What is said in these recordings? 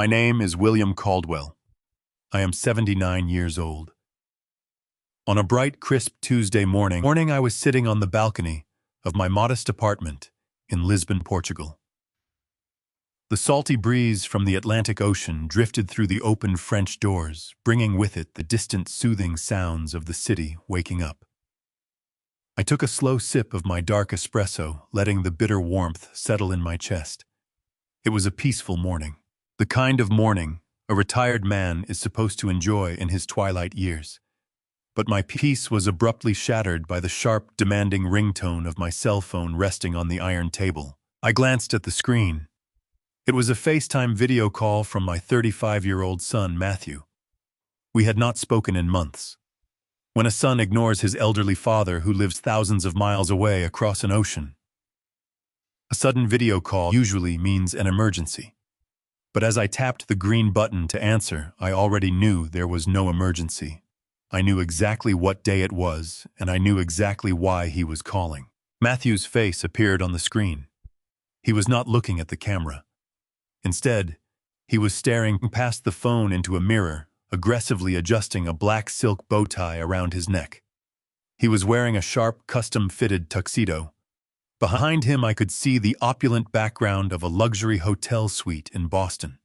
My name is William Caldwell. I am 79 years old. On a bright, crisp Tuesday morning, I was sitting on the balcony of my modest apartment in Lisbon, Portugal. The salty breeze from the Atlantic Ocean drifted through the open French doors, bringing with it the distant, soothing sounds of the city waking up. I took a slow sip of my dark espresso, letting the bitter warmth settle in my chest. It was a peaceful morning, the kind of morning a retired man is supposed to enjoy in his twilight years. But my peace was abruptly shattered by the sharp, demanding ringtone of my cell phone resting on the iron table. I glanced at the screen. It was a FaceTime video call from my 35-year-old son, Matthew. We had not spoken in months. When a son ignores his elderly father who lives thousands of miles away across an ocean. A sudden video call usually means an emergency. But as I tapped the green button to answer, I already knew there was no emergency. I knew exactly what day it was, and I knew exactly why he was calling. Matthew's face appeared on the screen. He was not looking at the camera. Instead, he was staring past the phone into a mirror, aggressively adjusting a black silk bow tie around his neck. He was wearing a sharp, custom-fitted tuxedo. Behind him, I could see the opulent background of a luxury hotel suite in Boston.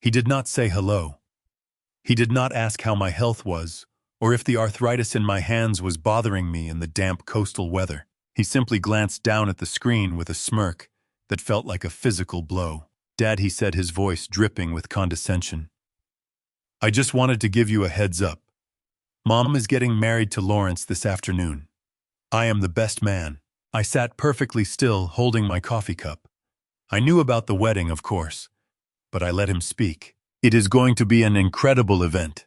He did not say hello. He did not ask how my health was, or if the arthritis in my hands was bothering me in the damp coastal weather. He simply glanced down at the screen with a smirk that felt like a physical blow. "Dad," he said, his voice dripping with condescension. "I just wanted to give you a heads up. Mom is getting married to Lawrence this afternoon. I am the best man." I sat perfectly still, holding my coffee cup. I knew about the wedding, of course, but I let him speak. "It is going to be an incredible event."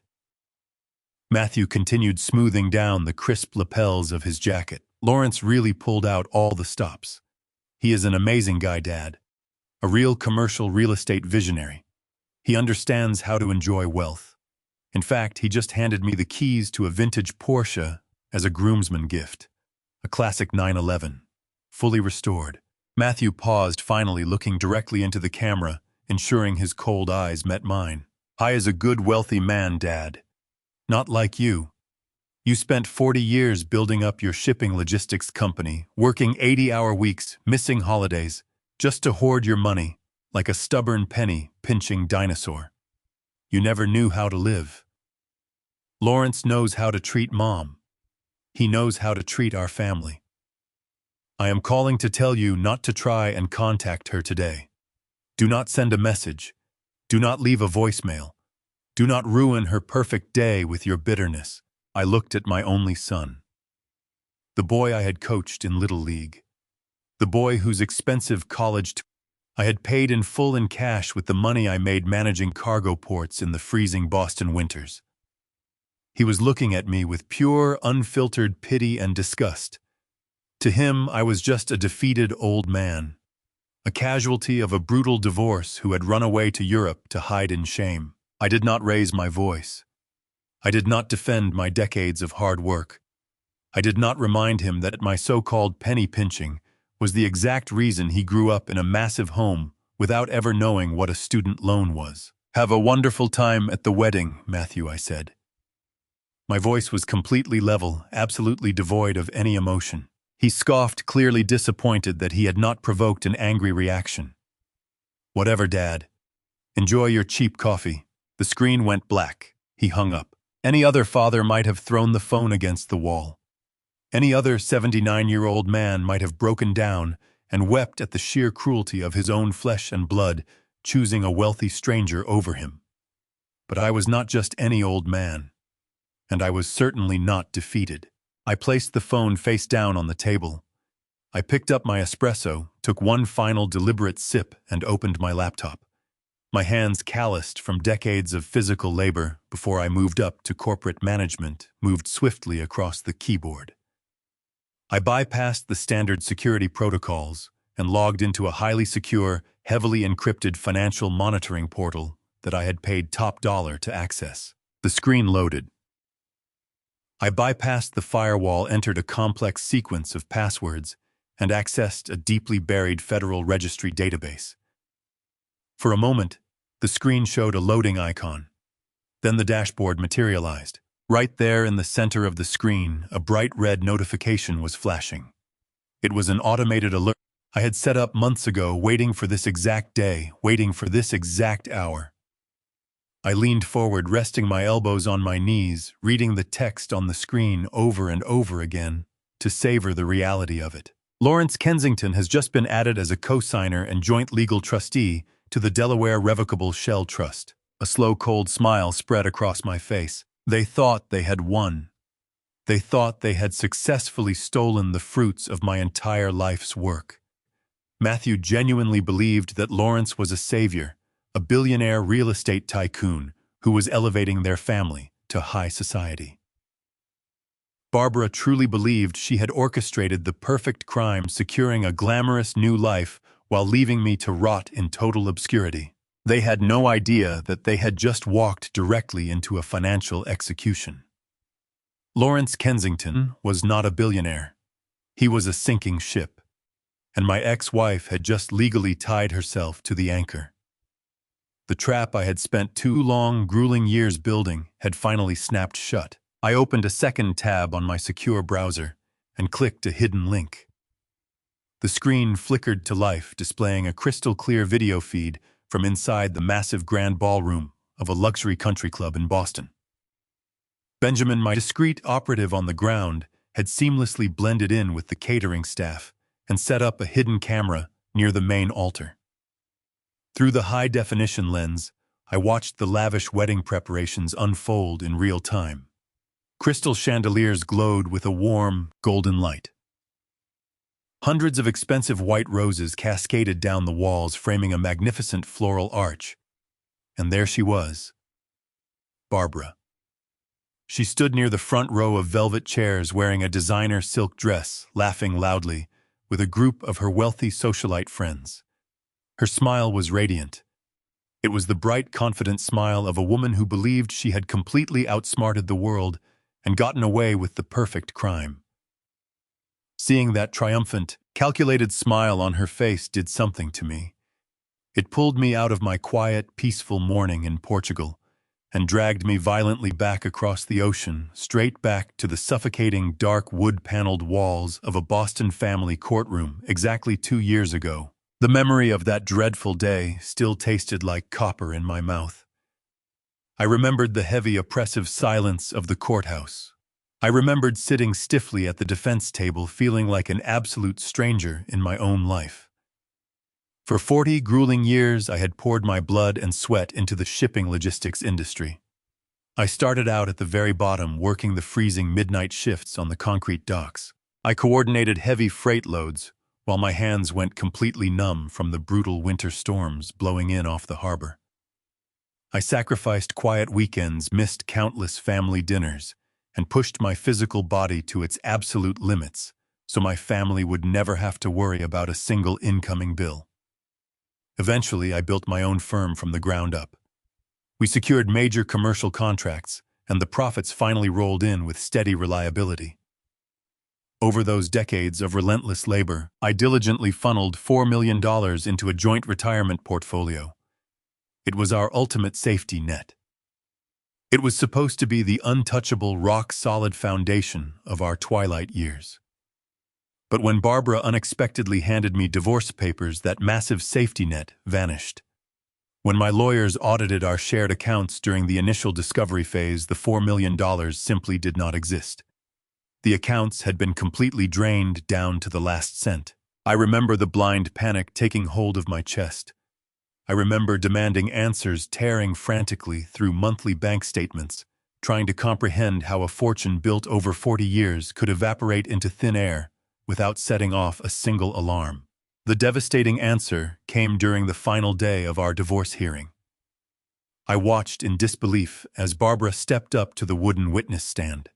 Matthew continued smoothing down the crisp lapels of his jacket. "Lawrence really pulled out all the stops. He is an amazing guy, Dad. A real commercial real estate visionary. He understands how to enjoy wealth. In fact, he just handed me the keys to a vintage Porsche as a groomsman gift. A classic 911, fully restored." Matthew paused, finally looking directly into the camera, ensuring his cold eyes met mine. "I is a good, wealthy man, Dad. Not like you. You spent 40 years building up your shipping logistics company, working 80-hour weeks, missing holidays, just to hoard your money, like a stubborn penny-pinching dinosaur. You never knew how to live. Lawrence knows how to treat Mom. He knows how to treat our family. I am calling to tell you not to try and contact her today. Do not send a message. Do not leave a voicemail. Do not ruin her perfect day with your bitterness." I looked at my only son. The boy I had coached in Little League. The boy whose expensive college I had paid in full in cash with the money I made managing cargo ports in the freezing Boston winters. He was looking at me with pure, unfiltered pity and disgust. To him, I was just a defeated old man, a casualty of a brutal divorce who had run away to Europe to hide in shame. I did not raise my voice. I did not defend my decades of hard work. I did not remind him that my so-called penny pinching was the exact reason he grew up in a massive home without ever knowing what a student loan was. "Have a wonderful time at the wedding, Matthew," I said. My voice was completely level, absolutely devoid of any emotion. He scoffed, clearly disappointed that he had not provoked an angry reaction. "Whatever, Dad. Enjoy your cheap coffee." The screen went black. He hung up. Any other father might have thrown the phone against the wall. Any other 79-year-old man might have broken down and wept at the sheer cruelty of his own flesh and blood, choosing a wealthy stranger over him. But I was not just any old man. And I was certainly not defeated. I placed the phone face down on the table. I picked up my espresso, took one final deliberate sip, and opened my laptop. My hands calloused from decades of physical labor before I moved up to corporate management, moved swiftly across the keyboard. I bypassed the standard security protocols and logged into a highly secure, heavily encrypted financial monitoring portal that I had paid top dollar to access. The screen loaded. I bypassed the firewall, entered a complex sequence of passwords, and accessed a deeply buried Federal Registry database. For a moment, The screen showed a loading icon. Then the dashboard materialized. Right there in the center of the screen, a bright red notification was flashing. It was an automated alert I had set up months ago, waiting for this exact day, waiting for this exact hour. I leaned forward, resting my elbows on my knees, reading the text on the screen over and over again to savor the reality of it. Lawrence Kensington has just been added as a co-signer and joint legal trustee to the Delaware Revocable Shell Trust. A slow, cold smile spread across my face. They thought they had won. They thought they had successfully stolen the fruits of my entire life's work. Matthew genuinely believed that Lawrence was a savior, a billionaire real estate tycoon who was elevating their family to high society. Barbara truly believed she had orchestrated the perfect crime, securing a glamorous new life while leaving me to rot in total obscurity. They had no idea that they had just walked directly into a financial execution. Lawrence Kensington was not a billionaire. He was a sinking ship, and my ex-wife had just legally tied herself to the anchor. The trap I had spent 2 long, grueling years building had finally snapped shut. I opened a second tab on my secure browser and clicked a hidden link. The screen flickered to life, displaying a crystal-clear video feed from inside the massive grand ballroom of a luxury country club in Boston. Benjamin, my discreet operative on the ground, had seamlessly blended in with the catering staff and set up a hidden camera near the main altar. Through the high-definition lens, I watched the lavish wedding preparations unfold in real time. Crystal chandeliers glowed with a warm, golden light. Hundreds of expensive white roses cascaded down the walls, framing a magnificent floral arch. And there she was, Barbara. She stood near the front row of velvet chairs, wearing a designer silk dress, laughing loudly, with a group of her wealthy socialite friends. Her smile was radiant. It was the bright, confident smile of a woman who believed she had completely outsmarted the world and gotten away with the perfect crime. Seeing that triumphant, calculated smile on her face did something to me. It pulled me out of my quiet, peaceful morning in Portugal and dragged me violently back across the ocean, straight back to the suffocating, dark, wood-paneled walls of a Boston family courtroom exactly 2 years ago. The memory of that dreadful day still tasted like copper in my mouth. I remembered the heavy, oppressive silence of the courthouse. I remembered sitting stiffly at the defense table, feeling like an absolute stranger in my own life. For 40 grueling years, I had poured my blood and sweat into the shipping logistics industry. I started out at the very bottom, working the freezing midnight shifts on the concrete docks. I coordinated heavy freight loads, while my hands went completely numb from the brutal winter storms blowing in off the harbor. I sacrificed quiet weekends, missed countless family dinners, and pushed my physical body to its absolute limits so my family would never have to worry about a single incoming bill. Eventually, I built my own firm from the ground up. We secured major commercial contracts, and the profits finally rolled in with steady reliability. Over those decades of relentless labor, I diligently funneled $4 million into a joint retirement portfolio. It was our ultimate safety net. It was supposed to be the untouchable, rock-solid foundation of our twilight years. But when Barbara unexpectedly handed me divorce papers, that massive safety net vanished. When my lawyers audited our shared accounts during the initial discovery phase, the $4 million simply did not exist. The accounts had been completely drained down to the last cent. I remember the blind panic taking hold of my chest. I remember demanding answers, tearing frantically through monthly bank statements, trying to comprehend how a fortune built over 40 years could evaporate into thin air without setting off a single alarm. The devastating answer came during the final day of our divorce hearing. I watched in disbelief as Barbara stepped up to the wooden witness stand.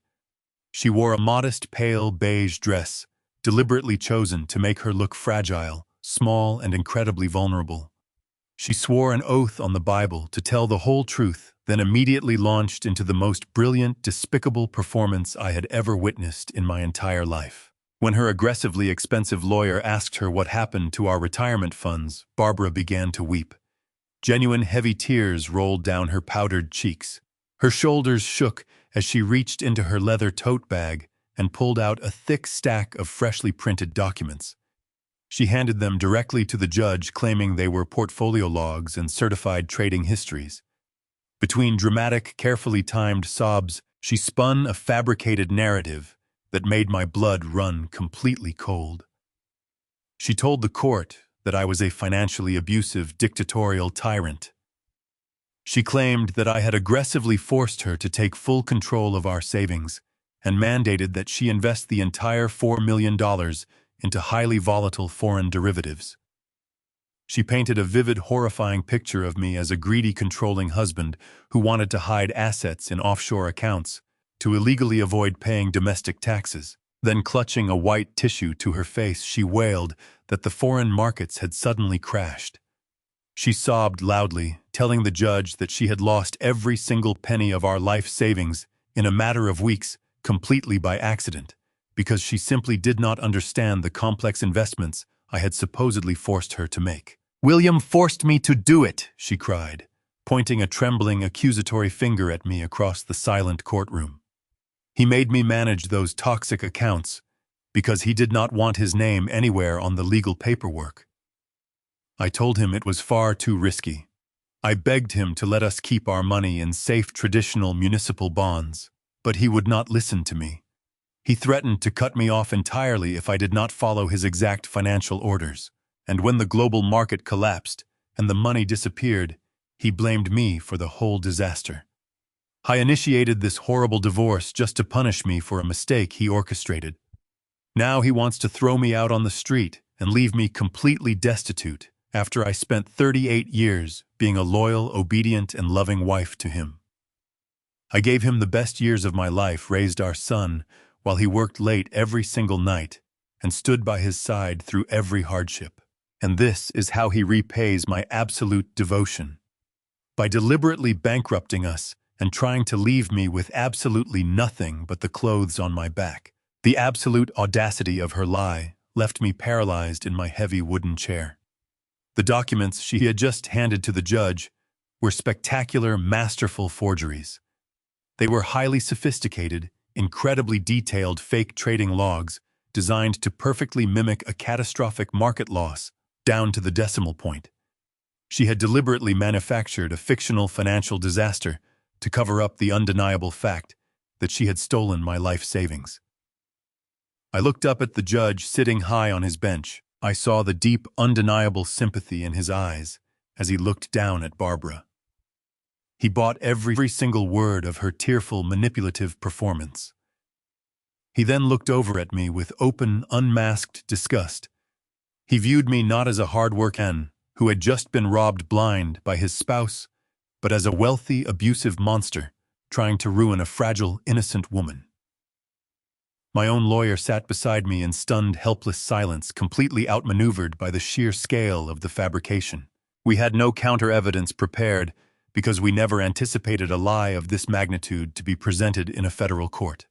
She wore a modest, pale beige dress, deliberately chosen to make her look fragile, small, and incredibly vulnerable. She swore an oath on the Bible to tell the whole truth, then immediately launched into the most brilliant, despicable performance I had ever witnessed in my entire life. When her aggressively expensive lawyer asked her what happened to our retirement funds, Barbara began to weep. Genuine heavy tears rolled down her powdered cheeks. Her shoulders shook as she reached into her leather tote bag and pulled out a thick stack of freshly printed documents. She handed them directly to the judge, claiming they were portfolio logs and certified trading histories. Between dramatic, carefully timed sobs, she spun a fabricated narrative that made my blood run completely cold. She told the court that I was a financially abusive, dictatorial tyrant. She claimed that I had aggressively forced her to take full control of our savings and mandated that she invest the entire $4 million into highly volatile foreign derivatives. She painted a vivid, horrifying picture of me as a greedy, controlling husband who wanted to hide assets in offshore accounts to illegally avoid paying domestic taxes. Then, clutching a white tissue to her face, she wailed that the foreign markets had suddenly crashed. She sobbed loudly, telling the judge that she had lost every single penny of our life savings in a matter of weeks, completely by accident, because she simply did not understand the complex investments I had supposedly forced her to make. "William forced me to do it," she cried, pointing a trembling, accusatory finger at me across the silent courtroom. "He made me manage those toxic accounts because he did not want his name anywhere on the legal paperwork. I told him it was far too risky. I begged him to let us keep our money in safe traditional municipal bonds, but he would not listen to me. He threatened to cut me off entirely if I did not follow his exact financial orders. And when the global market collapsed and the money disappeared, he blamed me for the whole disaster. I initiated this horrible divorce just to punish me for a mistake he orchestrated. Now he wants to throw me out on the street and leave me completely destitute after I spent 38 years being a loyal, obedient, and loving wife to him. I gave him the best years of my life, raised our son while he worked late every single night, and stood by his side through every hardship. And this is how he repays my absolute devotion. By deliberately bankrupting us and trying to leave me with absolutely nothing but the clothes on my back. The absolute audacity of her lie left me paralyzed in my heavy wooden chair. The documents she had just handed to the judge were spectacular, masterful forgeries. They were highly sophisticated, incredibly detailed fake trading logs designed to perfectly mimic a catastrophic market loss down to the decimal point. She had deliberately manufactured a fictional financial disaster to cover up the undeniable fact that she had stolen my life savings. I looked up at the judge sitting high on his bench. I saw the deep, undeniable sympathy in his eyes as he looked down at Barbara. He bought every single word of her tearful, manipulative performance. He then looked over at me with open, unmasked disgust. He viewed me not as a hard-working man who had just been robbed blind by his spouse, but as a wealthy, abusive monster trying to ruin a fragile, innocent woman. My own lawyer sat beside me in stunned, helpless silence, completely outmaneuvered by the sheer scale of the fabrication. We had no counter-evidence prepared because we never anticipated a lie of this magnitude to be presented in a federal court.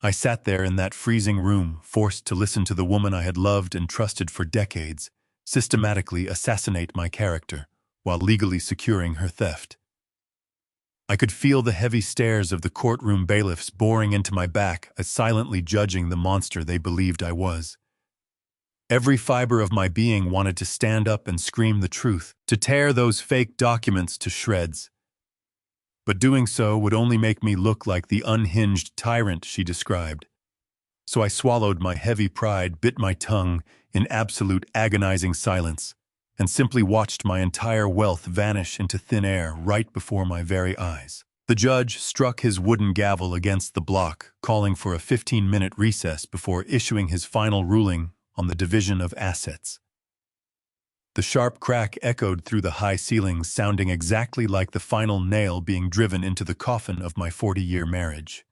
I sat there in that freezing room, forced to listen to the woman I had loved and trusted for decades systematically assassinate my character while legally securing her theft. I could feel the heavy stares of the courtroom bailiffs boring into my back as silently judging the monster they believed I was. Every fiber of my being wanted to stand up and scream the truth, to tear those fake documents to shreds. But doing so would only make me look like the unhinged tyrant she described. So I swallowed my heavy pride, bit my tongue in absolute agonizing silence, and simply watched my entire wealth vanish into thin air right before my very eyes. The judge struck his wooden gavel against the block, calling for a 15-minute recess before issuing his final ruling on the division of assets. The sharp crack echoed through the high ceilings, sounding exactly like the final nail being driven into the coffin of my 40-year marriage.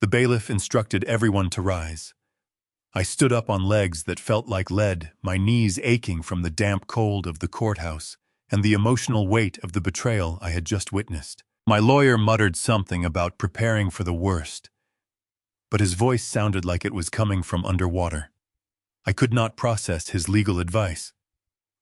The bailiff instructed everyone to rise. I stood up on legs that felt like lead, my knees aching from the damp cold of the courthouse and the emotional weight of the betrayal I had just witnessed. My lawyer muttered something about preparing for the worst, but his voice sounded like it was coming from underwater. I could not process his legal advice.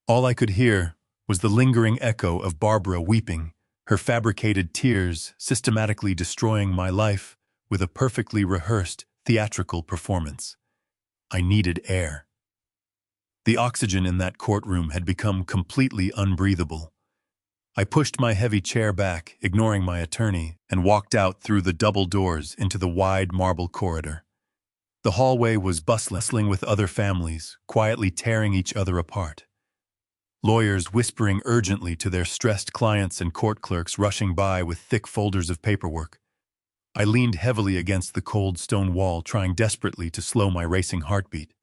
All I could hear was the lingering echo of Barbara weeping, her fabricated tears systematically destroying my life with a perfectly rehearsed theatrical performance. I needed air. The oxygen in that courtroom had become completely unbreathable. I pushed my heavy chair back, ignoring my attorney, and walked out through the double doors into the wide marble corridor. The hallway was bustling with other families, quietly tearing each other apart. Lawyers whispering urgently to their stressed clients and court clerks rushing by with thick folders of paperwork. I leaned heavily against the cold stone wall, trying desperately to slow my racing heartbeat.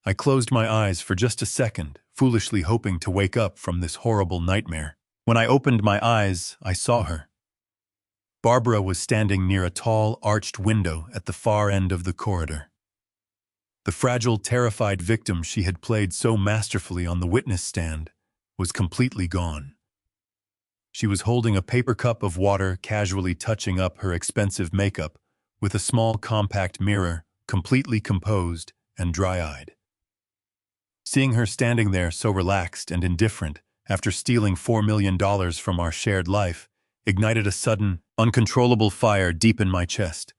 I closed my eyes for just a second, foolishly hoping to wake up from this horrible nightmare. When I opened my eyes, I saw her. Barbara was standing near a tall, arched window at the far end of the corridor. The fragile, terrified victim she had played so masterfully on the witness stand was completely gone. She was holding a paper cup of water, casually touching up her expensive makeup with a small, compact mirror, completely composed and dry-eyed. Seeing her standing there so relaxed and indifferent after stealing $4 million from our shared life ignited a sudden, uncontrollable fire deep in my chest.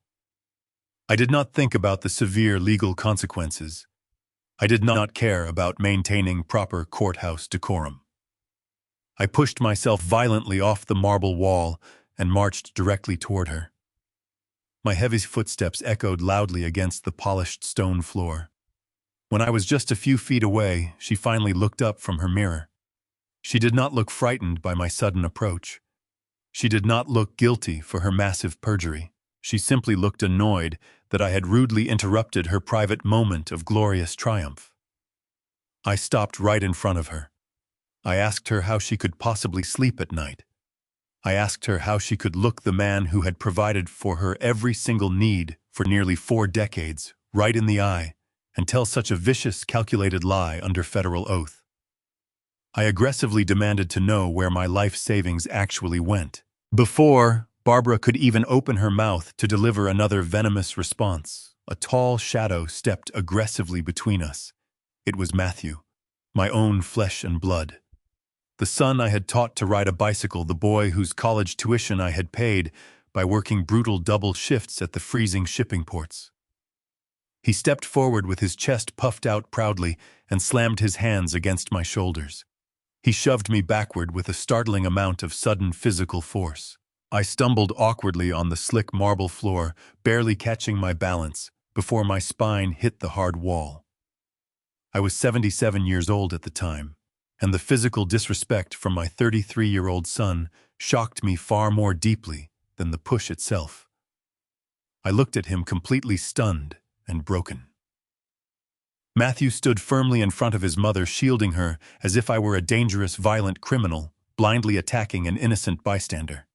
I did not think about the severe legal consequences. I did not care about maintaining proper courthouse decorum. I pushed myself violently off the marble wall and marched directly toward her. My heavy footsteps echoed loudly against the polished stone floor. When I was just a few feet away, she finally looked up from her mirror. She did not look frightened by my sudden approach. She did not look guilty for her massive perjury. She simply looked annoyed that I had rudely interrupted her private moment of glorious triumph. I stopped right in front of her. I asked her how she could possibly sleep at night. I asked her how she could look the man who had provided for her every single need for nearly 4 decades right in the eye and tell such a vicious, calculated lie under federal oath. I aggressively demanded to know where my life savings actually went. Before Barbara could even open her mouth to deliver another venomous response, a tall shadow stepped aggressively between us. It was Matthew, my own flesh and blood. The son I had taught to ride a bicycle, the boy whose college tuition I had paid by working brutal double shifts at the freezing shipping ports. He stepped forward with his chest puffed out proudly and slammed his hands against my shoulders. He shoved me backward with a startling amount of sudden physical force. I stumbled awkwardly on the slick marble floor, barely catching my balance, before my spine hit the hard wall. I was 77 years old at the time, and the physical disrespect from my 33-year-old son shocked me far more deeply than the push itself. I looked at him completely stunned and broken. Matthew stood firmly in front of his mother, shielding her as if I were a dangerous, violent criminal, blindly attacking an innocent bystander.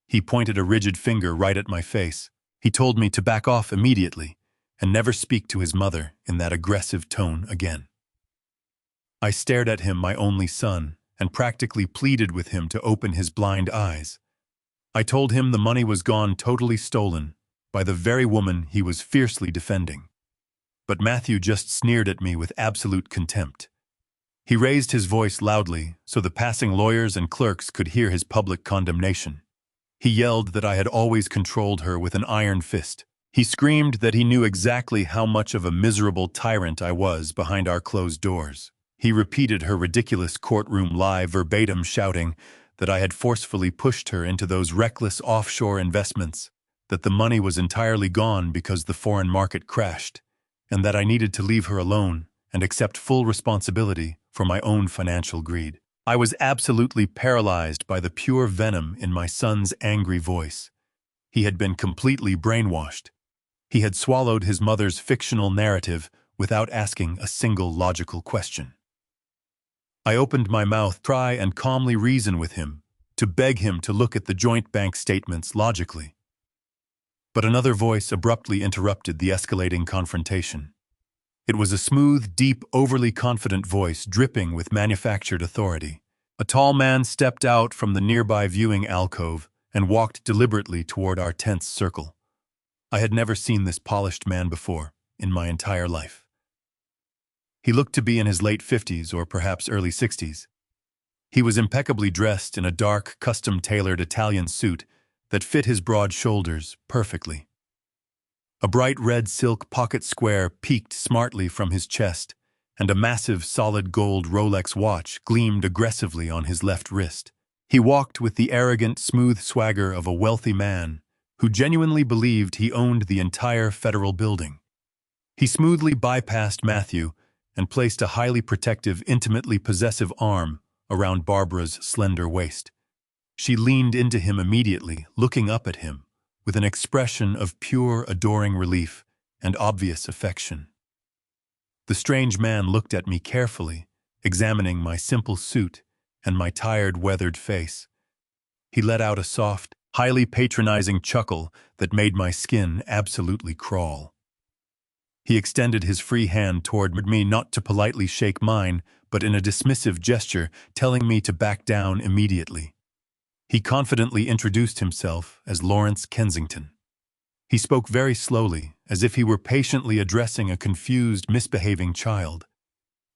He pointed a rigid finger right at my face. He told me to back off immediately and never speak to his mother in that aggressive tone again. I stared at him, my only son, and practically pleaded with him to open his blind eyes. I told him the money was gone, totally stolen, by the very woman he was fiercely defending. But Matthew just sneered at me with absolute contempt. He raised his voice loudly so the passing lawyers and clerks could hear his public condemnation. He yelled that I had always controlled her with an iron fist. He screamed that he knew exactly how much of a miserable tyrant I was behind our closed doors. He repeated her ridiculous courtroom lie verbatim, shouting that I had forcefully pushed her into those reckless offshore investments, that the money was entirely gone because the foreign market crashed, and that I needed to leave her alone and accept full responsibility for my own financial greed. I was absolutely paralyzed by the pure venom in my son's angry voice. He had been completely brainwashed. He had swallowed his mother's fictional narrative without asking a single logical question. I opened my mouth to try and calmly reason with him, to beg him to look at the joint bank statements logically. But another voice abruptly interrupted the escalating confrontation. It was a smooth, deep, overly confident voice dripping with manufactured authority. A tall man stepped out from the nearby viewing alcove and walked deliberately toward our tense circle. I had never seen this polished man before in my entire life. He looked to be in his late 50s or perhaps early 60s. He was impeccably dressed in a dark, custom-tailored Italian suit that fit his broad shoulders perfectly. A bright red silk pocket square peeked smartly from his chest, and a massive solid gold Rolex watch gleamed aggressively on his left wrist. He walked with the arrogant, smooth swagger of a wealthy man who genuinely believed he owned the entire federal building. He smoothly bypassed Matthew and placed a highly protective, intimately possessive arm around Barbara's slender waist. She leaned into him immediately, looking up at him with an expression of pure, adoring relief and obvious affection. The strange man looked at me carefully, examining my simple suit and my tired, weathered face. He let out a soft, highly patronizing chuckle that made my skin absolutely crawl. He extended his free hand toward me, not to politely shake mine, but in a dismissive gesture, telling me to back down immediately. He confidently introduced himself as Lawrence Kensington. He spoke very slowly, as if he were patiently addressing a confused, misbehaving child.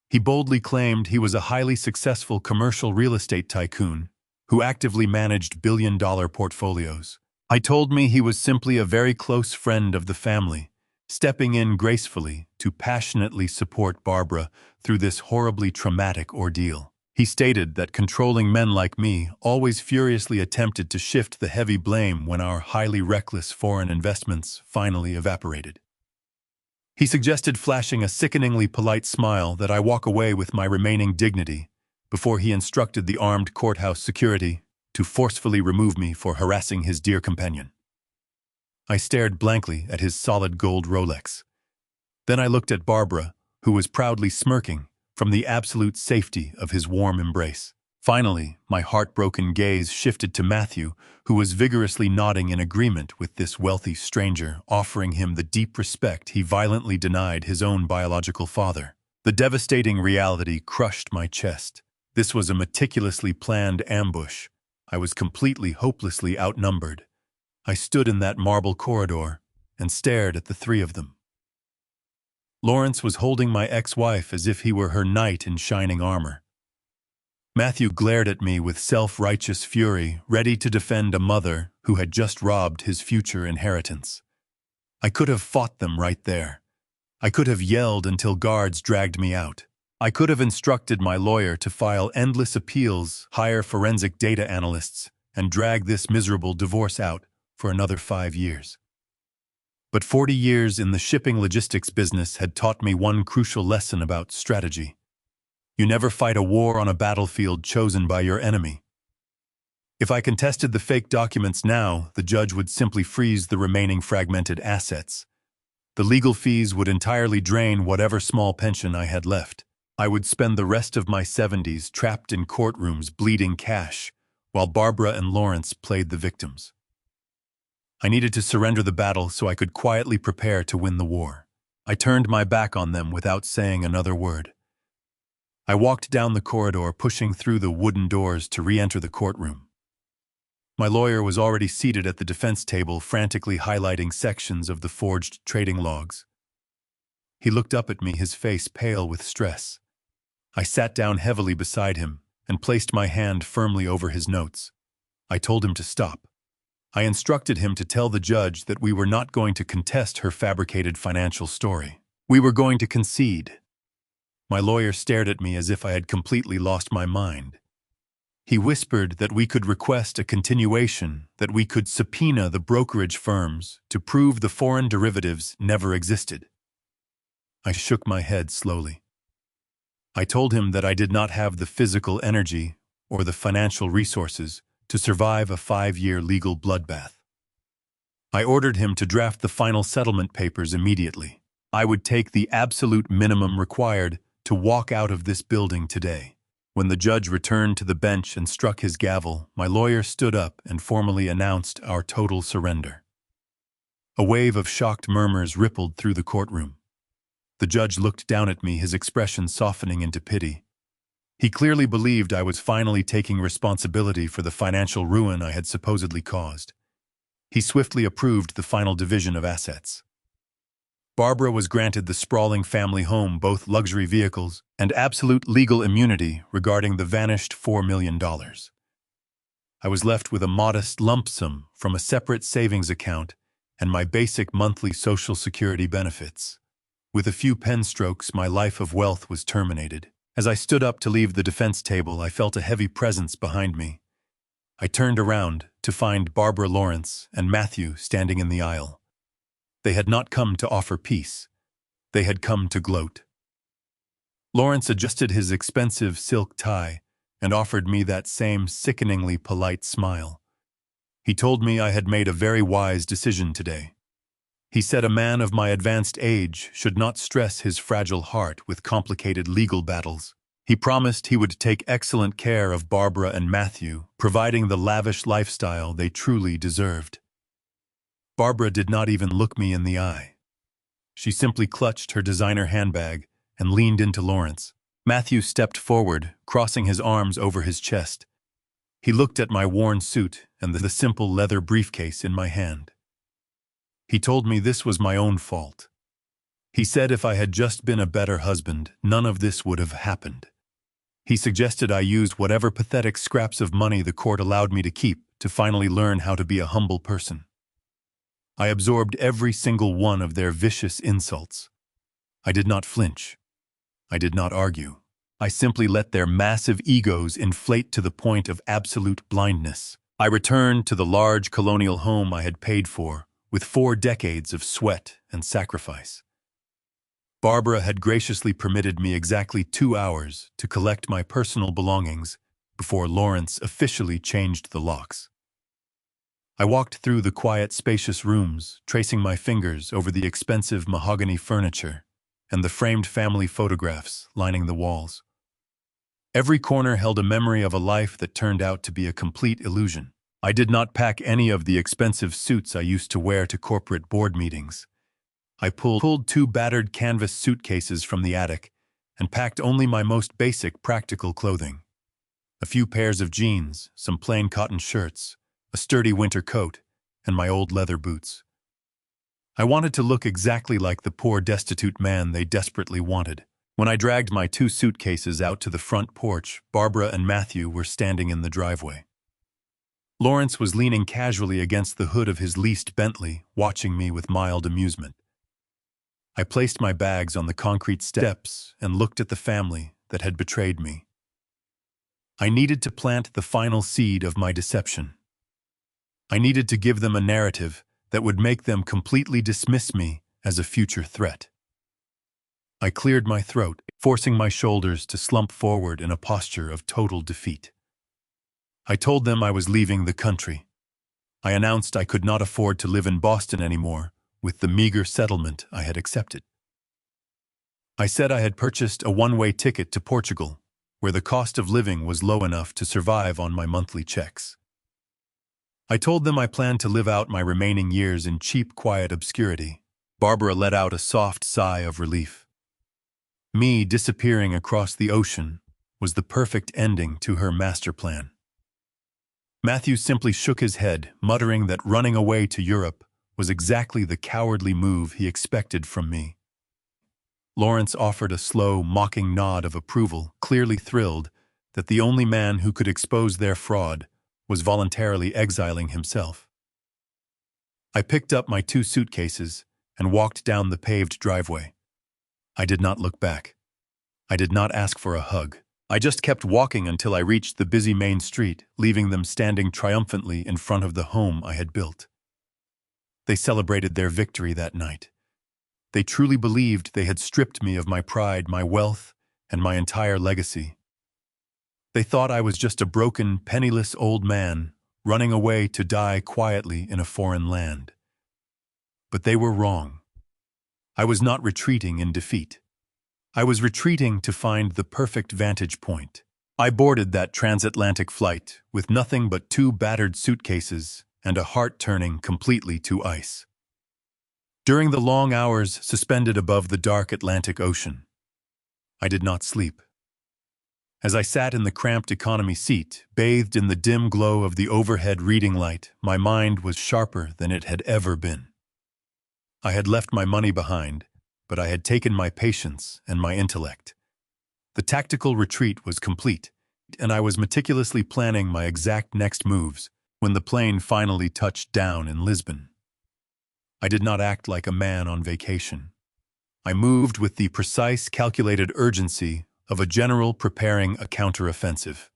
He boldly claimed he was a highly successful commercial real estate tycoon who actively managed billion-dollar portfolios. I told me he was simply a very close friend of the family, stepping in gracefully to passionately support Barbara through this horribly traumatic ordeal. He stated that controlling men like me always furiously attempted to shift the heavy blame when our highly reckless foreign investments finally evaporated. He suggested flashing a sickeningly polite smile that I walk away with my remaining dignity before he instructed the armed courthouse security to forcefully remove me for harassing his dear companion. I stared blankly at his solid gold Rolex. Then I looked at Barbara, who was proudly smirking from the absolute safety of his warm embrace. Finally, my heartbroken gaze shifted to Matthew, who was vigorously nodding in agreement with this wealthy stranger, offering him the deep respect he violently denied his own biological father. The devastating reality crushed my chest. This was a meticulously planned ambush. I was completely, hopelessly outnumbered. I stood in that marble corridor and stared at the three of them. Lawrence was holding my ex-wife as if he were her knight in shining armor. Matthew glared at me with self-righteous fury, ready to defend a mother who had just robbed his future inheritance. I could have fought them right there. I could have yelled until guards dragged me out. I could have instructed my lawyer to file endless appeals, hire forensic data analysts, and drag this miserable divorce out for another 5 years. But 40 years in the shipping logistics business had taught me one crucial lesson about strategy. You never fight a war on a battlefield chosen by your enemy. If I contested the fake documents now, the judge would simply freeze the remaining fragmented assets. The legal fees would entirely drain whatever small pension I had left. I would spend the rest of my 70s trapped in courtrooms bleeding cash, while Barbara and Lawrence played the victims. I needed to surrender the battle so I could quietly prepare to win the war. I turned my back on them without saying another word. I walked down the corridor, pushing through the wooden doors to re-enter the courtroom. My lawyer was already seated at the defense table, frantically highlighting sections of the forged trading logs. He looked up at me, his face pale with stress. I sat down heavily beside him and placed my hand firmly over his notes. I told him to stop. I instructed him to tell the judge that we were not going to contest her fabricated financial story. We were going to concede. My lawyer stared at me as if I had completely lost my mind. He whispered that we could request a continuation, that we could subpoena the brokerage firms to prove the foreign derivatives never existed. I shook my head slowly. I told him that I did not have the physical energy or the financial resources to survive a 5-year legal bloodbath. I ordered him to draft the final settlement papers immediately. I would take the absolute minimum required to walk out of this building today. When the judge returned to the bench and struck his gavel, my lawyer stood up and formally announced our total surrender. A wave of shocked murmurs rippled through the courtroom. The judge looked down at me, his expression softening into pity. He clearly believed I was finally taking responsibility for the financial ruin I had supposedly caused. He swiftly approved the final division of assets. Barbara was granted the sprawling family home, both luxury vehicles, and absolute legal immunity regarding the vanished $4 million. I was left with a modest lump sum from a separate savings account and my basic monthly Social Security benefits. With a few pen strokes, my life of wealth was terminated. As I stood up to leave the defense table, I felt a heavy presence behind me. I turned around to find Barbara Lawrence and Matthew standing in the aisle. They had not come to offer peace. They had come to gloat. Lawrence adjusted his expensive silk tie and offered me that same sickeningly polite smile. He told me I had made a very wise decision today. He said a man of my advanced age should not stress his fragile heart with complicated legal battles. He promised he would take excellent care of Barbara and Matthew, providing the lavish lifestyle they truly deserved. Barbara did not even look me in the eye. She simply clutched her designer handbag and leaned into Lawrence. Matthew stepped forward, crossing his arms over his chest. He looked at my worn suit and the simple leather briefcase in my hand. He told me this was my own fault. He said if I had just been a better husband, none of this would have happened. He suggested I used whatever pathetic scraps of money the court allowed me to keep to finally learn how to be a humble person. I absorbed every single one of their vicious insults. I did not flinch. I did not argue. I simply let their massive egos inflate to the point of absolute blindness. I returned to the large colonial home I had paid for, with 4 decades of sweat and sacrifice. Barbara had graciously permitted me exactly 2 hours to collect my personal belongings before Lawrence officially changed the locks. I walked through the quiet, spacious rooms, tracing my fingers over the expensive mahogany furniture and the framed family photographs lining the walls. Every corner held a memory of a life that turned out to be a complete illusion. I did not pack any of the expensive suits I used to wear to corporate board meetings. I pulled 2 battered canvas suitcases from the attic and packed only my most basic practical clothing. A few pairs of jeans, some plain cotton shirts, a sturdy winter coat, and my old leather boots. I wanted to look exactly like the poor, destitute man they desperately wanted. When I dragged my 2 suitcases out to the front porch, Barbara and Matthew were standing in the driveway. Lawrence was leaning casually against the hood of his leased Bentley, watching me with mild amusement. I placed my bags on the concrete steps and looked at the family that had betrayed me. I needed to plant the final seed of my deception. I needed to give them a narrative that would make them completely dismiss me as a future threat. I cleared my throat, forcing my shoulders to slump forward in a posture of total defeat. I told them I was leaving the country. I announced I could not afford to live in Boston anymore with the meager settlement I had accepted. I said I had purchased a one-way ticket to Portugal, where the cost of living was low enough to survive on my monthly checks. I told them I planned to live out my remaining years in cheap, quiet obscurity. Barbara let out a soft sigh of relief. Me disappearing across the ocean was the perfect ending to her master plan. Matthew simply shook his head, muttering that running away to Europe was exactly the cowardly move he expected from me. Lawrence offered a slow, mocking nod of approval, clearly thrilled that the only man who could expose their fraud was voluntarily exiling himself. I picked up my 2 suitcases and walked down the paved driveway. I did not look back. I did not ask for a hug. I just kept walking until I reached the busy main street, leaving them standing triumphantly in front of the home I had built. They celebrated their victory that night. They truly believed they had stripped me of my pride, my wealth, and my entire legacy. They thought I was just a broken, penniless old man running away to die quietly in a foreign land. But they were wrong. I was not retreating in defeat. I was retreating to find the perfect vantage point. I boarded that transatlantic flight with nothing but 2 battered suitcases and a heart turning completely to ice. During the long hours suspended above the dark Atlantic Ocean, I did not sleep. As I sat in the cramped economy seat, bathed in the dim glow of the overhead reading light, my mind was sharper than it had ever been. I had left my money behind, but I had taken my patience and my intellect. The tactical retreat was complete, and I was meticulously planning my exact next moves when the plane finally touched down in Lisbon. I did not act like a man on vacation. I moved with the precise, calculated urgency of a general preparing a counteroffensive.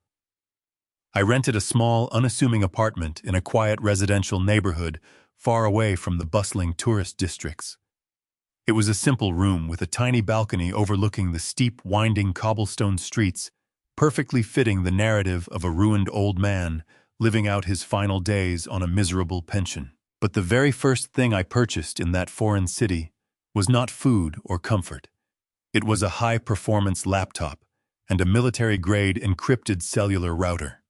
I rented a small, unassuming apartment in a quiet residential neighborhood far away from the bustling tourist districts. It was a simple room with a tiny balcony overlooking the steep, winding cobblestone streets, perfectly fitting the narrative of a ruined old man living out his final days on a miserable pension. But the very first thing I purchased in that foreign city was not food or comfort. It was a high-performance laptop and a military-grade encrypted cellular router.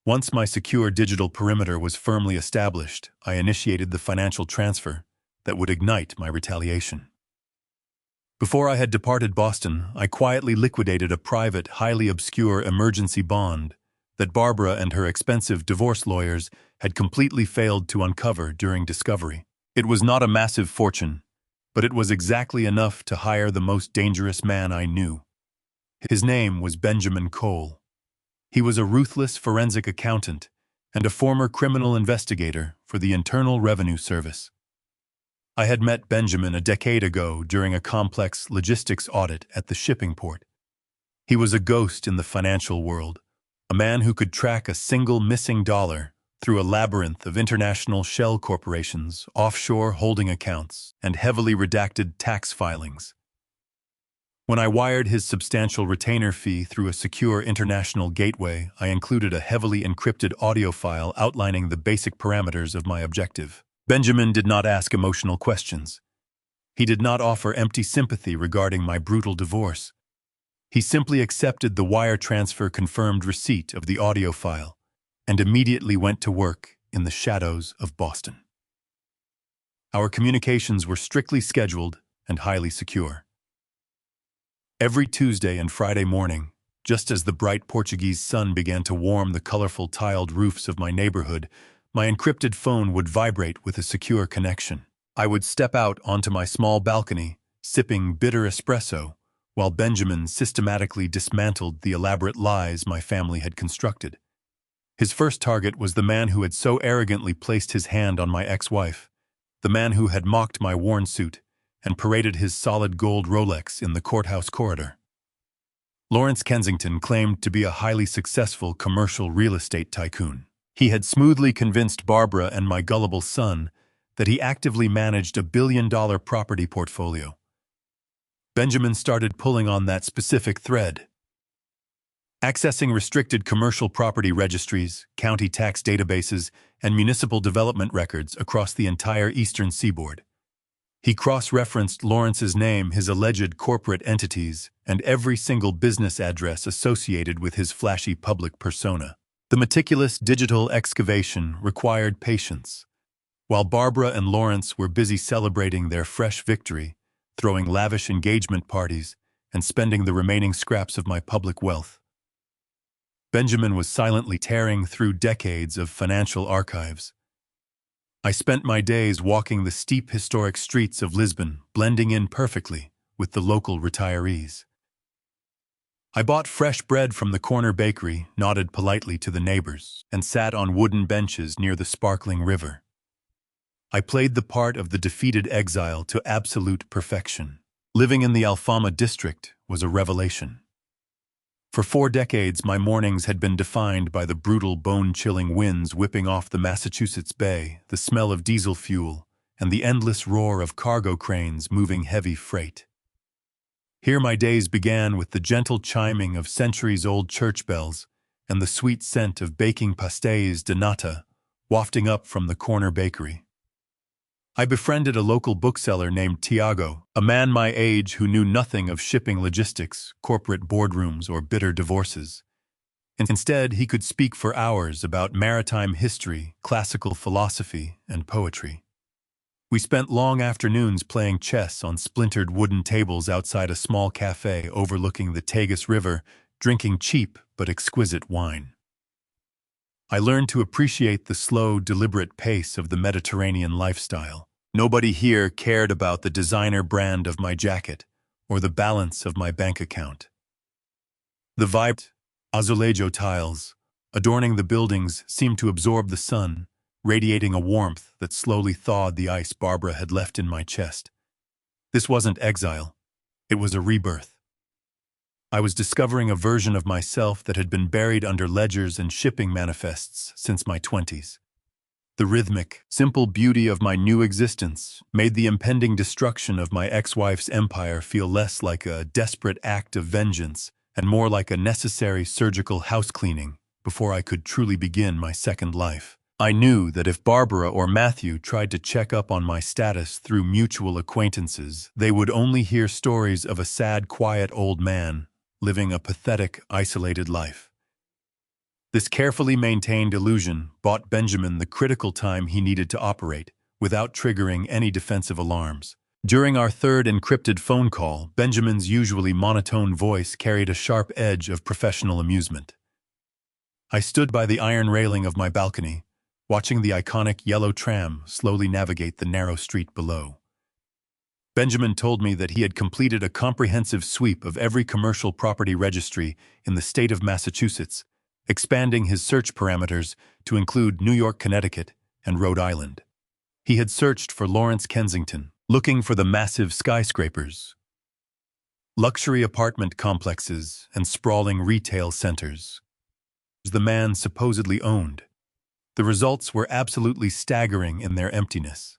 Once my secure digital perimeter was firmly established, I initiated the financial transfer that would ignite my retaliation. Before I had departed Boston, I quietly liquidated a private, highly obscure emergency bond that Barbara and her expensive divorce lawyers had completely failed to uncover during discovery. It was not a massive fortune, but it was exactly enough to hire the most dangerous man I knew. His name was Benjamin Cole. He was a ruthless forensic accountant and a former criminal investigator for the Internal Revenue Service. I had met Benjamin a decade ago during a complex logistics audit at the shipping port. He was a ghost in the financial world, a man who could track a single missing dollar through a labyrinth of international shell corporations, offshore holding accounts, and heavily redacted tax filings. When I wired his substantial retainer fee through a secure international gateway, I included a heavily encrypted audio file outlining the basic parameters of my objective. Benjamin did not ask emotional questions. He did not offer empty sympathy regarding my brutal divorce. He simply accepted the wire transfer confirmed receipt of the audio file and immediately went to work in the shadows of Boston. Our communications were strictly scheduled and highly secure. Every Tuesday and Friday morning, just as the bright Portuguese sun began to warm the colorful tiled roofs of my neighborhood, my encrypted phone would vibrate with a secure connection. I would step out onto my small balcony, sipping bitter espresso, while Benjamin systematically dismantled the elaborate lies my family had constructed. His first target was the man who had so arrogantly placed his hand on my ex-wife, the man who had mocked my worn suit and paraded his solid gold Rolex in the courthouse corridor. Lawrence Kensington claimed to be a highly successful commercial real estate tycoon. He had smoothly convinced Barbara and my gullible son that he actively managed a billion-dollar property portfolio. Benjamin started pulling on that specific thread. Accessing restricted commercial property registries, county tax databases, and municipal development records across the entire eastern seaboard. He cross-referenced Lawrence's name, his alleged corporate entities, and every single business address associated with his flashy public persona. The meticulous digital excavation required patience. While Barbara and Lawrence were busy celebrating their fresh victory, throwing lavish engagement parties, and spending the remaining scraps of my public wealth, Benjamin was silently tearing through decades of financial archives. I spent my days walking the steep historic streets of Lisbon, blending in perfectly with the local retirees. I bought fresh bread from the corner bakery, nodded politely to the neighbors, and sat on wooden benches near the sparkling river. I played the part of the defeated exile to absolute perfection. Living in the Alfama district was a revelation. For 4 decades, my mornings had been defined by the brutal, bone-chilling winds whipping off the Massachusetts Bay, the smell of diesel fuel, and the endless roar of cargo cranes moving heavy freight. Here my days began with the gentle chiming of centuries-old church bells and the sweet scent of baking pastéis de nata wafting up from the corner bakery. I befriended a local bookseller named Tiago, a man my age who knew nothing of shipping logistics, corporate boardrooms, or bitter divorces. Instead, he could speak for hours about maritime history, classical philosophy, and poetry. We spent long afternoons playing chess on splintered wooden tables outside a small cafe overlooking the Tagus River, drinking cheap but exquisite wine. I learned to appreciate the slow, deliberate pace of the Mediterranean lifestyle. Nobody here cared about the designer brand of my jacket or the balance of my bank account. The vibrant azulejo tiles adorning the buildings seemed to absorb the sun, radiating a warmth that slowly thawed the ice Barbara had left in my chest. This wasn't exile. It was a rebirth. I was discovering a version of myself that had been buried under ledgers and shipping manifests since my 20s. The rhythmic, simple beauty of my new existence made the impending destruction of my ex-wife's empire feel less like a desperate act of vengeance and more like a necessary surgical housecleaning before I could truly begin my second life. I knew that if Barbara or Matthew tried to check up on my status through mutual acquaintances, they would only hear stories of a sad, quiet old man living a pathetic, isolated life. This carefully maintained illusion bought Benjamin the critical time he needed to operate, without triggering any defensive alarms. During our third encrypted phone call, Benjamin's usually monotone voice carried a sharp edge of professional amusement. I stood by the iron railing of my balcony, watching the iconic yellow tram slowly navigate the narrow street below. Benjamin told me that he had completed a comprehensive sweep of every commercial property registry in the state of Massachusetts, expanding his search parameters to include New York, Connecticut, and Rhode Island. He had searched for Lawrence, Kensington, looking for the massive skyscrapers, luxury apartment complexes, and sprawling retail centers the man supposedly owned. The results were absolutely staggering in their emptiness.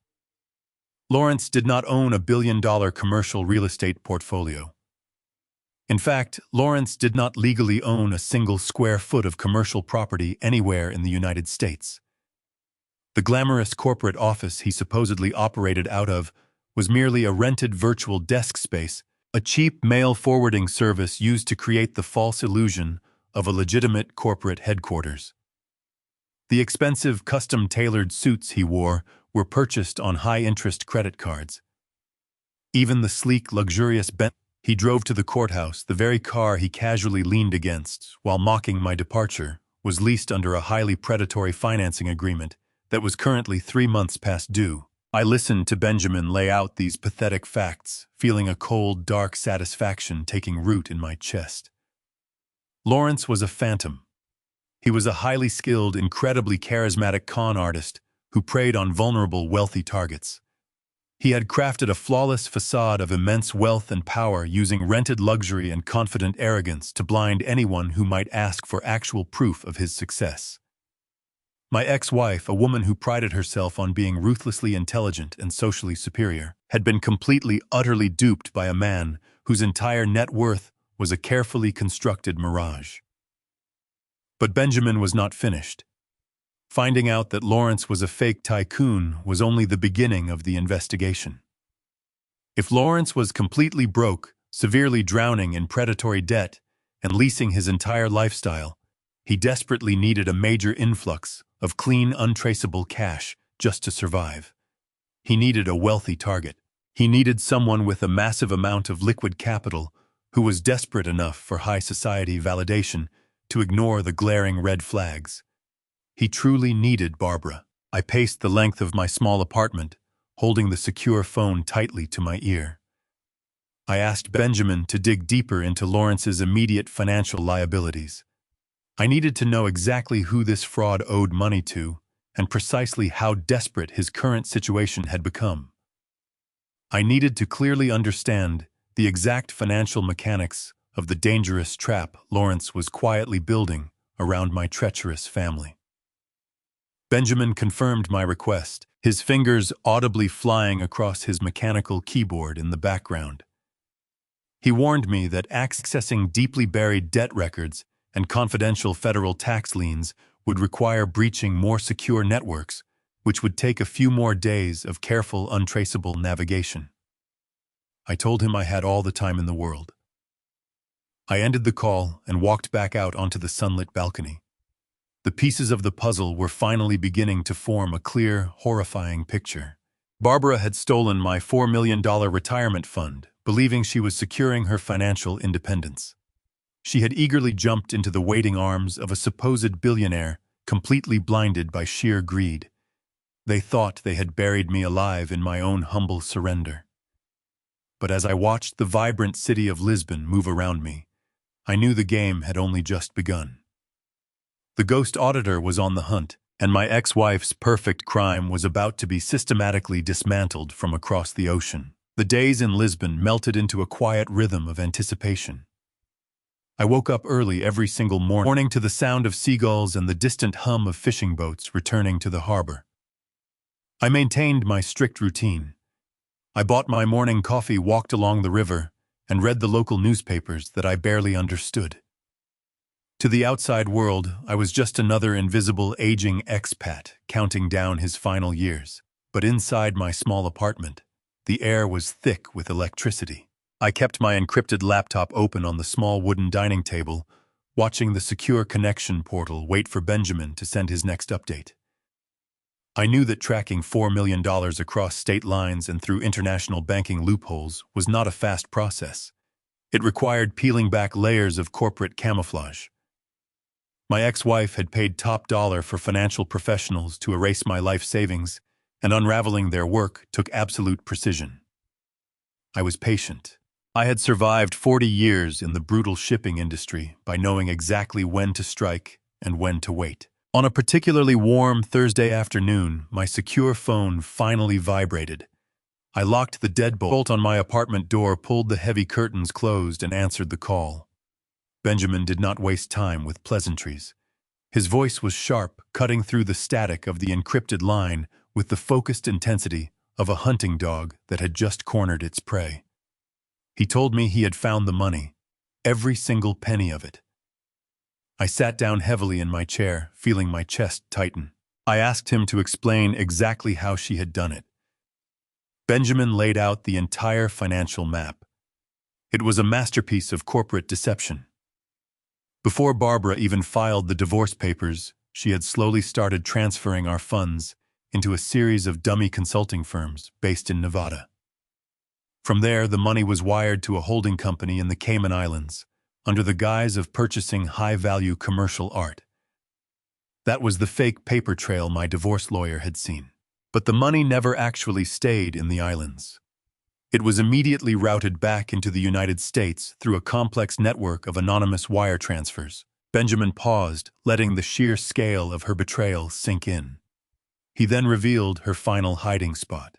Lawrence did not own a billion-dollar commercial real estate portfolio. In fact, Lawrence did not legally own a single square foot of commercial property anywhere in the United States. The glamorous corporate office he supposedly operated out of was merely a rented virtual desk space, a cheap mail forwarding service used to create the false illusion of a legitimate corporate headquarters. The expensive, custom-tailored suits he wore were purchased on high-interest credit cards. Even the sleek, luxurious Bentley he drove to the courthouse, the very car he casually leaned against while mocking my departure, was leased under a highly predatory financing agreement that was currently 3 months past due. I listened to Benjamin lay out these pathetic facts, feeling a cold, dark satisfaction taking root in my chest. Lawrence was a phantom. He was a highly skilled, incredibly charismatic con artist who preyed on vulnerable, wealthy targets. He had crafted a flawless facade of immense wealth and power using rented luxury and confident arrogance to blind anyone who might ask for actual proof of his success. My ex-wife, a woman who prided herself on being ruthlessly intelligent and socially superior, had been completely, utterly duped by a man whose entire net worth was a carefully constructed mirage. But Benjamin was not finished. Finding out that Lawrence was a fake tycoon was only the beginning of the investigation. If Lawrence was completely broke, severely drowning in predatory debt, and leasing his entire lifestyle, he desperately needed a major influx of clean, untraceable cash just to survive. He needed a wealthy target. He needed someone with a massive amount of liquid capital who was desperate enough for high society validation to ignore the glaring red flags. He truly needed Barbara. I paced the length of my small apartment, holding the secure phone tightly to my ear. I asked Benjamin to dig deeper into Lawrence's immediate financial liabilities. I needed to know exactly who this fraud owed money to and precisely how desperate his current situation had become. I needed to clearly understand the exact financial mechanics of the dangerous trap Lawrence was quietly building around my treacherous family. Benjamin confirmed my request, his fingers audibly flying across his mechanical keyboard in the background. He warned me that accessing deeply buried debt records and confidential federal tax liens would require breaching more secure networks, which would take a few more days of careful, untraceable navigation. I told him I had all the time in the world. I ended the call and walked back out onto the sunlit balcony. The pieces of the puzzle were finally beginning to form a clear, horrifying picture. Barbara had stolen my $4 million retirement fund, believing she was securing her financial independence. She had eagerly jumped into the waiting arms of a supposed billionaire, completely blinded by sheer greed. They thought they had buried me alive in my own humble surrender. But as I watched the vibrant city of Lisbon move around me, I knew the game had only just begun. The ghost auditor was on the hunt, and my ex-wife's perfect crime was about to be systematically dismantled from across the ocean. The days in Lisbon melted into a quiet rhythm of anticipation. I woke up early every single morning to the sound of seagulls and the distant hum of fishing boats returning to the harbor. I maintained my strict routine. I bought my morning coffee, walked along the river, and read the local newspapers that I barely understood. To the outside world, I was just another invisible aging expat counting down his final years. But inside my small apartment, the air was thick with electricity. I kept my encrypted laptop open on the small wooden dining table, watching the secure connection portal wait for Benjamin to send his next update. I knew that tracking $4 million across state lines and through international banking loopholes was not a fast process. It required peeling back layers of corporate camouflage. My ex-wife had paid top dollar for financial professionals to erase my life savings, and unraveling their work took absolute precision. I was patient. I had survived 40 years in the brutal shipping industry by knowing exactly when to strike and when to wait. On a particularly warm Thursday afternoon, my secure phone finally vibrated. I locked the deadbolt on my apartment door, pulled the heavy curtains closed, and answered the call. Benjamin did not waste time with pleasantries. His voice was sharp, cutting through the static of the encrypted line with the focused intensity of a hunting dog that had just cornered its prey. He told me he had found the money, every single penny of it. I sat down heavily in my chair, feeling my chest tighten. I asked him to explain exactly how she had done it. Benjamin laid out the entire financial map. It was a masterpiece of corporate deception. Before Barbara even filed the divorce papers, she had slowly started transferring our funds into a series of dummy consulting firms based in Nevada. From there, the money was wired to a holding company in the Cayman Islands, under the guise of purchasing high-value commercial art. That was the fake paper trail my divorce lawyer had seen. But the money never actually stayed in the islands. It was immediately routed back into the United States through a complex network of anonymous wire transfers. Benjamin paused, letting the sheer scale of her betrayal sink in. He then revealed her final hiding spot.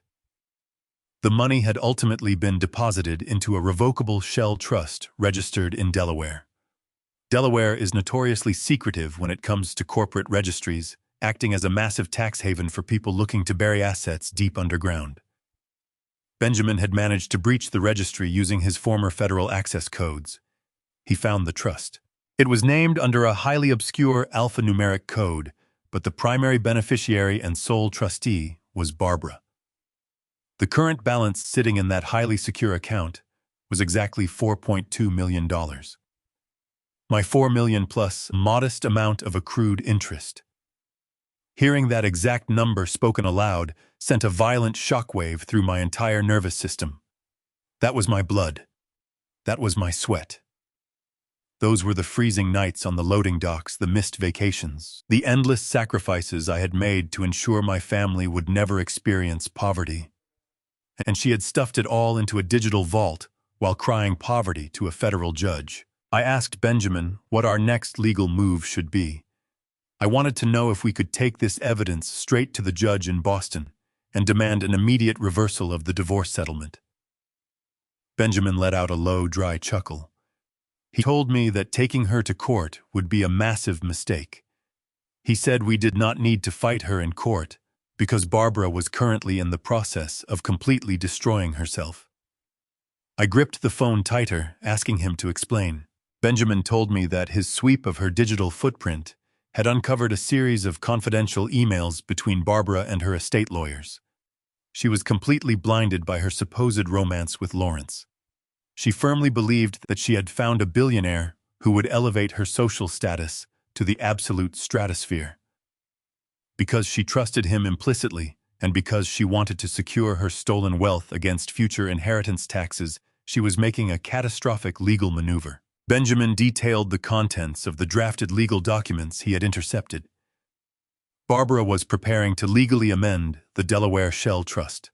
The money had ultimately been deposited into a revocable shell trust registered in Delaware. Delaware is notoriously secretive when it comes to corporate registries, acting as a massive tax haven for people looking to bury assets deep underground. Benjamin had managed to breach the registry using his former federal access codes. He found the trust. It was named under a highly obscure alphanumeric code, but the primary beneficiary and sole trustee was Barbara. The current balance sitting in that highly secure account was exactly $4.2 million. My $4 million plus modest amount of accrued interest. Hearing that exact number spoken aloud sent a violent shockwave through my entire nervous system. That was my blood. That was my sweat. Those were the freezing nights on the loading docks, the missed vacations, the endless sacrifices I had made to ensure my family would never experience poverty. And she had stuffed it all into a digital vault while crying poverty to a federal judge. I asked Benjamin what our next legal move should be. I wanted to know if we could take this evidence straight to the judge in Boston and demand an immediate reversal of the divorce settlement. Benjamin let out a low, dry chuckle. He told me that taking her to court would be a massive mistake. He said we did not need to fight her in court because Barbara was currently in the process of completely destroying herself. I gripped the phone tighter, asking him to explain. Benjamin told me that his sweep of her digital footprint had uncovered a series of confidential emails between Barbara and her estate lawyers. She was completely blinded by her supposed romance with Lawrence. She firmly believed that she had found a billionaire who would elevate her social status to the absolute stratosphere. Because she trusted him implicitly, and because she wanted to secure her stolen wealth against future inheritance taxes, she was making a catastrophic legal maneuver. Benjamin detailed the contents of the drafted legal documents he had intercepted. Barbara was preparing to legally amend the Delaware Shell Trust.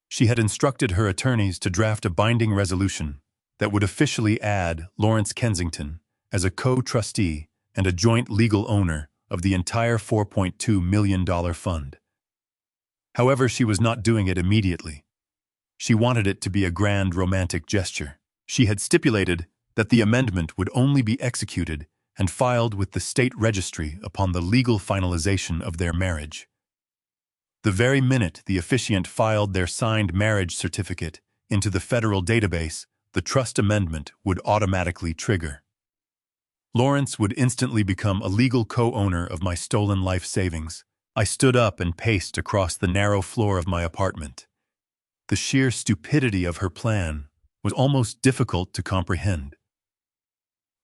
She had instructed her attorneys to draft a binding resolution that would officially add Lawrence Kensington as a co-trustee and a joint legal owner of the entire $4.2 million fund. However, she was not doing it immediately. She wanted it to be a grand romantic gesture. She had stipulated that the amendment would only be executed and filed with the state registry upon the legal finalization of their marriage. The very minute the officiant filed their signed marriage certificate into the federal database, the trust amendment would automatically trigger. Lawrence would instantly become a legal co-owner of my stolen life savings. I stood up and paced across the narrow floor of my apartment. The sheer stupidity of her plan was almost difficult to comprehend.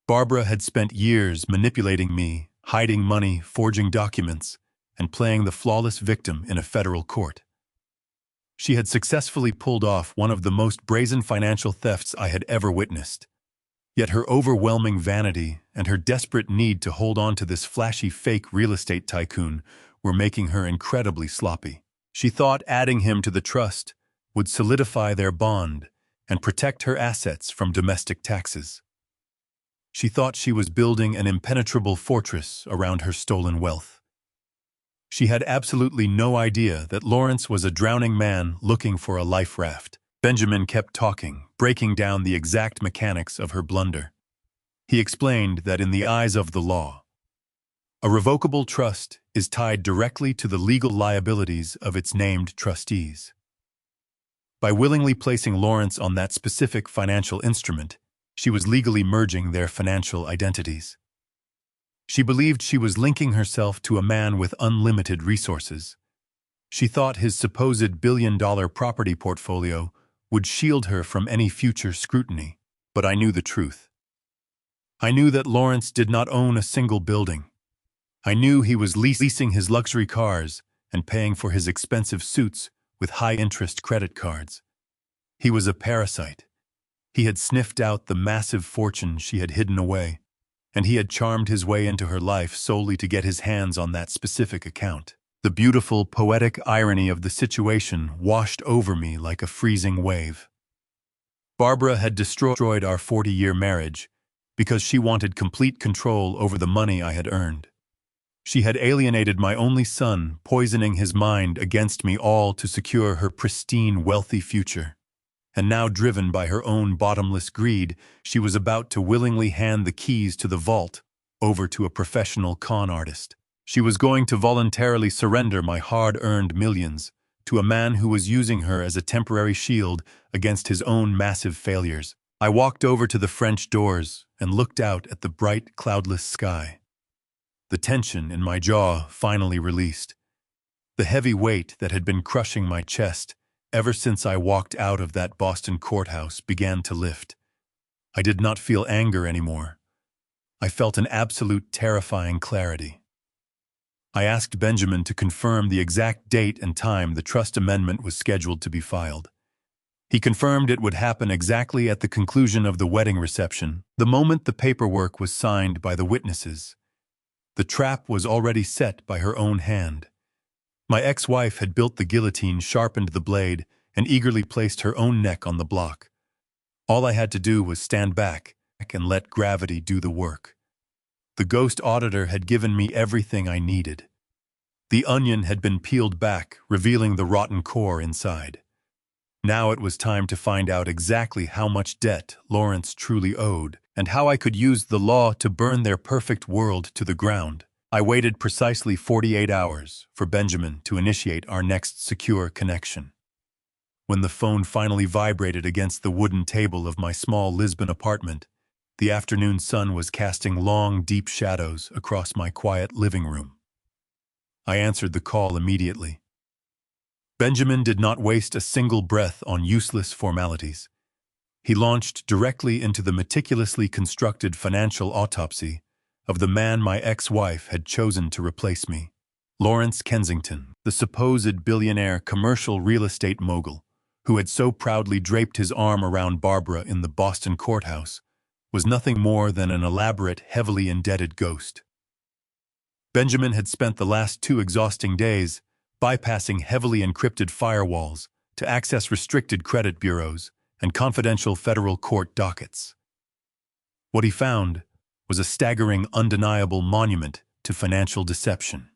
Barbara had spent years manipulating me, hiding money, forging documents, and playing the flawless victim in a federal court. She had successfully pulled off one of the most brazen financial thefts I had ever witnessed. Yet her overwhelming vanity and her desperate need to hold on to this flashy fake real estate tycoon were making her incredibly sloppy. She thought adding him to the trust would solidify their bond and protect her assets from domestic taxes. She thought she was building an impenetrable fortress around her stolen wealth. She had absolutely no idea that Lawrence was a drowning man looking for a life raft. Benjamin kept talking, breaking down the exact mechanics of her blunder. He explained that in the eyes of the law, a revocable trust is tied directly to the legal liabilities of its named trustees. By willingly placing Lawrence on that specific financial instrument, she was legally merging their financial identities. She believed she was linking herself to a man with unlimited resources. She thought his supposed billion-dollar property portfolio would shield her from any future scrutiny, but I knew the truth. I knew that Lawrence did not own a single building. I knew he was leasing his luxury cars and paying for his expensive suits with high-interest credit cards. He was a parasite. He had sniffed out the massive fortune she had hidden away, and he had charmed his way into her life solely to get his hands on that specific account. The beautiful, poetic irony of the situation washed over me like a freezing wave. Barbara had destroyed our 40-year marriage because she wanted complete control over the money I had earned. She had alienated my only son, poisoning his mind against me, all to secure her pristine, wealthy future. And now, driven by her own bottomless greed, she was about to willingly hand the keys to the vault over to a professional con artist. She was going to voluntarily surrender my hard-earned millions to a man who was using her as a temporary shield against his own massive failures. I walked over to the French doors and looked out at the bright, cloudless sky. The tension in my jaw finally released. The heavy weight that had been crushing my chest ever since I walked out of that Boston courthouse began to lift. I did not feel anger anymore. I felt an absolute terrifying clarity. I asked Benjamin to confirm the exact date and time the trust amendment was scheduled to be filed. He confirmed it would happen exactly at the conclusion of the wedding reception, the moment the paperwork was signed by the witnesses. The trap was already set by her own hand. My ex-wife had built the guillotine, sharpened the blade, and eagerly placed her own neck on the block. All I had to do was stand back and let gravity do the work. The ghost auditor had given me everything I needed. The onion had been peeled back, revealing the rotten core inside. Now it was time to find out exactly how much debt Lawrence truly owed, and how I could use the law to burn their perfect world to the ground. I waited precisely 48 hours for Benjamin to initiate our next secure connection. When the phone finally vibrated against the wooden table of my small Lisbon apartment, the afternoon sun was casting long, deep shadows across my quiet living room. I answered the call immediately. Benjamin did not waste a single breath on useless formalities. He launched directly into the meticulously constructed financial autopsy of the man my ex-wife had chosen to replace me. Lawrence Kensington, the supposed billionaire commercial real estate mogul who had so proudly draped his arm around Barbara in the Boston courthouse, was nothing more than an elaborate, heavily indebted ghost. Benjamin had spent the last 2 exhausting days bypassing heavily encrypted firewalls to access restricted credit bureaus and confidential federal court dockets. What he found was a staggering, undeniable monument to financial deception.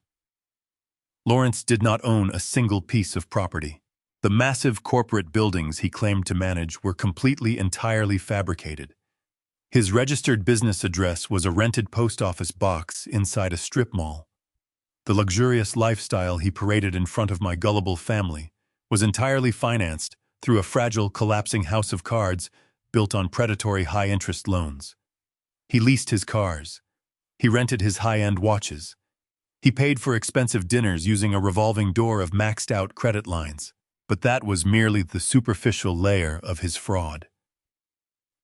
Lawrence did not own a single piece of property. The massive corporate buildings he claimed to manage were entirely fabricated. His registered business address was a rented post office box inside a strip mall. The luxurious lifestyle he paraded in front of my gullible family was entirely financed through a fragile, collapsing house of cards built on predatory high-interest loans. He leased his cars. He rented his high-end watches. He paid for expensive dinners using a revolving door of maxed-out credit lines. But that was merely the superficial layer of his fraud.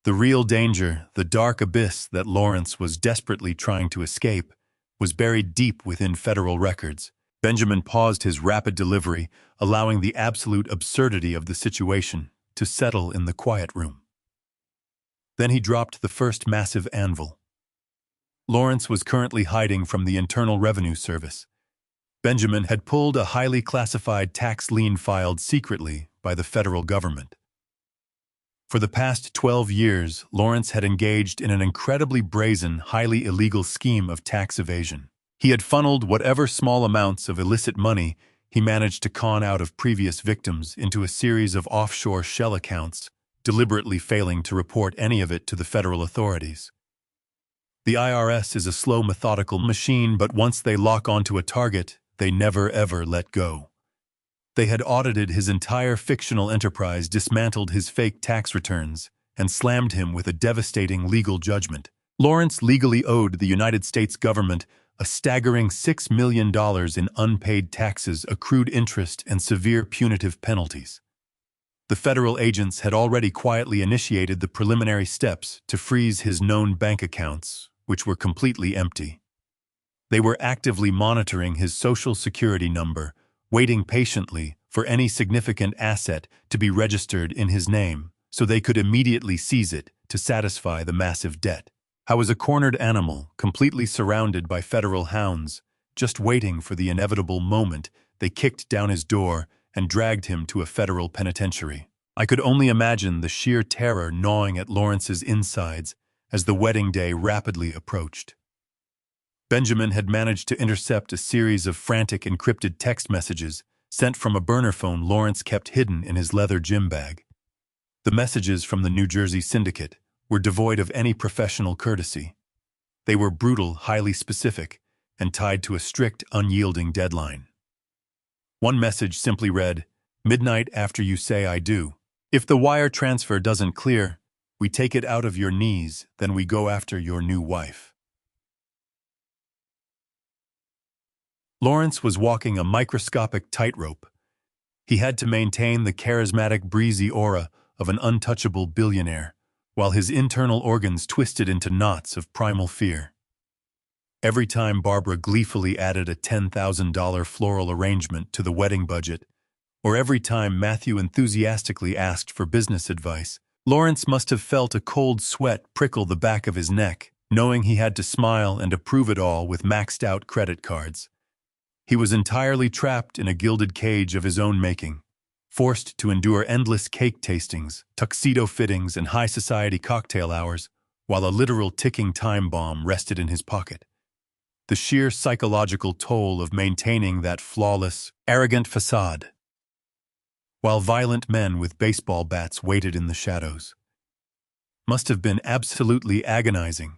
The real danger, the dark abyss that Lawrence was desperately trying to escape, was buried deep within federal records. Benjamin paused his rapid delivery, allowing the absolute absurdity of the situation to settle in the quiet room. Then he dropped the first massive anvil. Lawrence was currently hiding from the Internal Revenue Service. Benjamin had pulled a highly classified tax lien filed secretly by the federal government. For the past 12 years, Lawrence had engaged in an incredibly brazen, highly illegal scheme of tax evasion. He had funneled whatever small amounts of illicit money he managed to con out of previous victims into a series of offshore shell accounts, deliberately failing to report any of it to the federal authorities. The IRS is a slow, methodical machine, but once they lock onto a target, they never ever let go. They had audited his entire fictional enterprise, dismantled his fake tax returns, and slammed him with a devastating legal judgment. Lawrence legally owed the United States government a staggering $6 million in unpaid taxes, accrued interest, and severe punitive penalties. The federal agents had already quietly initiated the preliminary steps to freeze his known bank accounts, which were completely empty. They were actively monitoring his Social Security number, waiting patiently for any significant asset to be registered in his name so they could immediately seize it to satisfy the massive debt. I was a cornered animal, completely surrounded by federal hounds, just waiting for the inevitable moment they kicked down his door and dragged him to a federal penitentiary. I could only imagine the sheer terror gnawing at Lawrence's insides as the wedding day rapidly approached. Benjamin had managed to intercept a series of frantic encrypted text messages sent from a burner phone Lawrence kept hidden in his leather gym bag. The messages from the New Jersey syndicate were devoid of any professional courtesy. They were brutal, highly specific, and tied to a strict, unyielding deadline. One message simply read, "Midnight after you say I do. If the wire transfer doesn't clear, we take it out of your knees, then we go after your new wife." Lawrence was walking a microscopic tightrope. He had to maintain the charismatic, breezy aura of an untouchable billionaire, while his internal organs twisted into knots of primal fear. Every time Barbara gleefully added a $10,000 floral arrangement to the wedding budget, or every time Matthew enthusiastically asked for business advice, Lawrence must have felt a cold sweat prickle the back of his neck, knowing he had to smile and approve it all with maxed-out credit cards. He was entirely trapped in a gilded cage of his own making, forced to endure endless cake tastings, tuxedo fittings, and high society cocktail hours, while a literal ticking time bomb rested in his pocket. The sheer psychological toll of maintaining that flawless, arrogant facade, while violent men with baseball bats waited in the shadows, must have been absolutely agonizing.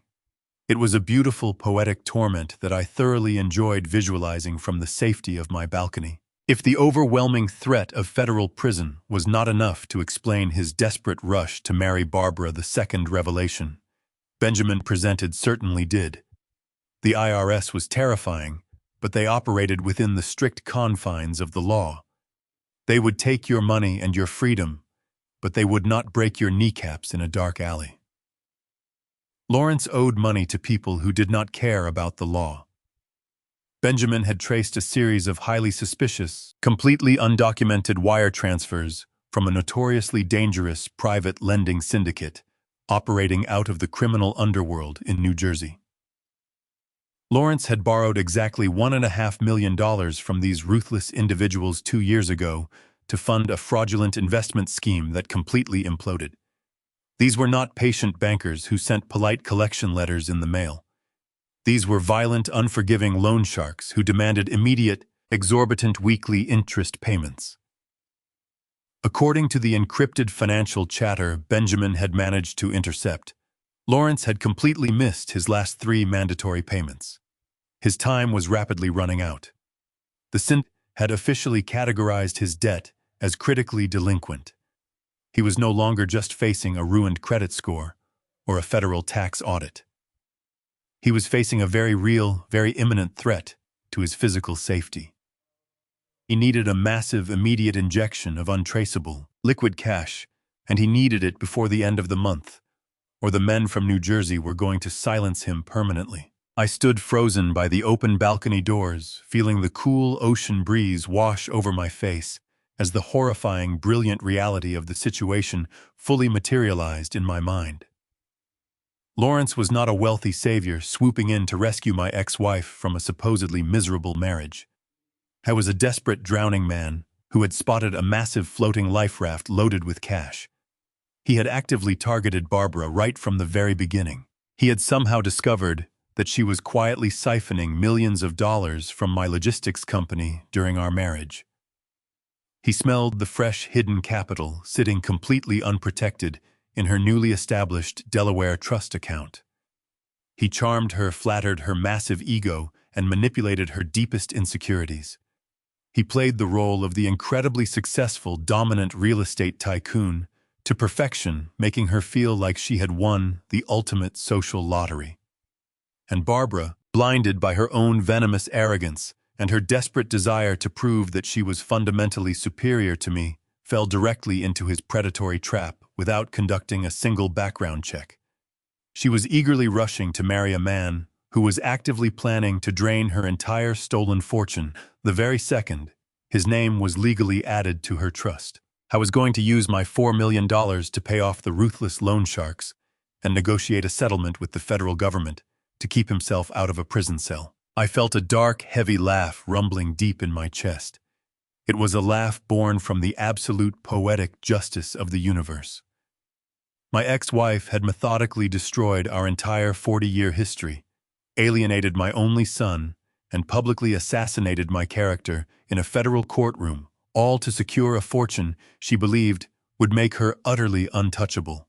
It was a beautiful, poetic torment that I thoroughly enjoyed visualizing from the safety of my balcony. If the overwhelming threat of federal prison was not enough to explain his desperate rush to marry Barbara, the second revelation Benjamin presented certainly did. The IRS was terrifying, but they operated within the strict confines of the law. They would take your money and your freedom, but they would not break your kneecaps in a dark alley. Lawrence owed money to people who did not care about the law. Benjamin had traced a series of highly suspicious, completely undocumented wire transfers from a notoriously dangerous private lending syndicate operating out of the criminal underworld in New Jersey. Lawrence had borrowed exactly $1.5 million from these ruthless individuals 2 years ago to fund a fraudulent investment scheme that completely imploded. These were not patient bankers who sent polite collection letters in the mail. These were violent, unforgiving loan sharks who demanded immediate, exorbitant weekly interest payments. According to the encrypted financial chatter Benjamin had managed to intercept, Lawrence had completely missed his last 3 mandatory payments. His time was rapidly running out. The syndicate had officially categorized his debt as critically delinquent. He was no longer just facing a ruined credit score or a federal tax audit. He was facing a very real, very imminent threat to his physical safety. He needed a massive, immediate injection of untraceable, liquid cash, and he needed it before the end of the month, or the men from New Jersey were going to silence him permanently. I stood frozen by the open balcony doors, feeling the cool ocean breeze wash over my face as the horrifying, brilliant reality of the situation fully materialized in my mind. Lawrence was not a wealthy savior swooping in to rescue my ex-wife from a supposedly miserable marriage. I was a desperate drowning man who had spotted a massive floating life raft loaded with cash. He had actively targeted Barbara right from the very beginning. He had somehow discovered that she was quietly siphoning millions of dollars from my logistics company during our marriage. He smelled the fresh, hidden capital sitting completely unprotected in her newly established Delaware trust account. He charmed her, flattered her massive ego, and manipulated her deepest insecurities. He played the role of the incredibly successful, dominant real estate tycoon to perfection, making her feel like she had won the ultimate social lottery. And Barbara, blinded by her own venomous arrogance and her desperate desire to prove that she was fundamentally superior to me, fell directly into his predatory trap without conducting a single background check. She was eagerly rushing to marry a man who was actively planning to drain her entire stolen fortune the very second his name was legally added to her trust. I was going to use my $4 million to pay off the ruthless loan sharks and negotiate a settlement with the federal government to keep himself out of a prison cell. I felt a dark, heavy laugh rumbling deep in my chest. It was a laugh born from the absolute poetic justice of the universe. My ex-wife had methodically destroyed our entire 40-year history, alienated my only son, and publicly assassinated my character in a federal courtroom, all to secure a fortune she believed would make her utterly untouchable.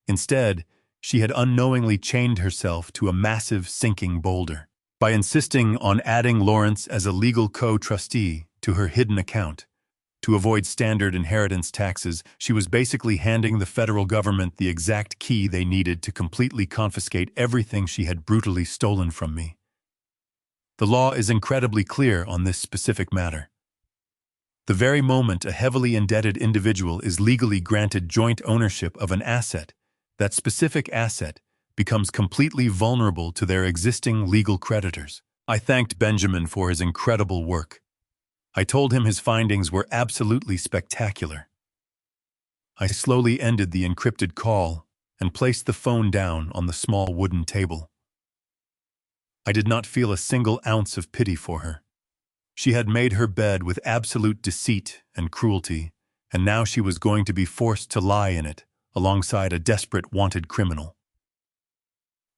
Instead, she had unknowingly chained herself to a massive sinking boulder. By insisting on adding Lawrence as a legal co-trustee to her hidden account, to avoid standard inheritance taxes, she was basically handing the federal government the exact key they needed to completely confiscate everything she had brutally stolen from me. The law is incredibly clear on this specific matter. The very moment a heavily indebted individual is legally granted joint ownership of an asset, that specific asset becomes completely vulnerable to their existing legal creditors. I thanked Benjamin for his incredible work. I told him his findings were absolutely spectacular. I slowly ended the encrypted call and placed the phone down on the small wooden table. I did not feel a single ounce of pity for her. She had made her bed with absolute deceit and cruelty, and now she was going to be forced to lie in it alongside a desperate wanted criminal.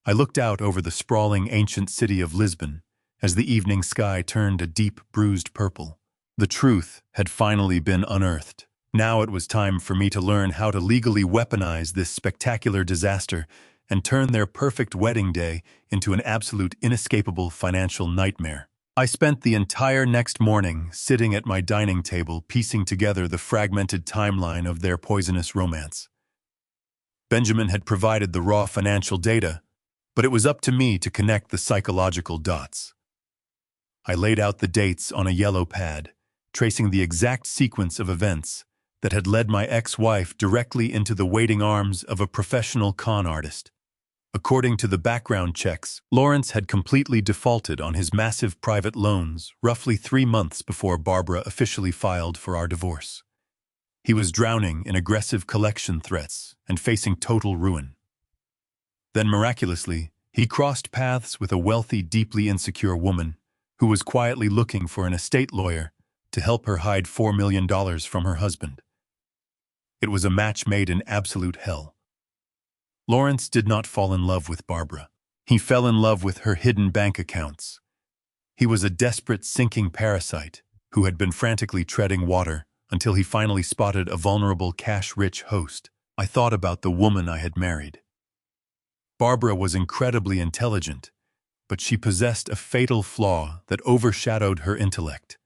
I looked out over the sprawling ancient city of Lisbon as the evening sky turned a deep, bruised purple. The truth had finally been unearthed. Now it was time for me to learn how to legally weaponize this spectacular disaster and turn their perfect wedding day into an absolute inescapable financial nightmare. I spent the entire next morning sitting at my dining table piecing together the fragmented timeline of their poisonous romance. Benjamin had provided the raw financial data, but it was up to me to connect the psychological dots. I laid out the dates on a yellow pad, tracing the exact sequence of events that had led my ex-wife directly into the waiting arms of a professional con artist. According to the background checks, Lawrence had completely defaulted on his massive private loans roughly 3 months before Barbara officially filed for our divorce. He was drowning in aggressive collection threats and facing total ruin. Then miraculously, He crossed paths with a wealthy, deeply insecure woman who was quietly looking for an estate lawyer to help her hide $4 million from her husband. It was a match made in absolute hell. Lawrence did not fall in love with Barbara. He fell in love with her hidden bank accounts. He was a desperate, sinking parasite who had been frantically treading water until he finally spotted a vulnerable, cash-rich host. I thought about the woman I had married. Barbara was incredibly intelligent, but she possessed a fatal flaw that overshadowed her intellect.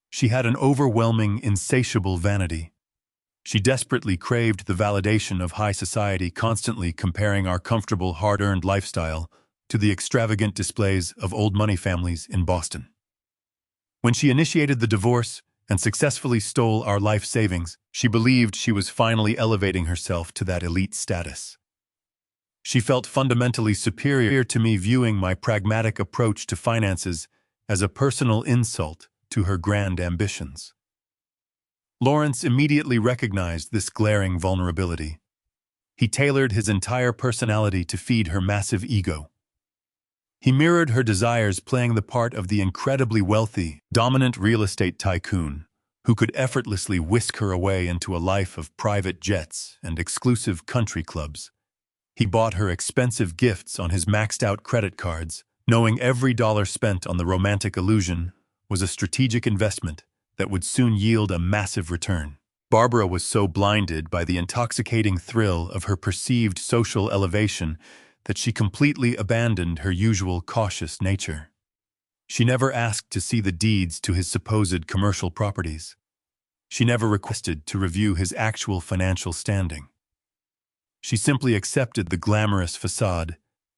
She had an overwhelming, insatiable vanity. She desperately craved the validation of high society, constantly comparing our comfortable, hard-earned lifestyle to the extravagant displays of old money families in Boston. When she initiated the divorce and successfully stole our life savings, she believed she was finally elevating herself to that elite status. She felt fundamentally superior to me, viewing my pragmatic approach to finances as a personal insult to her grand ambitions. Lawrence immediately recognized this glaring vulnerability. He tailored his entire personality to feed her massive ego. He mirrored her desires, playing the part of the incredibly wealthy, dominant real estate tycoon who could effortlessly whisk her away into a life of private jets and exclusive country clubs. He bought her expensive gifts on his maxed-out credit cards, knowing every dollar spent on the romantic illusion was a strategic investment that would soon yield a massive return. Barbara was so blinded by the intoxicating thrill of her perceived social elevation that she completely abandoned her usual cautious nature. She never asked to see the deeds to his supposed commercial properties. She never requested to review his actual financial standing. She simply accepted the glamorous facade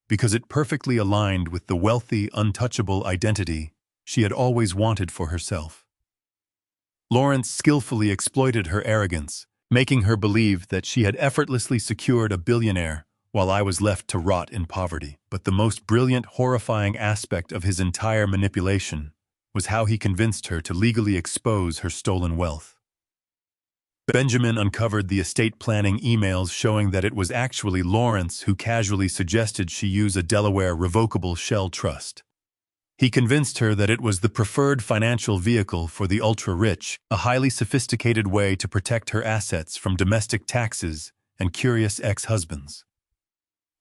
because it perfectly aligned with the wealthy, untouchable identity she had always wanted for herself. Lawrence skillfully exploited her arrogance, making her believe that she had effortlessly secured a billionaire while I was left to rot in poverty. But the most brilliant, horrifying aspect of his entire manipulation was how he convinced her to legally expose her stolen wealth. Benjamin uncovered the estate planning emails showing that it was actually Lawrence who casually suggested she use a Delaware revocable shell trust. He convinced her that it was the preferred financial vehicle for the ultra-rich, a highly sophisticated way to protect her assets from domestic taxes and curious ex-husbands.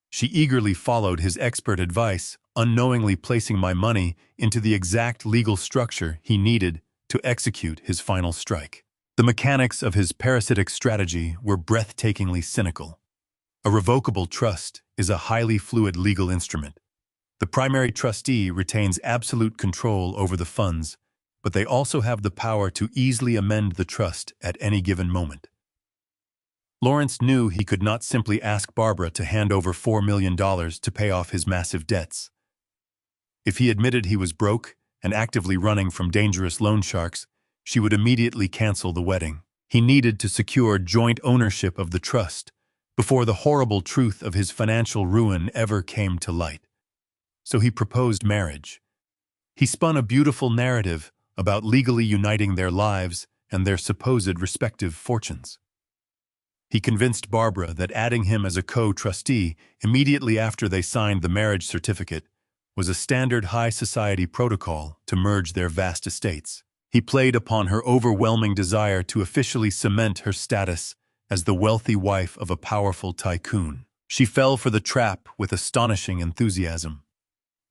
She eagerly followed his expert advice, unknowingly placing my money into the exact legal structure he needed to execute his final strike. The mechanics of his parasitic strategy were breathtakingly cynical. A revocable trust is a highly fluid legal instrument. The primary trustee retains absolute control over the funds, but they also have the power to easily amend the trust at any given moment. Lawrence knew he could not simply ask Barbara to hand over $4 million to pay off his massive debts. If he admitted he was broke and actively running from dangerous loan sharks, she would immediately cancel the wedding. He needed to secure joint ownership of the trust before the horrible truth of his financial ruin ever came to light. So he proposed marriage. He spun a beautiful narrative about legally uniting their lives and their supposed respective fortunes. He convinced Barbara that adding him as a co-trustee immediately after they signed the marriage certificate was a standard high society protocol to merge their vast estates. He played upon her overwhelming desire to officially cement her status as the wealthy wife of a powerful tycoon. She fell for the trap with astonishing enthusiasm.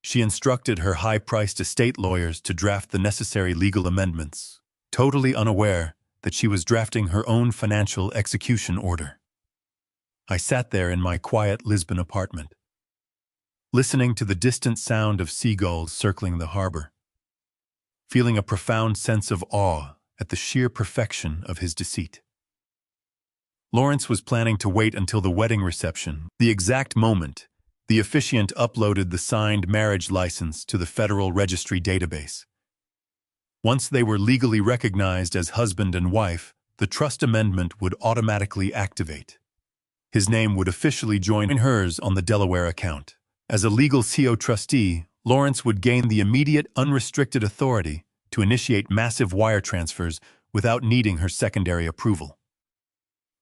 She instructed her high-priced estate lawyers to draft the necessary legal amendments, totally unaware that she was drafting her own financial execution order. I sat there in my quiet Lisbon apartment, listening to the distant sound of seagulls circling the harbor, feeling a profound sense of awe at the sheer perfection of his deceit. Lawrence was planning to wait until the wedding reception, the exact moment the officiant uploaded the signed marriage license to the Federal Registry database. Once they were legally recognized as husband and wife, the trust amendment would automatically activate. His name would officially join hers on the Delaware account. As a legal CO trustee, Lawrence would gain the immediate, unrestricted authority to initiate massive wire transfers without needing her secondary approval.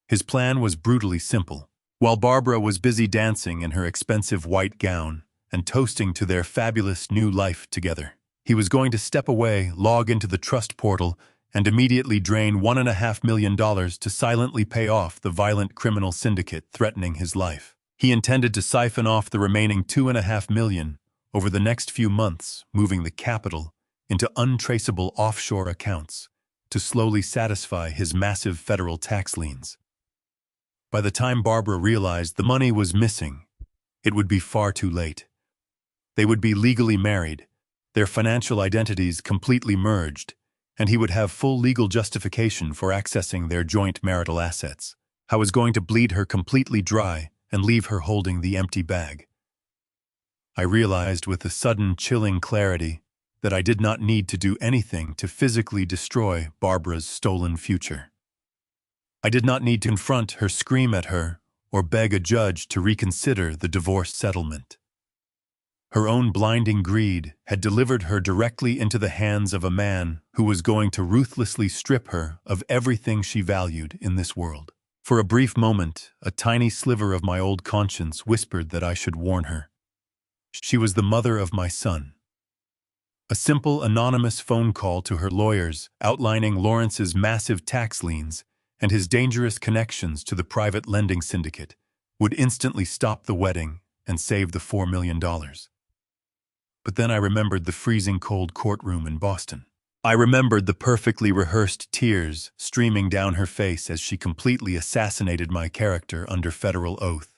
His plan was brutally simple. While Barbara was busy dancing in her expensive white gown and toasting to their fabulous new life together. He was going to step away, log into the trust portal, and immediately drain $1.5 million to silently pay off the violent criminal syndicate threatening his life. He intended to siphon off the remaining $2.5 million over the next few months, moving the capital into untraceable offshore accounts to slowly satisfy his massive federal tax liens. By the time Barbara realized the money was missing, it would be far too late. They would be legally married, their financial identities completely merged, and he would have full legal justification for accessing their joint marital assets. I was going to bleed her completely dry and leave her holding the empty bag. I realized with a sudden chilling clarity that I did not need to do anything to physically destroy Barbara's stolen future. I did not need to confront her, scream at her, or beg a judge to reconsider the divorce settlement. Her own blinding greed had delivered her directly into the hands of a man who was going to ruthlessly strip her of everything she valued in this world. For a brief moment, a tiny sliver of my old conscience whispered that I should warn her. She was the mother of my son. A simple, anonymous phone call to her lawyers outlining Lawrence's massive tax liens and his dangerous connections to the private lending syndicate would instantly stop the wedding and save the $4 million. But then I remembered the freezing cold courtroom in Boston. I remembered the perfectly rehearsed tears streaming down her face as she completely assassinated my character under federal oath.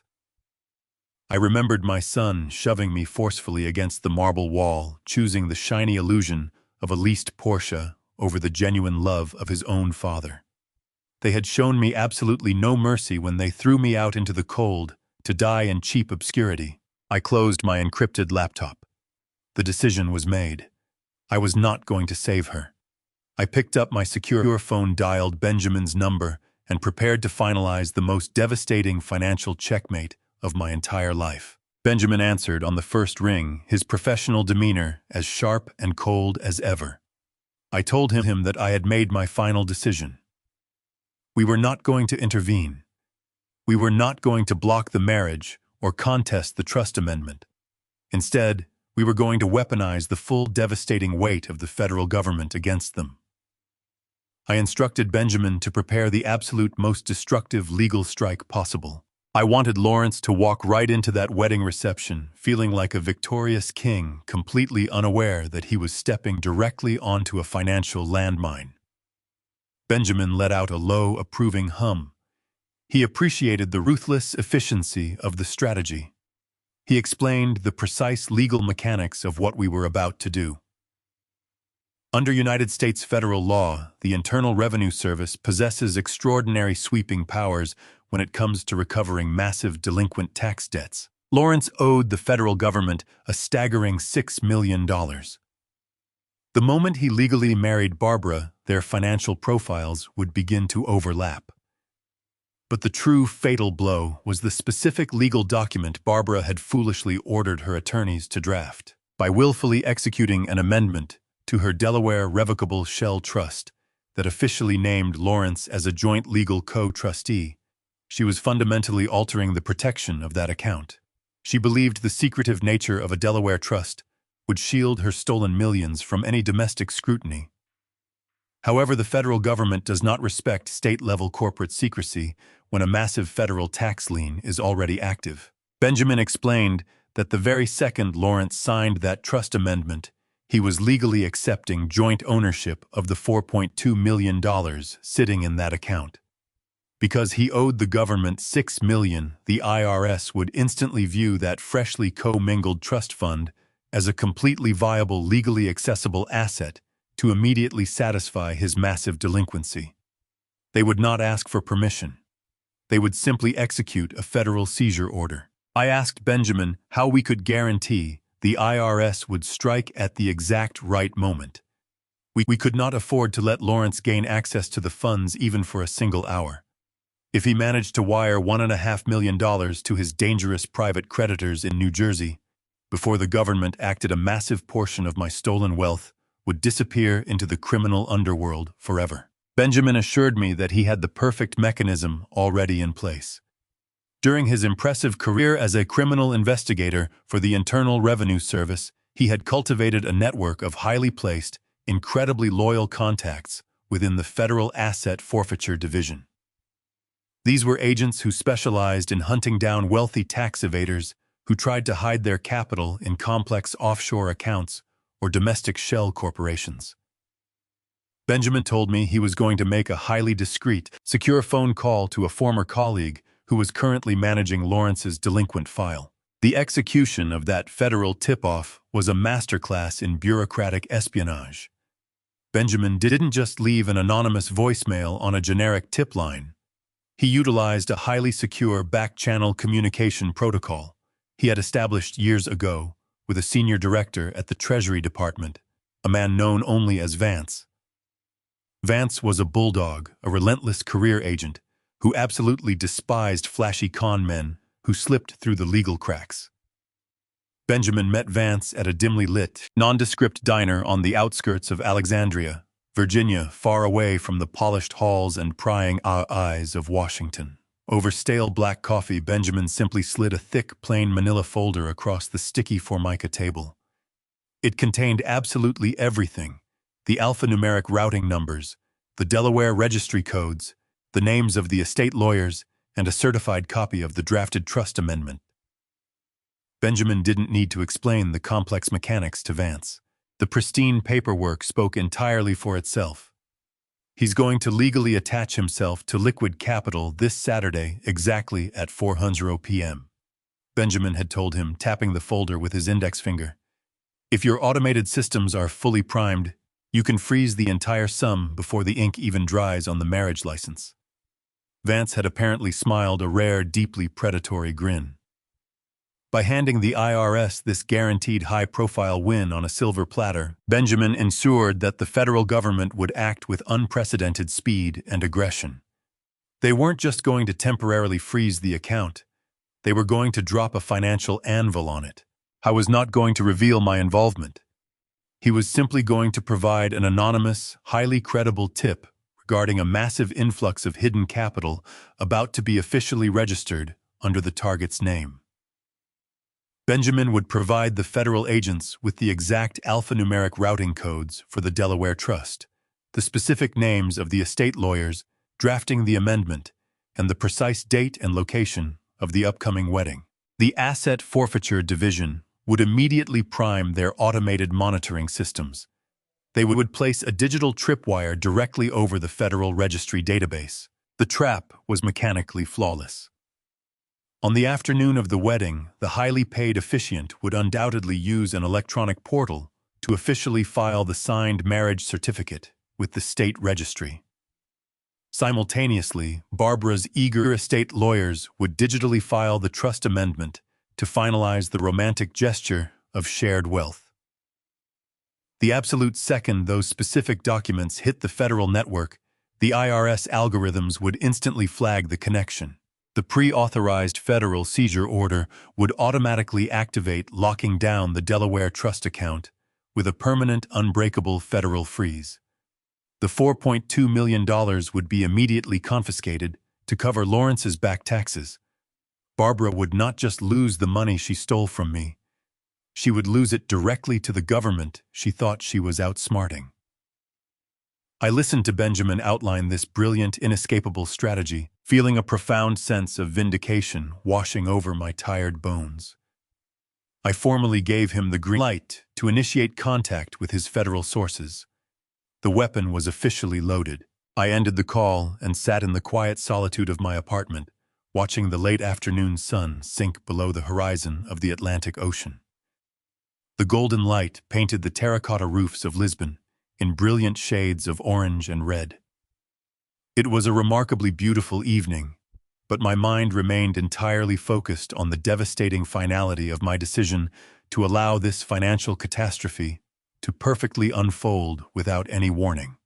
I remembered my son shoving me forcefully against the marble wall, choosing the shiny illusion of a leased Porsche over the genuine love of his own father. They had shown me absolutely no mercy when they threw me out into the cold to die in cheap obscurity. I closed my encrypted laptop. The decision was made. I was not going to save her. I picked up my secure phone, dialed Benjamin's number, and prepared to finalize the most devastating financial checkmate of my entire life. Benjamin answered on the first ring, his professional demeanor as sharp and cold as ever. I told him that I had made my final decision. We were not going to intervene. We were not going to block the marriage or contest the trust amendment. Instead, we were going to weaponize the full devastating weight of the federal government against them. I instructed Benjamin to prepare the absolute most destructive legal strike possible. I wanted Lawrence to walk right into that wedding reception, feeling like a victorious king, completely unaware that he was stepping directly onto a financial landmine. Benjamin let out a low, approving hum. He appreciated the ruthless efficiency of the strategy. He explained the precise legal mechanics of what we were about to do. Under United States federal law, the Internal Revenue Service possesses extraordinary sweeping powers when it comes to recovering massive delinquent tax debts. Lawrence owed the federal government a staggering $6 million. The moment he legally married Barbara, their financial profiles would begin to overlap. But the true fatal blow was the specific legal document Barbara had foolishly ordered her attorneys to draft. By willfully executing an amendment to her Delaware Revocable Shell Trust that officially named Lawrence as a joint legal co-trustee, she was fundamentally altering the protection of that account. She believed the secretive nature of a Delaware trust would shield her stolen millions from any domestic scrutiny. However, the federal government does not respect state-level corporate secrecy when a massive federal tax lien is already active. Benjamin explained that the very second Lawrence signed that trust amendment, he was legally accepting joint ownership of the $4.2 million sitting in that account. Because he owed the government $6 million, the IRS would instantly view that freshly commingled trust fund as a completely viable, legally accessible asset to immediately satisfy his massive delinquency. They would not ask for permission. They would simply execute a federal seizure order. I asked Benjamin how we could guarantee the IRS would strike at the exact right moment. We could not afford to let Lawrence gain access to the funds even for a single hour. If he managed to wire $1.5 million to his dangerous private creditors in New Jersey, before the government acted, a massive portion of my stolen wealth would disappear into the criminal underworld forever. Benjamin assured me that he had the perfect mechanism already in place. During his impressive career as a criminal investigator for the Internal Revenue Service, he had cultivated a network of highly placed, incredibly loyal contacts within the Federal Asset Forfeiture Division. These were agents who specialized in hunting down wealthy tax evaders who tried to hide their capital in complex offshore accounts or domestic shell corporations. Benjamin told me he was going to make a highly discreet, secure phone call to a former colleague who was currently managing Lawrence's delinquent file. The execution of that federal tip-off was a masterclass in bureaucratic espionage. Benjamin didn't just leave an anonymous voicemail on a generic tip line. He utilized a highly secure back-channel communication protocol he had established years ago with a senior director at the Treasury Department, a man known only as Vance. Vance was a bulldog, a relentless career agent, who absolutely despised flashy con men who slipped through the legal cracks. Benjamin met Vance at a dimly lit, nondescript diner on the outskirts of Alexandria, Virginia, far away from the polished halls and prying eyes of Washington. Over stale black coffee, Benjamin simply slid a thick, plain manila folder across the sticky Formica table. It contained absolutely everything: the alphanumeric routing numbers, the Delaware registry codes, the names of the estate lawyers, and a certified copy of the drafted trust amendment. Benjamin didn't need to explain the complex mechanics to Vance. The pristine paperwork spoke entirely for itself. He's going to legally attach himself to liquid capital this Saturday exactly at 4:00 p.m. Benjamin had told him, tapping the folder with his index finger. If your automated systems are fully primed, you can freeze the entire sum before the ink even dries on the marriage license. Vance had apparently smiled a rare, deeply predatory grin. By handing the IRS this guaranteed high-profile win on a silver platter, Benjamin ensured that the federal government would act with unprecedented speed and aggression. They weren't just going to temporarily freeze the account. They were going to drop a financial anvil on it. I was not going to reveal my involvement. He was simply going to provide an anonymous, highly credible tip regarding a massive influx of hidden capital about to be officially registered under the target's name. Benjamin would provide the federal agents with the exact alphanumeric routing codes for the Delaware Trust, the specific names of the estate lawyers drafting the amendment, and the precise date and location of the upcoming wedding. The Asset Forfeiture Division would immediately prime their automated monitoring systems. They would place a digital tripwire directly over the Federal Registry database. The trap was mechanically flawless. On the afternoon of the wedding, the highly paid officiant would undoubtedly use an electronic portal to officially file the signed marriage certificate with the state registry. Simultaneously, Barbara's eager estate lawyers would digitally file the trust amendment to finalize the romantic gesture of shared wealth. The absolute second those specific documents hit the federal network, the IRS algorithms would instantly flag the connection. The pre-authorized federal seizure order would automatically activate, locking down the Delaware trust account with a permanent, unbreakable federal freeze. The $4.2 million would be immediately confiscated to cover Lawrence's back taxes. Barbara would not just lose the money she stole from me. She would lose it directly to the government she thought she was outsmarting. I listened to Benjamin outline this brilliant, inescapable strategy, feeling a profound sense of vindication washing over my tired bones. I formally gave him the green light to initiate contact with his federal sources. The weapon was officially loaded. I ended the call and sat in the quiet solitude of my apartment, watching the late afternoon sun sink below the horizon of the Atlantic Ocean. The golden light painted the terracotta roofs of Lisbon in brilliant shades of orange and red. It was a remarkably beautiful evening, but my mind remained entirely focused on the devastating finality of my decision to allow this financial catastrophe to perfectly unfold without any warning.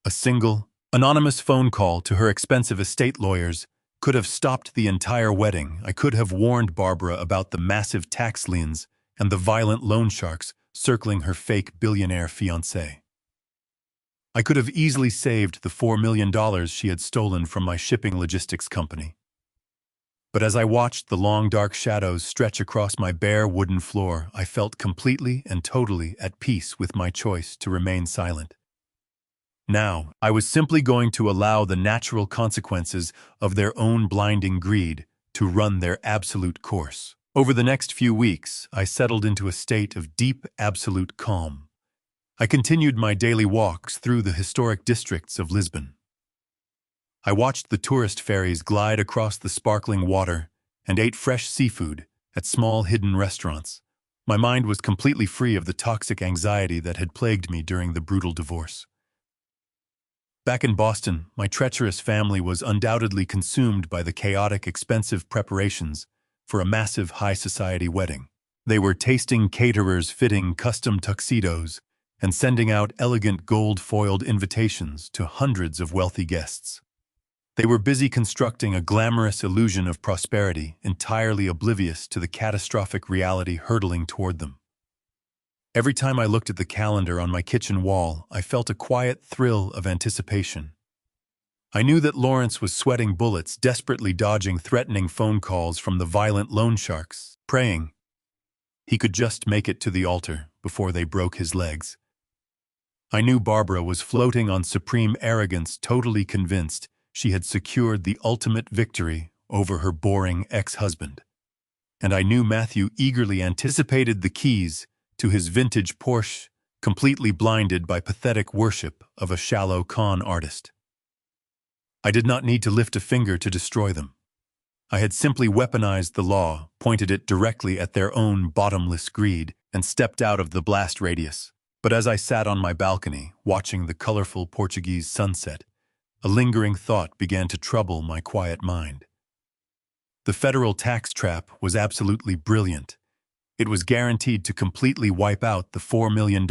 A single, anonymous phone call to her expensive estate lawyers could have stopped the entire wedding. I could have warned Barbara about the massive tax liens and the violent loan sharks circling her fake billionaire fiancé. I could have easily saved the $4 million she had stolen from my shipping logistics company. But as I watched the long dark shadows stretch across my bare wooden floor, I felt completely and totally at peace with my choice to remain silent. Now, I was simply going to allow the natural consequences of their own blinding greed to run their absolute course. Over the next few weeks, I settled into a state of deep, absolute calm. I continued my daily walks through the historic districts of Lisbon. I watched the tourist ferries glide across the sparkling water and ate fresh seafood at small hidden restaurants. My mind was completely free of the toxic anxiety that had plagued me during the brutal divorce. Back in Boston, my treacherous family was undoubtedly consumed by the chaotic, expensive preparations for a massive high-society wedding. They were tasting caterers fitting custom tuxedos and sending out elegant gold-foiled invitations to hundreds of wealthy guests. They were busy constructing a glamorous illusion of prosperity, entirely oblivious to the catastrophic reality hurtling toward them. Every time I looked at the calendar on my kitchen wall, I felt a quiet thrill of anticipation. I knew that Lawrence was sweating bullets, desperately dodging threatening phone calls from the violent loan sharks, praying he could just make it to the altar before they broke his legs. I knew Barbara was floating on supreme arrogance, totally convinced she had secured the ultimate victory over her boring ex-husband. And I knew Matthew eagerly anticipated the keys to his vintage Porsche, completely blinded by pathetic worship of a shallow con artist. I did not need to lift a finger to destroy them. I had simply weaponized the law, pointed it directly at their own bottomless greed, and stepped out of the blast radius. But as I sat on my balcony, watching the colorful Portuguese sunset, a lingering thought began to trouble my quiet mind. The federal tax trap was absolutely brilliant. It was guaranteed to completely wipe out the $4 million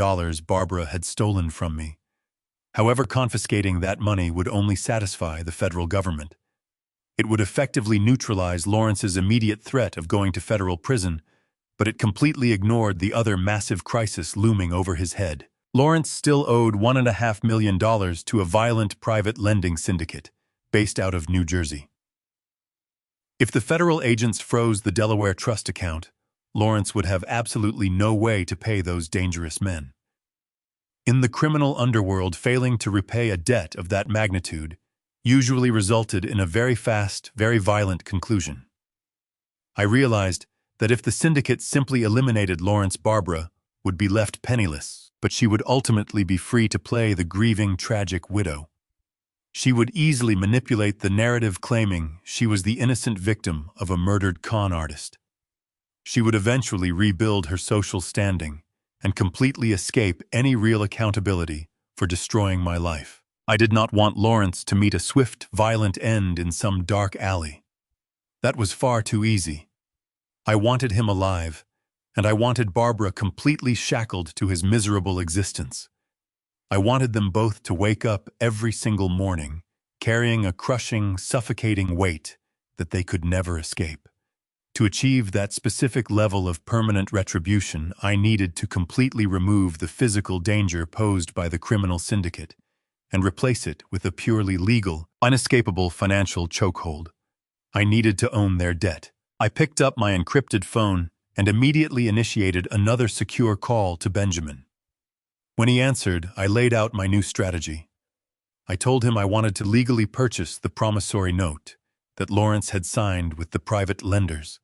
Barbara had stolen from me. However, confiscating that money would only satisfy the federal government. It would effectively neutralize Lawrence's immediate threat of going to federal prison, but it completely ignored the other massive crisis looming over his head. Lawrence still owed $1.5 million to a violent private lending syndicate based out of New Jersey. If the federal agents froze the Delaware trust account, Lawrence would have absolutely no way to pay those dangerous men. In the criminal underworld, failing to repay a debt of that magnitude usually resulted in a very fast, very violent conclusion. I realized that if the syndicate simply eliminated Lawrence, Barbara would be left penniless, but she would ultimately be free to play the grieving, tragic widow. She would easily manipulate the narrative, claiming she was the innocent victim of a murdered con artist. She would eventually rebuild her social standing and completely escape any real accountability for destroying my life. I did not want Lawrence to meet a swift, violent end in some dark alley. That was far too easy. I wanted him alive, and I wanted Barbara completely shackled to his miserable existence. I wanted them both to wake up every single morning, carrying a crushing, suffocating weight that they could never escape. To achieve that specific level of permanent retribution, I needed to completely remove the physical danger posed by the criminal syndicate and replace it with a purely legal, unescapable financial chokehold. I needed to own their debt. I picked up my encrypted phone and immediately initiated another secure call to Benjamin. When he answered, I laid out my new strategy. I told him I wanted to legally purchase the promissory note that Lawrence had signed with the private lenders.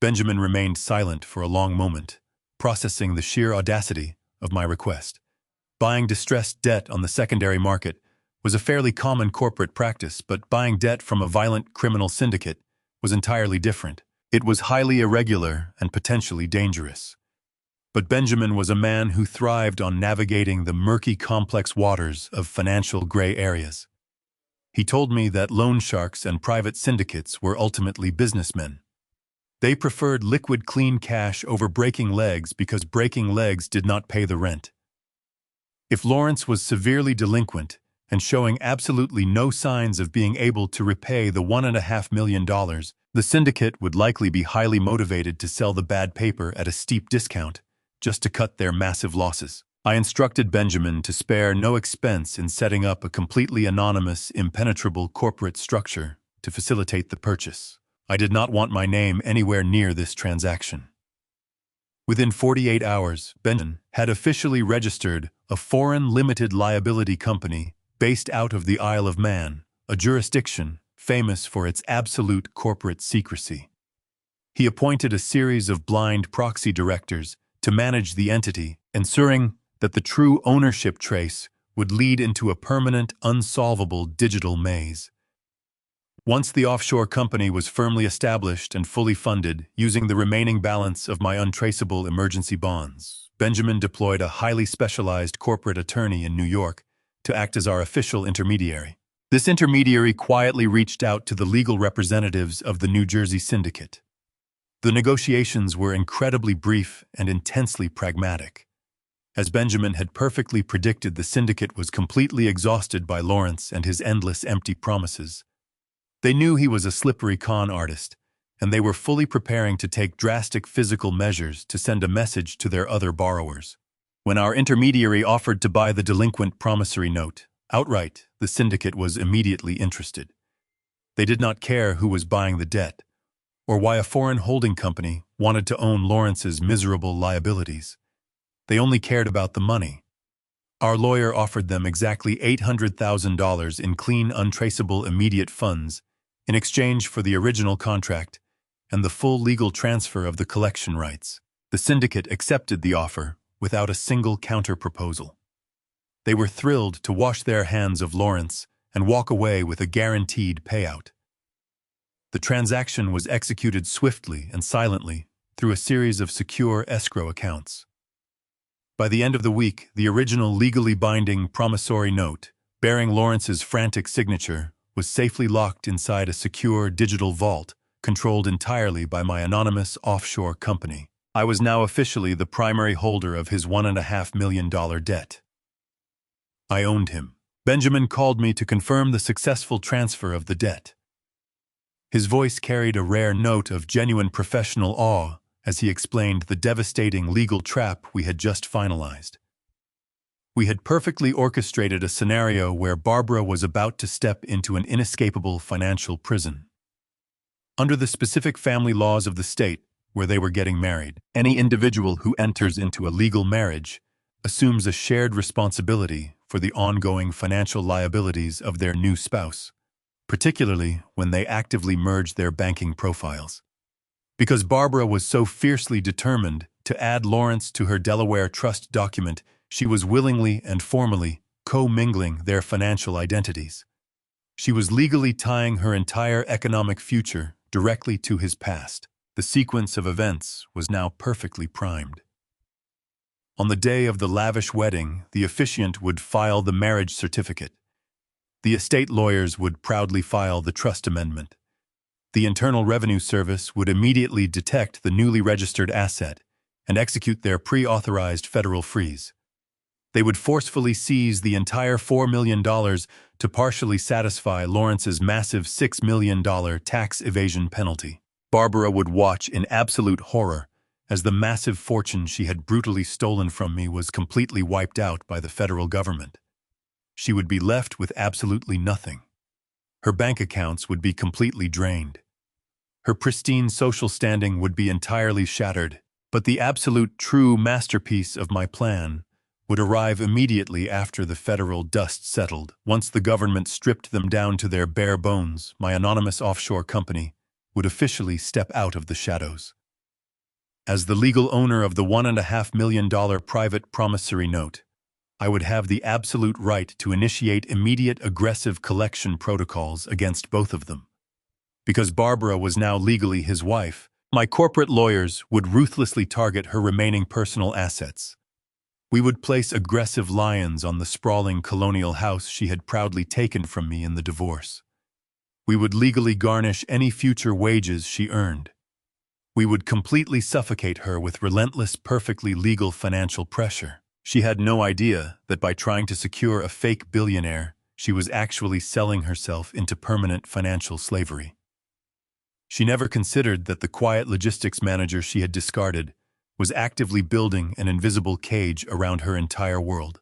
Benjamin remained silent for a long moment, processing the sheer audacity of my request. Buying distressed debt on the secondary market was a fairly common corporate practice, but buying debt from a violent criminal syndicate was entirely different. It was highly irregular and potentially dangerous. But Benjamin was a man who thrived on navigating the murky, complex waters of financial gray areas. He told me that loan sharks and private syndicates were ultimately businessmen. They preferred liquid, clean cash over breaking legs because breaking legs did not pay the rent. If Lawrence was severely delinquent and showing absolutely no signs of being able to repay the $1.5 million, the syndicate would likely be highly motivated to sell the bad paper at a steep discount just to cut their massive losses. I instructed Benjamin to spare no expense in setting up a completely anonymous, impenetrable corporate structure to facilitate the purchase. I did not want my name anywhere near this transaction. Within 48 hours, Benjamin had officially registered a foreign limited liability company based out of the Isle of Man, a jurisdiction famous for its absolute corporate secrecy. He appointed a series of blind proxy directors to manage the entity, ensuring that the true ownership trace would lead into a permanent, unsolvable digital maze. Once the offshore company was firmly established and fully funded, using the remaining balance of my untraceable emergency bonds, Benjamin deployed a highly specialized corporate attorney in New York to act as our official intermediary. This intermediary quietly reached out to the legal representatives of the New Jersey syndicate. The negotiations were incredibly brief and intensely pragmatic. As Benjamin had perfectly predicted, the syndicate was completely exhausted by Lawrence and his endless empty promises. They knew he was a slippery con artist, and they were fully preparing to take drastic physical measures to send a message to their other borrowers. When our intermediary offered to buy the delinquent promissory note outright, the syndicate was immediately interested. They did not care who was buying the debt, or why a foreign holding company wanted to own Lawrence's miserable liabilities. They only cared about the money. Our lawyer offered them exactly $800,000 in clean, untraceable immediate funds in exchange for the original contract and the full legal transfer of the collection rights. The syndicate accepted the offer without a single counter-proposal. They were thrilled to wash their hands of Lawrence and walk away with a guaranteed payout. The transaction was executed swiftly and silently through a series of secure escrow accounts. By the end of the week, the original legally binding promissory note, bearing Lawrence's frantic signature, was safely locked inside a secure digital vault controlled entirely by my anonymous offshore company. I was now officially the primary holder of his $1.5 million debt. I owned him. Benjamin called me to confirm the successful transfer of the debt. His voice carried a rare note of genuine professional awe as he explained the devastating legal trap we had just finalized. We had perfectly orchestrated a scenario where Barbara was about to step into an inescapable financial prison. Under the specific family laws of the state where they were getting married, any individual who enters into a legal marriage assumes a shared responsibility for the ongoing financial liabilities of their new spouse, particularly when they actively merge their banking profiles. Because Barbara was so fiercely determined to add Lawrence to her Delaware trust document, she was willingly and formally co-mingling their financial identities. She was legally tying her entire economic future directly to his past. The sequence of events was now perfectly primed. On the day of the lavish wedding, the officiant would file the marriage certificate. The estate lawyers would proudly file the trust amendment. The Internal Revenue Service would immediately detect the newly registered asset and execute their pre-authorized federal freeze. They would forcefully seize the entire $4 million to partially satisfy Lawrence's massive $6 million tax evasion penalty. Barbara would watch in absolute horror as the massive fortune she had brutally stolen from me was completely wiped out by the federal government. She would be left with absolutely nothing. Her bank accounts would be completely drained. Her pristine social standing would be entirely shattered, but the absolute true masterpiece of my plan would arrive immediately after the federal dust settled. Once the government stripped them down to their bare bones, my anonymous offshore company would officially step out of the shadows. As the legal owner of the $1.5 million private promissory note, I would have the absolute right to initiate immediate aggressive collection protocols against both of them. Because Barbara was now legally his wife, my corporate lawyers would ruthlessly target her remaining personal assets. We would place aggressive lions on the sprawling colonial house she had proudly taken from me in the divorce. We would legally garnish any future wages she earned. We would completely suffocate her with relentless, perfectly legal financial pressure. She had no idea that by trying to secure a fake billionaire, she was actually selling herself into permanent financial slavery. She never considered that the quiet logistics manager she had discarded was actively building an invisible cage around her entire world.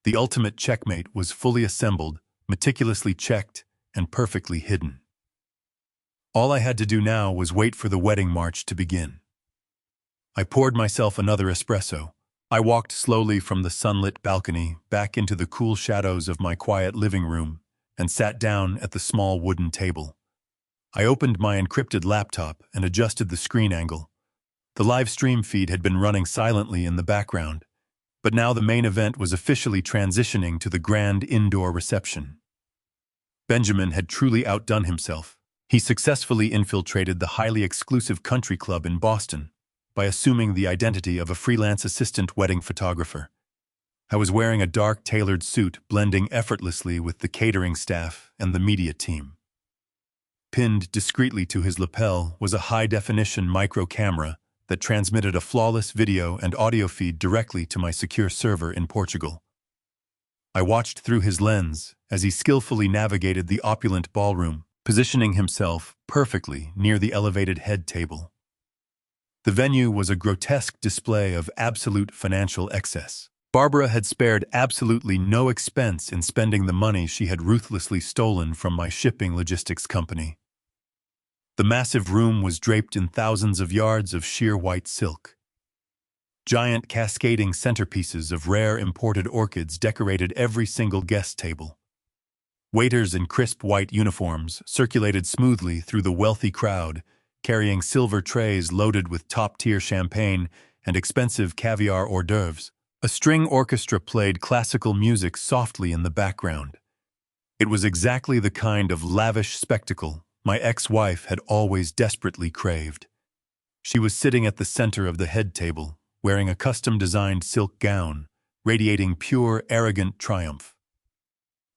The ultimate checkmate was fully assembled, meticulously checked, and perfectly hidden. All I had to do now was wait for the wedding march to begin. I poured myself another espresso. I walked slowly from the sunlit balcony back into the cool shadows of my quiet living room and sat down at the small wooden table. I opened my encrypted laptop and adjusted the screen angle. The live stream feed had been running silently in the background, but now the main event was officially transitioning to the grand indoor reception. Benjamin had truly outdone himself. He successfully infiltrated the highly exclusive country club in Boston by assuming the identity of a freelance assistant wedding photographer. I was wearing a dark tailored suit, blending effortlessly with the catering staff and the media team. Pinned discreetly to his lapel was a high-definition micro camera that transmitted a flawless video and audio feed directly to my secure server in Portugal. I watched through his lens as he skillfully navigated the opulent ballroom, positioning himself perfectly near the elevated head table. The venue was a grotesque display of absolute financial excess. Barbara had spared absolutely no expense in spending the money she had ruthlessly stolen from my shipping logistics company. The massive room was draped in thousands of yards of sheer white silk. Giant cascading centerpieces of rare imported orchids decorated every single guest table. Waiters in crisp white uniforms circulated smoothly through the wealthy crowd, carrying silver trays loaded with top-tier champagne and expensive caviar hors d'oeuvres. A string orchestra played classical music softly in the background. It was exactly the kind of lavish spectacle my ex-wife had always desperately craved. She was sitting at the center of the head table, wearing a custom-designed silk gown, radiating pure, arrogant triumph.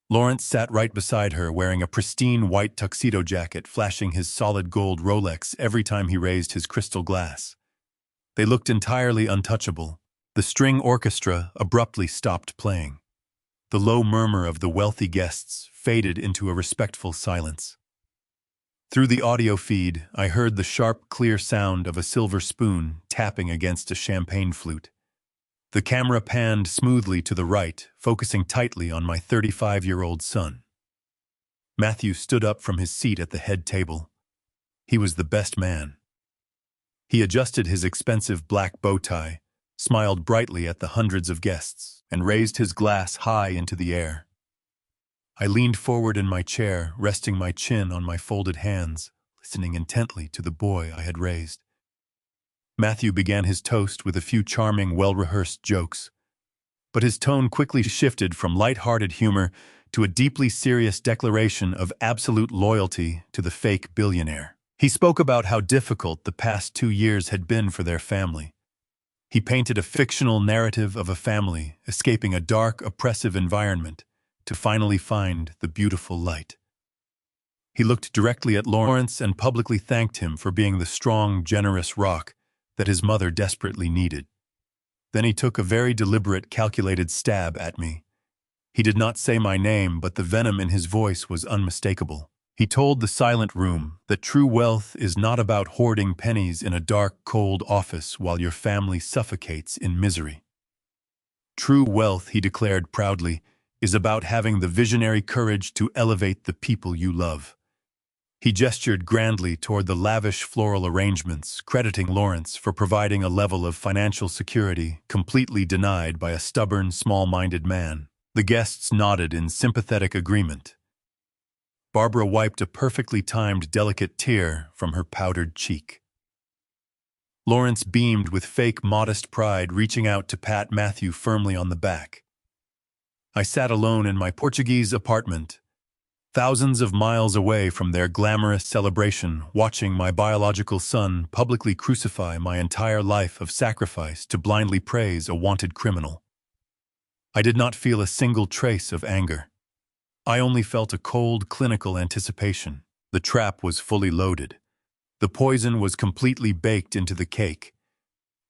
Lawrence sat right beside her, wearing a pristine white tuxedo jacket, flashing his solid gold Rolex every time he raised his crystal glass. They looked entirely untouchable. The string orchestra abruptly stopped playing. The low murmur of the wealthy guests faded into a respectful silence. Through the audio feed, I heard the sharp, clear sound of a silver spoon tapping against a champagne flute. The camera panned smoothly to the right, focusing tightly on my 35-year-old son. Matthew stood up from his seat at the head table. He was the best man. He adjusted his expensive black bow tie, smiled brightly at the hundreds of guests, and raised his glass high into the air. I leaned forward in my chair, resting my chin on my folded hands, listening intently to the boy I had raised. Matthew began his toast with a few charming, well-rehearsed jokes, but his tone quickly shifted from light-hearted humor to a deeply serious declaration of absolute loyalty to the fake billionaire. He spoke about how difficult the past 2 years had been for their family. He painted a fictional narrative of a family escaping a dark, oppressive environment to finally find the beautiful light. He looked directly at Lawrence and publicly thanked him for being the strong, generous rock that his mother desperately needed. Then he took a very deliberate, calculated stab at me. He did not say my name, but the venom in his voice was unmistakable. He told the silent room that true wealth is not about hoarding pennies in a dark, cold office while your family suffocates in misery. True wealth, he declared proudly, is about having the visionary courage to elevate the people you love. He gestured grandly toward the lavish floral arrangements, crediting Lawrence for providing a level of financial security completely denied by a stubborn, small-minded man. The guests nodded in sympathetic agreement. Barbara wiped a perfectly timed, delicate tear from her powdered cheek. Lawrence beamed with fake, modest pride, reaching out to pat Matthew firmly on the back. I sat alone in my Portuguese apartment, thousands of miles away from their glamorous celebration, watching my biological son publicly crucify my entire life of sacrifice to blindly praise a wanted criminal. I did not feel a single trace of anger. I only felt a cold, clinical anticipation. The trap was fully loaded. The poison was completely baked into the cake.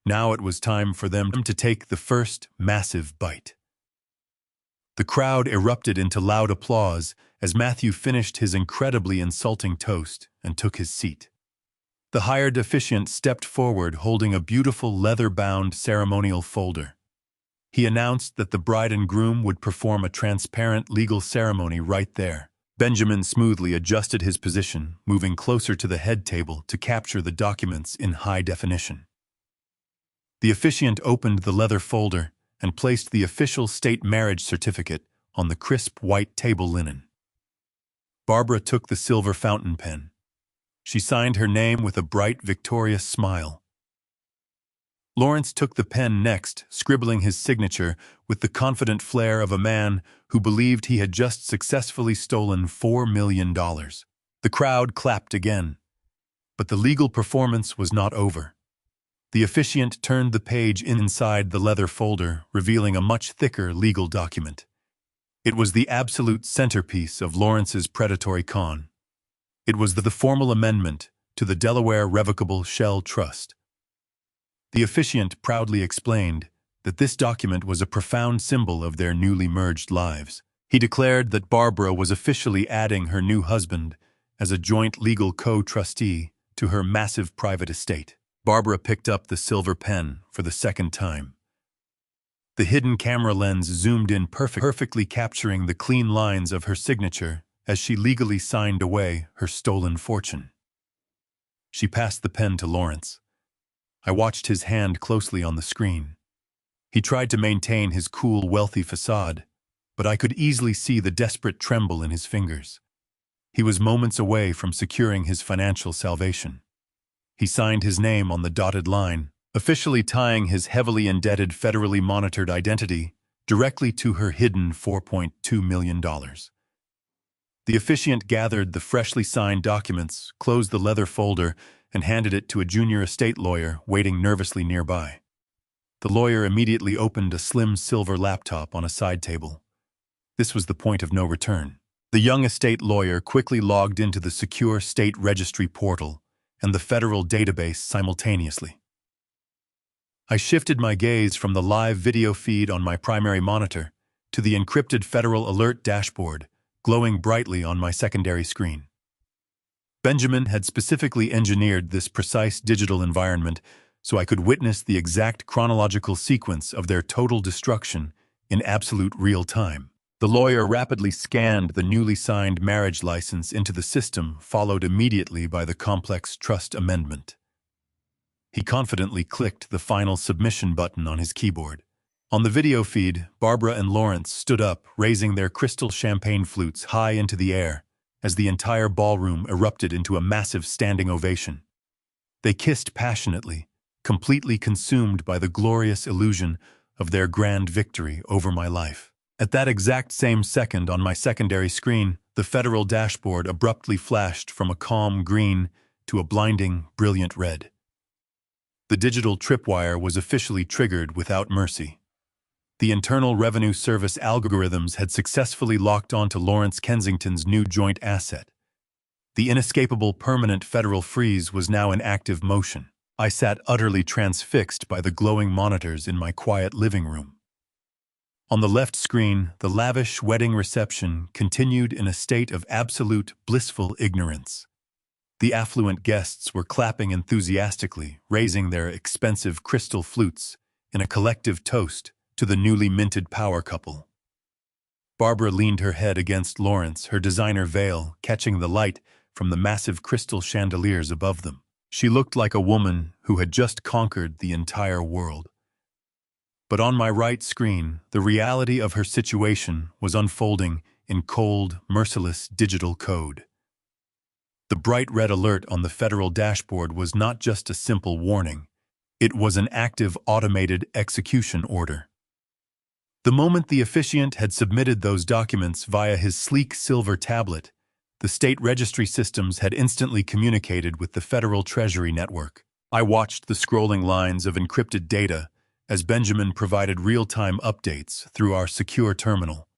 Now it was time for them to take the first massive bite. The crowd erupted into loud applause as Matthew finished his incredibly insulting toast and took his seat. The hired officiant stepped forward holding a beautiful leather-bound ceremonial folder. He announced that the bride and groom would perform a transparent legal ceremony right there, Benjamin smoothly adjusted his position, moving closer to the head table to capture the documents in high definition. The officiant opened the leather folder and placed the official state marriage certificate on the crisp white table linen. Barbara took the silver fountain pen. She signed her name with a bright, victorious smile. Lawrence took the pen next, scribbling his signature with the confident flair of a man who believed he had just successfully stolen $4 million. The crowd clapped again. But the legal performance was not over. The officiant turned the page inside the leather folder, revealing a much thicker legal document. It was the absolute centerpiece of Lawrence's predatory con. It was the formal amendment to the Delaware Revocable Shell Trust. The officiant proudly explained that this document was a profound symbol of their newly merged lives. He declared that Barbara was officially adding her new husband as a joint legal co-trustee to her massive private estate. Barbara picked up the silver pen for the second time. The hidden camera lens zoomed in perfectly capturing the clean lines of her signature as she legally signed away her stolen fortune. She passed the pen to Lawrence. I watched his hand closely on the screen. He tried to maintain his cool, wealthy facade, but I could easily see the desperate tremble in his fingers. He was moments away from securing his financial salvation. He signed his name on the dotted line, officially tying his heavily indebted, federally monitored identity directly to her hidden $4.2 million. The officiant gathered the freshly signed documents, closed the leather folder, and handed it to a junior estate lawyer waiting nervously nearby. The lawyer immediately opened a slim silver laptop on a side table. This was the point of no return. The young estate lawyer quickly logged into the secure state registry portal and the federal database simultaneously. I shifted my gaze from the live video feed on my primary monitor to the encrypted Federal Alert dashboard, glowing brightly on my secondary screen. Benjamin had specifically engineered this precise digital environment so I could witness the exact chronological sequence of their total destruction in absolute real time. The lawyer rapidly scanned the newly signed marriage license into the system, followed immediately by the complex trust amendment. He confidently clicked the final submission button on his keyboard. On the video feed, Barbara and Lawrence stood up, raising their crystal champagne flutes high into the air as the entire ballroom erupted into a massive standing ovation. They kissed passionately, completely consumed by the glorious illusion of their grand victory over my life. At that exact same second on my secondary screen, the federal dashboard abruptly flashed from a calm green to a blinding, brilliant red. The digital tripwire was officially triggered without mercy. The Internal Revenue Service algorithms had successfully locked onto Lawrence Kensington's new joint asset. The inescapable permanent federal freeze was now in active motion. I sat utterly transfixed by the glowing monitors in my quiet living room. On the left screen, the lavish wedding reception continued in a state of absolute, blissful ignorance. The affluent guests were clapping enthusiastically, raising their expensive crystal flutes in a collective toast to the newly minted power couple. Barbara leaned her head against Lawrence, her designer veil catching the light from the massive crystal chandeliers above them. She looked like a woman who had just conquered the entire world. But on my right screen, the reality of her situation was unfolding in cold, merciless digital code. The bright red alert on the federal dashboard was not just a simple warning. It was an active automated execution order. The moment the officiant had submitted those documents via his sleek silver tablet, the state registry systems had instantly communicated with the Federal Treasury Network. I watched the scrolling lines of encrypted data as Benjamin provided real-time updates through our secure terminal.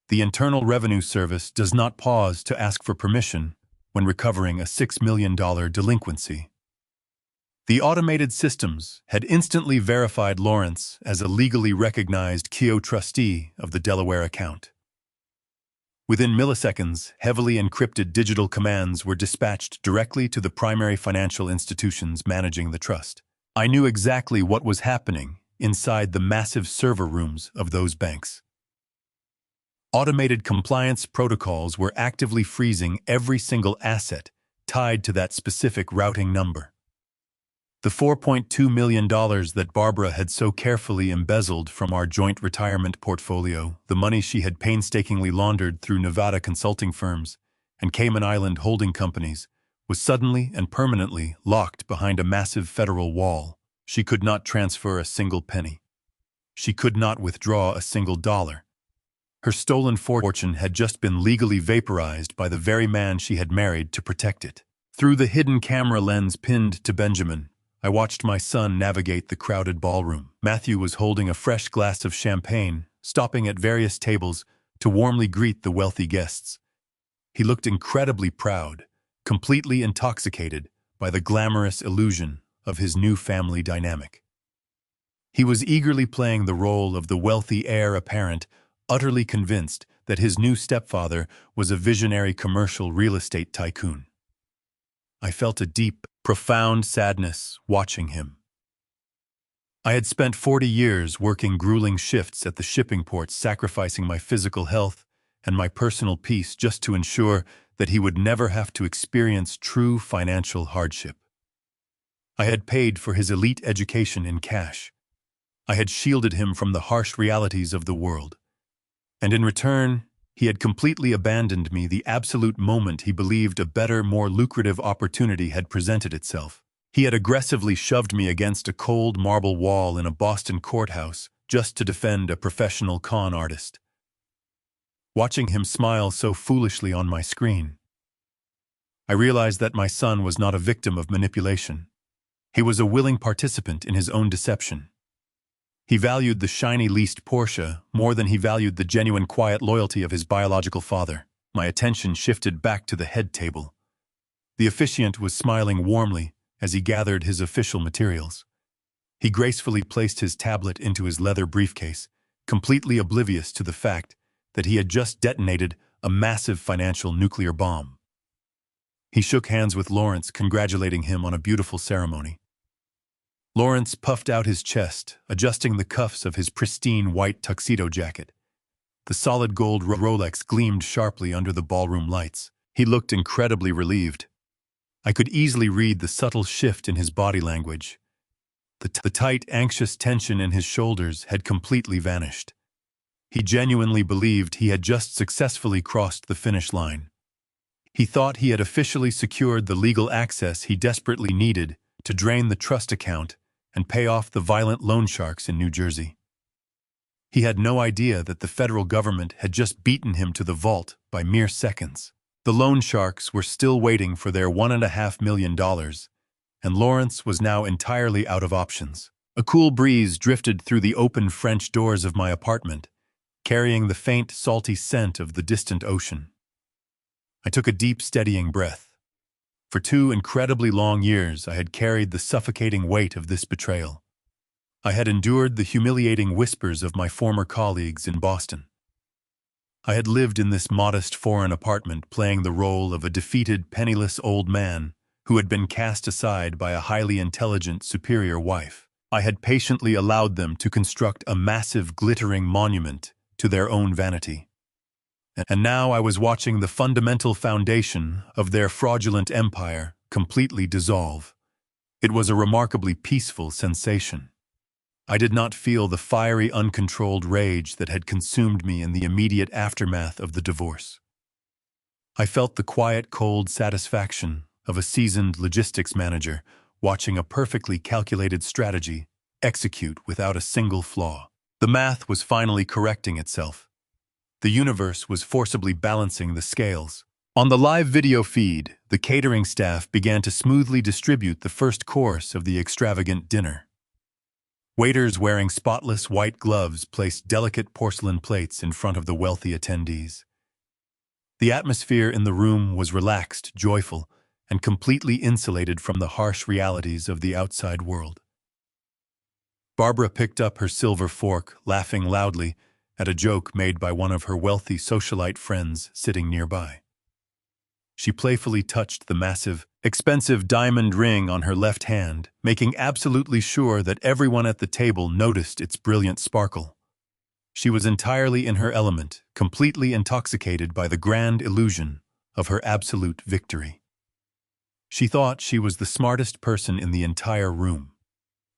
The Internal Revenue Service does not pause to ask for permission when recovering a $6 million delinquency. The automated systems had instantly verified Lawrence as a legally recognized co-trustee of the Delaware account. Within milliseconds, heavily encrypted digital commands were dispatched directly to the primary financial institutions managing the trust. I knew exactly what was happening inside the massive server rooms of those banks. Automated compliance protocols were actively freezing every single asset tied to that specific routing number. The $4.2 million that Barbara had so carefully embezzled from our joint retirement portfolio, the money she had painstakingly laundered through Nevada consulting firms and Cayman Island holding companies, was suddenly and permanently locked behind a massive federal wall. She could not transfer a single penny. She could not withdraw a single dollar. Her stolen fortune had just been legally vaporized by the very man she had married to protect it. Through the hidden camera lens pinned to Benjamin, I watched my son navigate the crowded ballroom. Matthew was holding a fresh glass of champagne, stopping at various tables to warmly greet the wealthy guests. He looked incredibly proud, completely intoxicated by the glamorous illusion of his new family dynamic. He was eagerly playing the role of the wealthy heir apparent, utterly convinced that his new stepfather was a visionary commercial real estate tycoon. I felt a deep, profound sadness watching him. I had spent 40 years working grueling shifts at the shipping ports, sacrificing my physical health and my personal peace just to ensure that he would never have to experience true financial hardship. I had paid for his elite education in cash. I had shielded him from the harsh realities of the world. And in return, he had completely abandoned me the absolute moment he believed a better, more lucrative opportunity had presented itself. He had aggressively shoved me against a cold marble wall in a Boston courthouse just to defend a professional con artist. Watching him smile so foolishly on my screen, I realized that my son was not a victim of manipulation. He was a willing participant in his own deception. He valued the shiny leased Porsche more than he valued the genuine quiet loyalty of his biological father. My attention shifted back to the head table. The officiant was smiling warmly as he gathered his official materials. He gracefully placed his tablet into his leather briefcase, completely oblivious to the fact that he had just detonated a massive financial nuclear bomb. He shook hands with Lawrence, congratulating him on a beautiful ceremony. Lawrence puffed out his chest, adjusting the cuffs of his pristine white tuxedo jacket. The solid gold Rolex gleamed sharply under the ballroom lights. He looked incredibly relieved. I could easily read the subtle shift in his body language. The tight, anxious tension in his shoulders had completely vanished. He genuinely believed he had just successfully crossed the finish line. He thought he had officially secured the legal access he desperately needed to drain the trust account and pay off the violent loan sharks in New Jersey. He had no idea that the federal government had just beaten him to the vault by mere seconds. The loan sharks were still waiting for their $1.5 million, and Lawrence was now entirely out of options. A cool breeze drifted through the open French doors of my apartment, carrying the faint, salty scent of the distant ocean. I took a deep, steadying breath. For 2 incredibly long years, I had carried the suffocating weight of this betrayal. I had endured the humiliating whispers of my former colleagues in Boston. I had lived in this modest foreign apartment playing the role of a defeated, penniless old man who had been cast aside by a highly intelligent, superior wife. I had patiently allowed them to construct a massive, glittering monument to their own vanity. And now I was watching the fundamental foundation of their fraudulent empire completely dissolve. It was a remarkably peaceful sensation. I did not feel the fiery, uncontrolled rage that had consumed me in the immediate aftermath of the divorce. I felt the quiet, cold satisfaction of a seasoned logistics manager watching a perfectly calculated strategy execute without a single flaw. The math was finally correcting itself. The universe was forcibly balancing the scales. On the live video feed, the catering staff began to smoothly distribute the first course of the extravagant dinner. Waiters wearing spotless white gloves placed delicate porcelain plates in front of the wealthy attendees. The atmosphere in the room was relaxed, joyful, and completely insulated from the harsh realities of the outside world. Barbara picked up her silver fork, laughing loudly at a joke made by one of her wealthy socialite friends sitting nearby. She playfully touched the massive, expensive diamond ring on her left hand, making absolutely sure that everyone at the table noticed its brilliant sparkle. She was entirely in her element, completely intoxicated by the grand illusion of her absolute victory. She thought she was the smartest person in the entire room.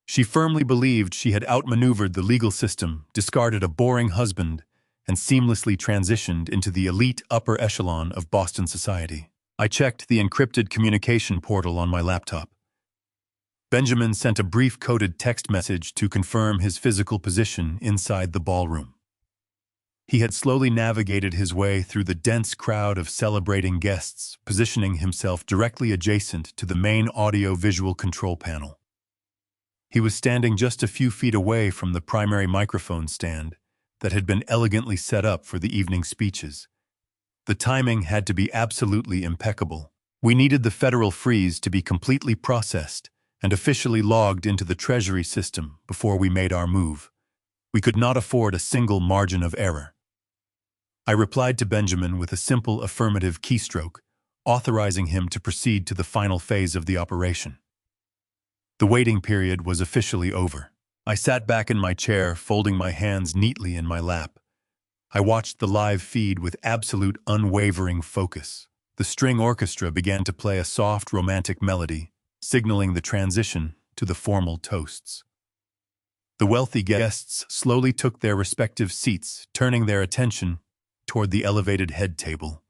She firmly believed she had outmaneuvered the legal system, discarded a boring husband, and seamlessly transitioned into the elite upper echelon of Boston society. I checked the encrypted communication portal on my laptop. Benjamin sent a brief coded text message to confirm his physical position inside the ballroom. He had slowly navigated his way through the dense crowd of celebrating guests, positioning himself directly adjacent to the main audio-visual control panel. He was standing just a few feet away from the primary microphone stand that had been elegantly set up for the evening speeches. The timing had to be absolutely impeccable. We needed the federal freeze to be completely processed and officially logged into the Treasury system before we made our move. We could not afford a single margin of error. I replied to Benjamin with a simple affirmative keystroke, authorizing him to proceed to the final phase of the operation. The waiting period was officially over. I sat back in my chair, folding my hands neatly in my lap. I watched the live feed with absolute unwavering focus. The string orchestra began to play a soft, romantic melody, signaling the transition to the formal toasts. The wealthy guests slowly took their respective seats, turning their attention toward the elevated head table.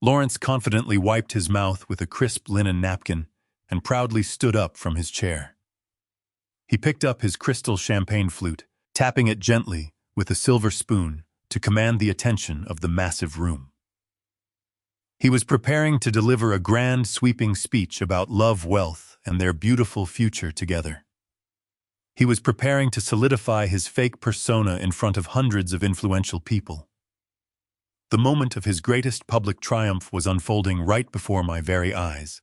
Lawrence confidently wiped his mouth with a crisp linen napkin and proudly stood up from his chair. He picked up his crystal champagne flute, tapping it gently with a silver spoon to command the attention of the massive room. He was preparing to deliver a grand, sweeping speech about love, wealth, and their beautiful future together. He was preparing to solidify his fake persona in front of hundreds of influential people. The moment of his greatest public triumph was unfolding right before my very eyes.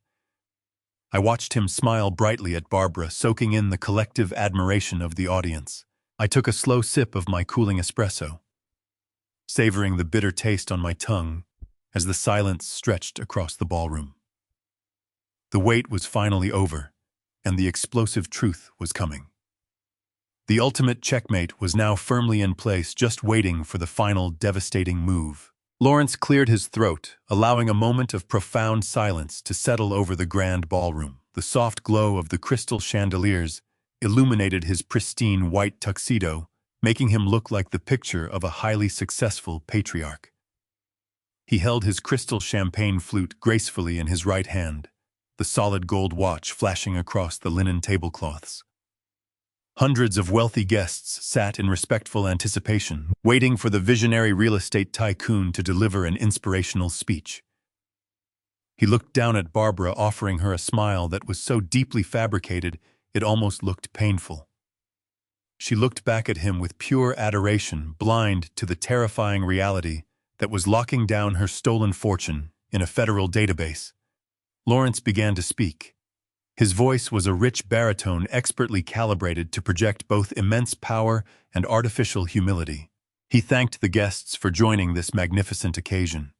I watched him smile brightly at Barbara, soaking in the collective admiration of the audience. I took a slow sip of my cooling espresso, savoring the bitter taste on my tongue as the silence stretched across the ballroom. The wait was finally over, and the explosive truth was coming. The ultimate checkmate was now firmly in place, just waiting for the final devastating move. Lawrence cleared his throat, allowing a moment of profound silence to settle over the grand ballroom. The soft glow of the crystal chandeliers illuminated his pristine white tuxedo, making him look like the picture of a highly successful patriarch. He held his crystal champagne flute gracefully in his right hand, the solid gold watch flashing across the linen tablecloths. Hundreds of wealthy guests sat in respectful anticipation, waiting for the visionary real estate tycoon to deliver an inspirational speech. He looked down at Barbara, offering her a smile that was so deeply fabricated it almost looked painful. She looked back at him with pure adoration, blind to the terrifying reality that was locking down her stolen fortune in a federal database. Lawrence began to speak. His voice was a rich baritone expertly calibrated to project both immense power and artificial humility. He thanked the guests for joining this magnificent occasion.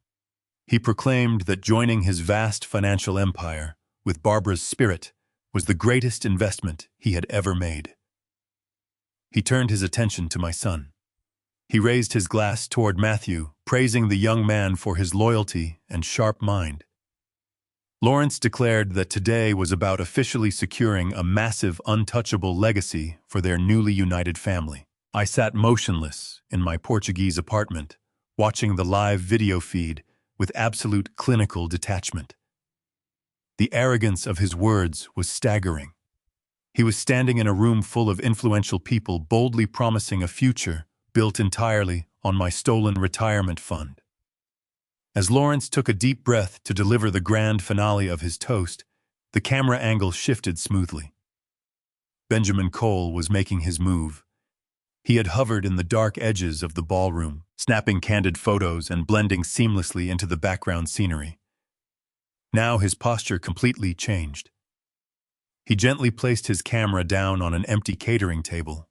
He proclaimed that joining his vast financial empire with Barbara's spirit was the greatest investment he had ever made. He turned his attention to my son. He raised his glass toward Matthew, praising the young man for his loyalty and sharp mind. Lawrence declared that today was about officially securing a massive, untouchable legacy for their newly united family. I sat motionless in my Portuguese apartment, watching the live video feed with absolute clinical detachment. The arrogance of his words was staggering. He was standing in a room full of influential people, boldly promising a future built entirely on my stolen retirement fund. As Lawrence took a deep breath to deliver the grand finale of his toast, the camera angle shifted smoothly. Benjamin Cole was making his move. He had hovered in the dark edges of the ballroom, snapping candid photos and blending seamlessly into the background scenery. Now his posture completely changed. He gently placed his camera down on an empty catering table.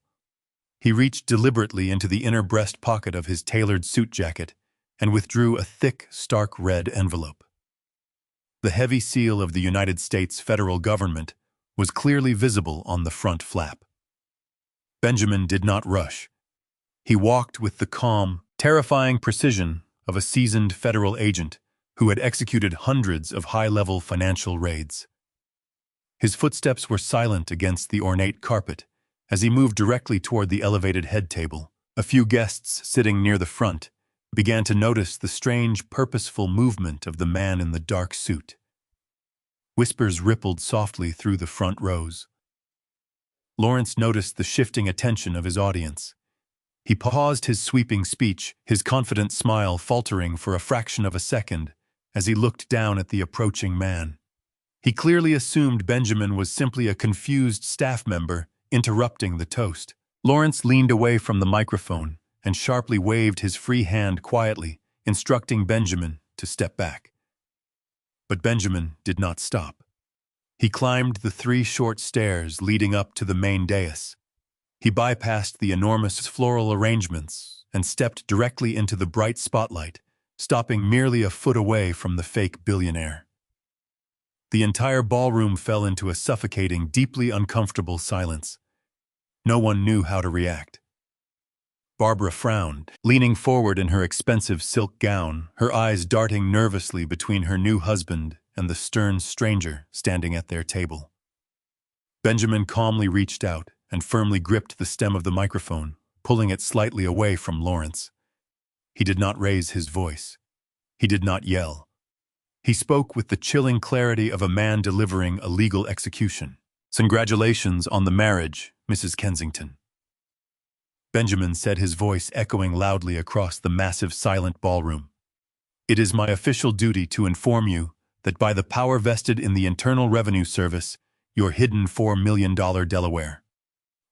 He reached deliberately into the inner breast pocket of his tailored suit jacket and withdrew a thick, stark red envelope. The heavy seal of the United States federal government was clearly visible on the front flap. Benjamin did not rush. He walked with the calm, terrifying precision of a seasoned federal agent who had executed hundreds of high-level financial raids. His footsteps were silent against the ornate carpet as he moved directly toward the elevated head table. A few guests sitting near the front began to notice the strange, purposeful movement of the man in the dark suit. Whispers rippled softly through the front rows. Lawrence noticed the shifting attention of his audience. He paused his sweeping speech, his confident smile faltering for a fraction of a second as he looked down at the approaching man. He clearly assumed Benjamin was simply a confused staff member interrupting the toast. Lawrence leaned away from the microphone and sharply waved his free hand quietly, instructing Benjamin to step back. But Benjamin did not stop. He climbed the 3 short stairs leading up to the main dais. He bypassed the enormous floral arrangements and stepped directly into the bright spotlight, stopping merely a foot away from the fake billionaire. The entire ballroom fell into a suffocating, deeply uncomfortable silence. No one knew how to react. Barbara frowned, leaning forward in her expensive silk gown, her eyes darting nervously between her new husband and the stern stranger standing at their table. Benjamin calmly reached out and firmly gripped the stem of the microphone, pulling it slightly away from Lawrence. He did not raise his voice. He did not yell. He spoke with the chilling clarity of a man delivering a legal execution. "Congratulations on the marriage, Mrs. Kensington." Benjamin said, his voice echoing loudly across the massive silent ballroom. "It is my official duty to inform you that by the power vested in the Internal Revenue Service, your hidden $4 million Delaware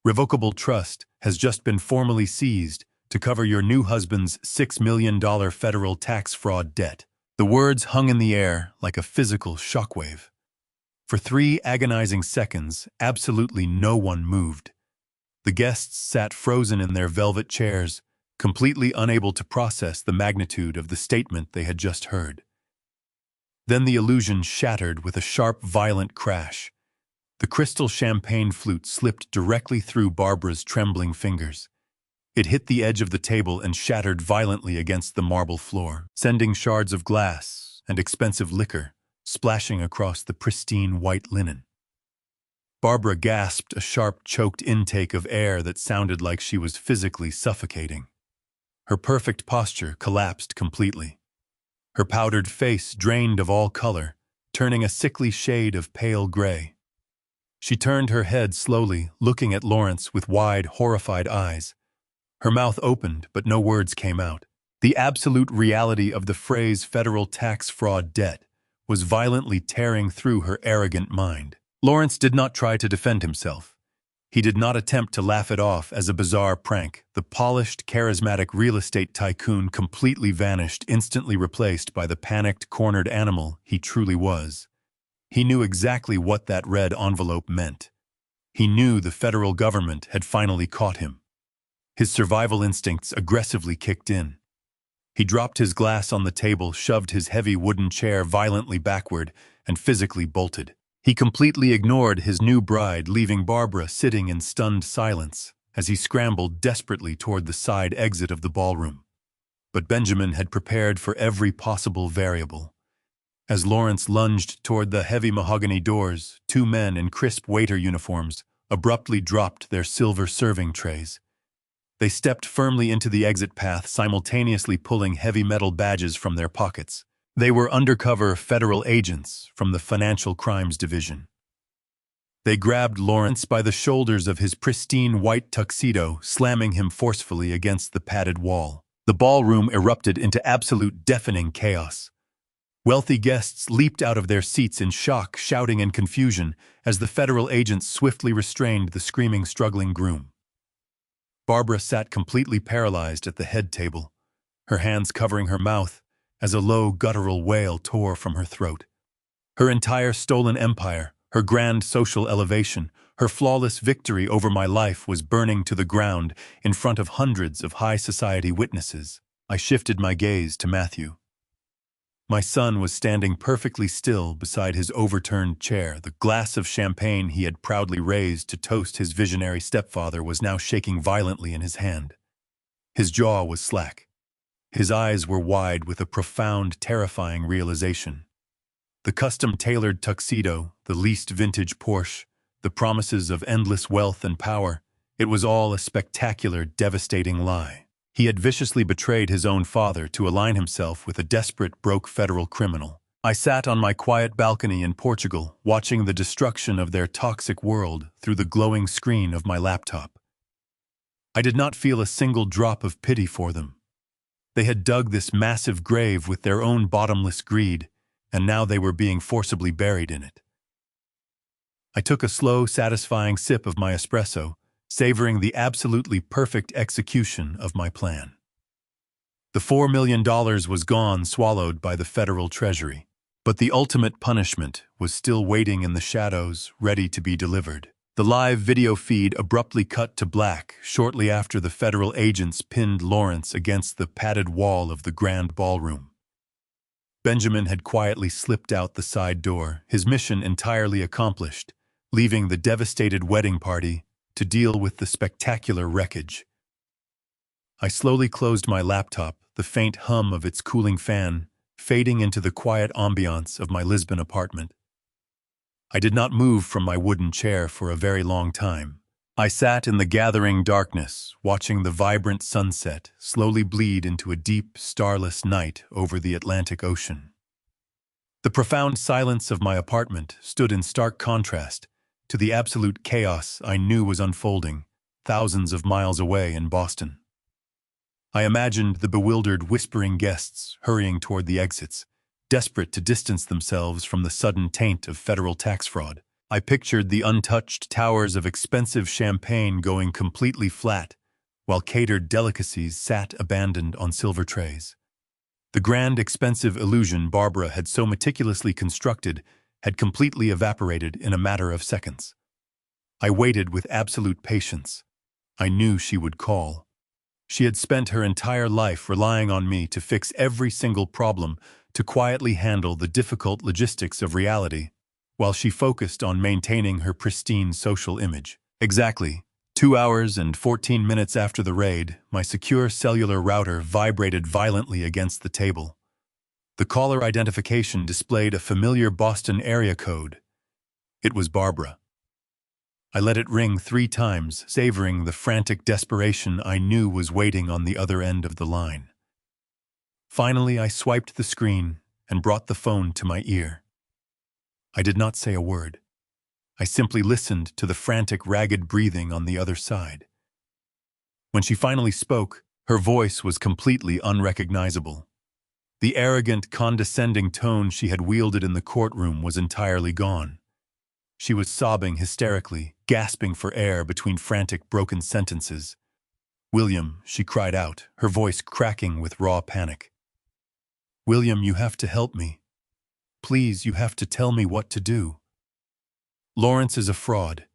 revocable trust has just been formally seized to cover your new husband's $6 million federal tax fraud debt." The words hung in the air like a physical shockwave. For 3 agonizing seconds, absolutely no one moved. The guests sat frozen in their velvet chairs, completely unable to process the magnitude of the statement they had just heard. Then the illusion shattered with a sharp, violent crash. The crystal champagne flute slipped directly through Barbara's trembling fingers. It hit the edge of the table and shattered violently against the marble floor, sending shards of glass and expensive liquor splashing across the pristine white linen. Barbara gasped a sharp, choked intake of air that sounded like she was physically suffocating. Her perfect posture collapsed completely. Her powdered face drained of all color, turning a sickly shade of pale gray. She turned her head slowly, looking at Lawrence with wide, horrified eyes. Her mouth opened, but no words came out. The absolute reality of the phrase federal tax fraud debt was violently tearing through her arrogant mind. Lawrence did not try to defend himself. He did not attempt to laugh it off as a bizarre prank. The polished, charismatic real estate tycoon completely vanished, instantly replaced by the panicked, cornered animal he truly was. He knew exactly what that red envelope meant. He knew the federal government had finally caught him. His survival instincts aggressively kicked in. He dropped his glass on the table, shoved his heavy wooden chair violently backward, and physically bolted. He completely ignored his new bride, leaving Barbara sitting in stunned silence as he scrambled desperately toward the side exit of the ballroom. But Benjamin had prepared for every possible variable. As Lawrence lunged toward the heavy mahogany doors, 2 men in crisp waiter uniforms abruptly dropped their silver serving trays. They stepped firmly into the exit path, simultaneously pulling heavy metal badges from their pockets. They were undercover federal agents from the Financial Crimes Division. They grabbed Lawrence by the shoulders of his pristine white tuxedo, slamming him forcefully against the padded wall. The ballroom erupted into absolute deafening chaos. Wealthy guests leaped out of their seats in shock, shouting in confusion as the federal agents swiftly restrained the screaming, struggling groom. Barbara sat completely paralyzed at the head table, her hands covering her mouth as a low, guttural wail tore from her throat. Her entire stolen empire, her grand social elevation, her flawless victory over my life was burning to the ground in front of hundreds of high society witnesses. I shifted my gaze to Matthew. My son was standing perfectly still beside his overturned chair. The glass of champagne he had proudly raised to toast his visionary stepfather was now shaking violently in his hand. His jaw was slack. His eyes were wide with a profound, terrifying realization. The custom-tailored tuxedo, the leased vintage Porsche, the promises of endless wealth and power, it was all a spectacular, devastating lie. He had viciously betrayed his own father to align himself with a desperate, broke federal criminal. I sat on my quiet balcony in Portugal, watching the destruction of their toxic world through the glowing screen of my laptop. I did not feel a single drop of pity for them. They had dug this massive grave with their own bottomless greed, and now they were being forcibly buried in it. I took a slow, satisfying sip of my espresso, savoring the absolutely perfect execution of my plan. The $4 million was gone, swallowed by the federal treasury. But the ultimate punishment was still waiting in the shadows, ready to be delivered. The live video feed abruptly cut to black shortly after the federal agents pinned Lawrence against the padded wall of the grand ballroom. Benjamin had quietly slipped out the side door, his mission entirely accomplished, leaving the devastated wedding party to deal with the spectacular wreckage. I slowly closed my laptop, the faint hum of its cooling fan fading into the quiet ambiance of my Lisbon apartment. I did not move from my wooden chair for a very long time. I sat in the gathering darkness, watching the vibrant sunset slowly bleed into a deep, starless night over the Atlantic Ocean. The profound silence of my apartment stood in stark contrast to the absolute chaos I knew was unfolding thousands of miles away in Boston. I imagined the bewildered, whispering guests hurrying toward the exits, desperate to distance themselves from the sudden taint of federal tax fraud. I pictured the untouched towers of expensive champagne going completely flat, while catered delicacies sat abandoned on silver trays. The grand, expensive illusion Barbara had so meticulously constructed had completely evaporated in a matter of seconds. I waited with absolute patience. I knew she would call. She had spent her entire life relying on me to fix every single problem, to quietly handle the difficult logistics of reality, while she focused on maintaining her pristine social image. Exactly 2 hours and 14 minutes after the raid, my secure cellular router vibrated violently against the table. The caller identification displayed a familiar Boston area code. It was Barbara. I let it ring 3 times, savoring the frantic desperation I knew was waiting on the other end of the line. Finally, I swiped the screen and brought the phone to my ear. I did not say a word. I simply listened to the frantic, ragged breathing on the other side. When she finally spoke, her voice was completely unrecognizable. The arrogant, condescending tone she had wielded in the courtroom was entirely gone. She was sobbing hysterically, gasping for air between frantic, broken sentences. "William," she cried out, her voice cracking with raw panic. "William, you have to help me. Please, you have to tell me what to do. Lawrence is a fraud.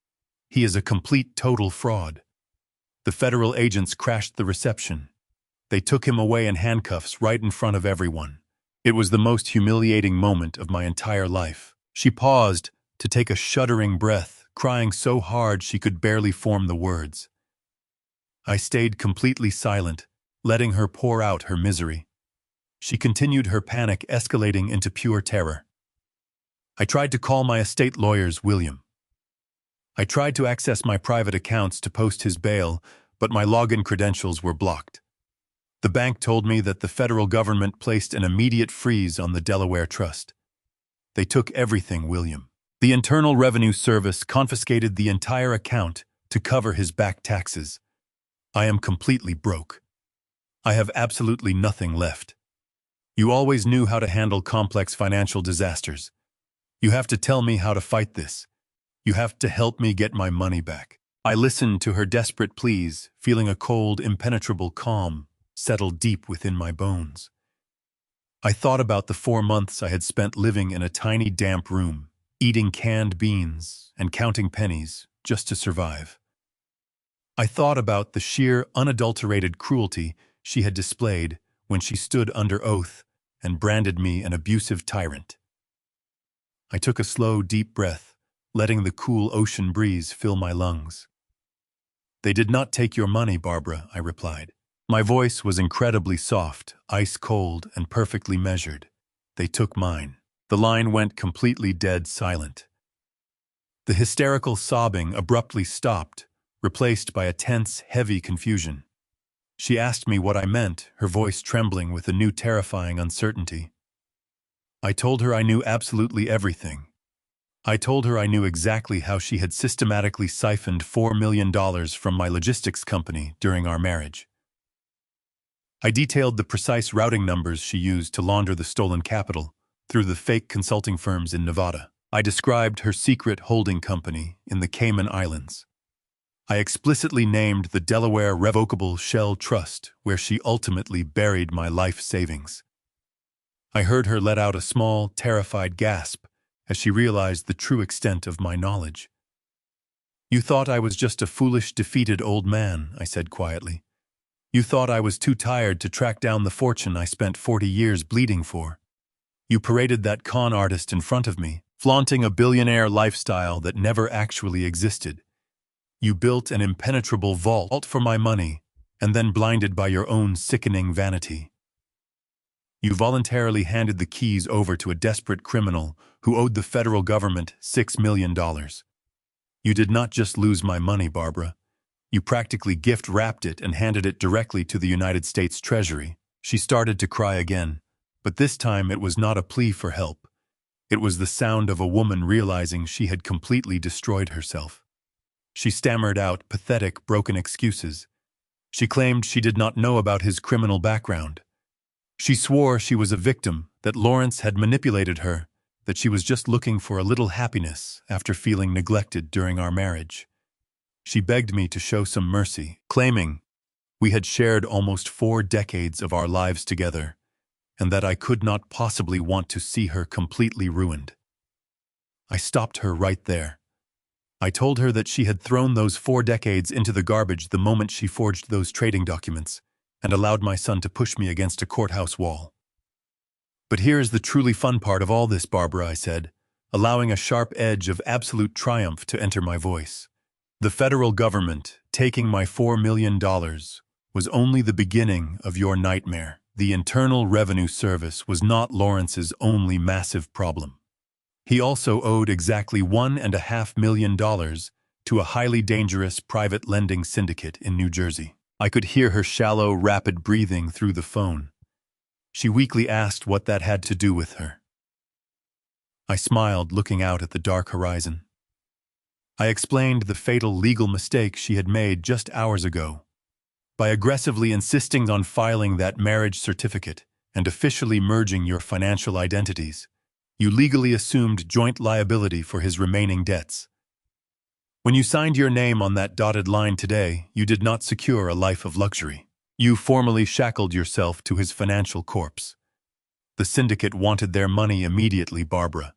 He is a complete, total fraud. The federal agents crashed the reception. They took him away in handcuffs right in front of everyone. It was the most humiliating moment of my entire life." She paused to take a shuddering breath, crying so hard she could barely form the words. I stayed completely silent, letting her pour out her misery. She continued, her panic escalating into pure terror. "I tried to call my estate lawyers, William. I tried to access my private accounts to post his bail, but my login credentials were blocked. The bank told me that the federal government placed an immediate freeze on the Delaware Trust. They took everything, William. The Internal Revenue Service confiscated the entire account to cover his back taxes. I am completely broke. I have absolutely nothing left. You always knew how to handle complex financial disasters. You have to tell me how to fight this. You have to help me get my money back." I listened to her desperate pleas, feeling a cold, impenetrable calm settle deep within my bones. I thought about the 4 months I had spent living in a tiny, damp room, eating canned beans and counting pennies just to survive. I thought about the sheer, unadulterated cruelty she had displayed when she stood under oath and branded me an abusive tyrant. I took a slow, deep breath, letting the cool ocean breeze fill my lungs. "They did not take your money, Barbara," I replied. My voice was incredibly soft, ice-cold, and perfectly measured. They took mine. The line went completely dead silent. The hysterical sobbing abruptly stopped, replaced by a tense, heavy confusion. She asked me what I meant, her voice trembling with a new terrifying uncertainty. I told her I knew absolutely everything. I told her I knew exactly how she had systematically siphoned $4 million from my logistics company during our marriage. I detailed the precise routing numbers she used to launder the stolen capital through the fake consulting firms in Nevada. I described her secret holding company in the Cayman Islands. I explicitly named the Delaware Revocable Shell Trust, where she ultimately buried my life savings. I heard her let out a small, terrified gasp as she realized the true extent of my knowledge. "You thought I was just a foolish, defeated old man," I said quietly. "You thought I was too tired to track down the fortune I spent 40 years bleeding for. You paraded that con artist in front of me, flaunting a billionaire lifestyle that never actually existed. You built an impenetrable vault for my money, and then blinded by your own sickening vanity. You voluntarily handed the keys over to a desperate criminal who owed the federal government $6 million. You did not just lose my money, Barbara. You practically gift-wrapped it and handed it directly to the United States Treasury." She started to cry again, but this time it was not a plea for help. It was the sound of a woman realizing she had completely destroyed herself. She stammered out pathetic, broken excuses. She claimed she did not know about his criminal background. She swore she was a victim, that Lawrence had manipulated her, that she was just looking for a little happiness after feeling neglected during our marriage. She begged me to show some mercy, claiming we had shared almost 4 decades of our lives together, and that I could not possibly want to see her completely ruined. I stopped her right there. I told her that she had thrown those 4 decades into the garbage the moment she forged those trading documents and allowed my son to push me against a courthouse wall. "But here is the truly fun part of all this, Barbara," I said, allowing a sharp edge of absolute triumph to enter my voice. "The federal government, taking my $4 million, was only the beginning of your nightmare. The Internal Revenue Service was not Lawrence's only massive problem. He also owed exactly $1.5 million to a highly dangerous private lending syndicate in New Jersey." I could hear her shallow, rapid breathing through the phone. She weakly asked what that had to do with her. I smiled, looking out at the dark horizon. I explained the fatal legal mistake she had made just hours ago. By aggressively insisting on filing that marriage certificate and officially merging your financial identities, you legally assumed joint liability for his remaining debts. When you signed your name on that dotted line today, you did not secure a life of luxury. You formally shackled yourself to his financial corpse. The syndicate wanted their money immediately, Barbara,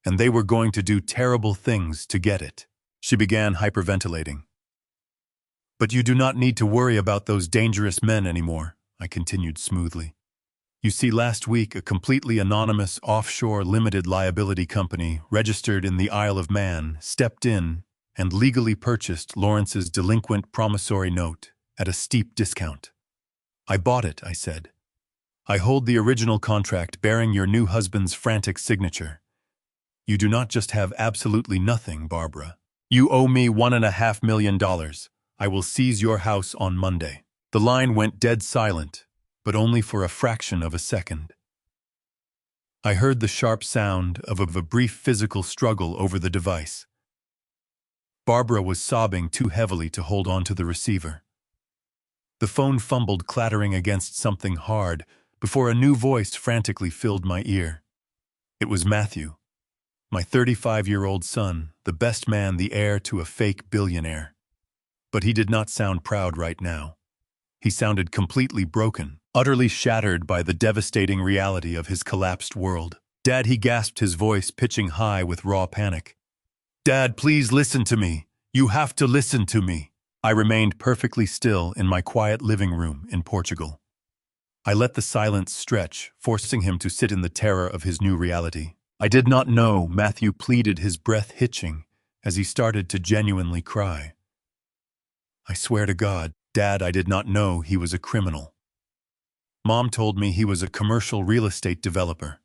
and they were going to do terrible things to get it. She began hyperventilating. "But you do not need to worry about those dangerous men anymore," I continued smoothly. "You see, last week a completely anonymous offshore limited liability company registered in the Isle of Man stepped in and legally purchased Lawrence's delinquent promissory note at a steep discount. I bought it," I said. "I hold the original contract bearing your new husband's frantic signature. You do not just have absolutely nothing, Barbara. You owe me $1.5 million. I will seize your house on Monday." The line went dead silent, but only for a fraction of a second. I heard the sharp sound of a brief physical struggle over the device. Barbara was sobbing too heavily to hold on to the receiver. The phone fumbled, clattering against something hard, before a new voice frantically filled my ear. It was Matthew, my 35-year-old son, the best man, the heir to a fake billionaire. But he did not sound proud right now. He sounded completely broken, utterly shattered by the devastating reality of his collapsed world. "Dad," he gasped, his voice pitching high with raw panic. "Dad, please listen to me. You have to listen to me." I remained perfectly still in my quiet living room in Portugal. I let the silence stretch, forcing him to sit in the terror of his new reality. "I did not know," Matthew pleaded, his breath hitching as he started to genuinely cry. "I swear to God, Dad, I did not know he was a criminal. Mom told me he was a commercial real estate developer.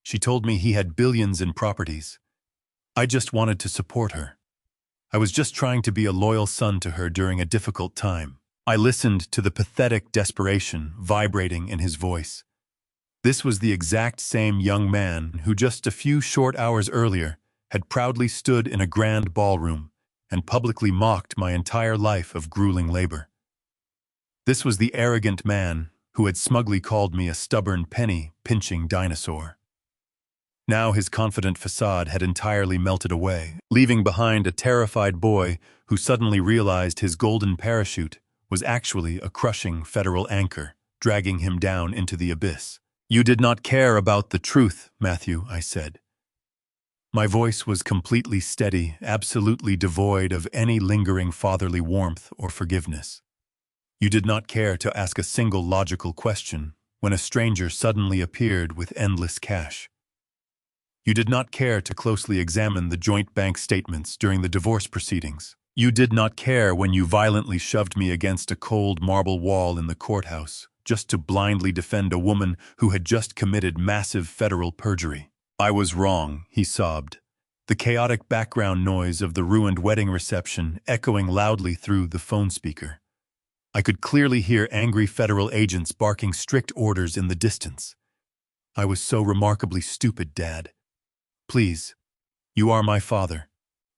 She told me he had billions in properties. I just wanted to support her. I was just trying to be a loyal son to her during a difficult time. I listened to the pathetic desperation vibrating in his voice. This was the exact same young man who just a few short hours earlier had proudly stood in a grand ballroom and publicly mocked my entire life of grueling labor. This was the arrogant man who had smugly called me a stubborn penny-pinching dinosaur. Now his confident facade had entirely melted away, leaving behind a terrified boy who suddenly realized his golden parachute was actually a crushing federal anchor, dragging him down into the abyss. "You did not care about the truth, Matthew," I said. My voice was completely steady, absolutely devoid of any lingering fatherly warmth or forgiveness. You did not care to ask a single logical question when a stranger suddenly appeared with endless cash. You did not care to closely examine the joint bank statements during the divorce proceedings. You did not care when you violently shoved me against a cold marble wall in the courthouse just to blindly defend a woman who had just committed massive federal perjury. "I was wrong," he sobbed, the chaotic background noise of the ruined wedding reception echoing loudly through the phone speaker. I could clearly hear angry federal agents barking strict orders in the distance. I was so remarkably stupid, Dad. Please, you are my father.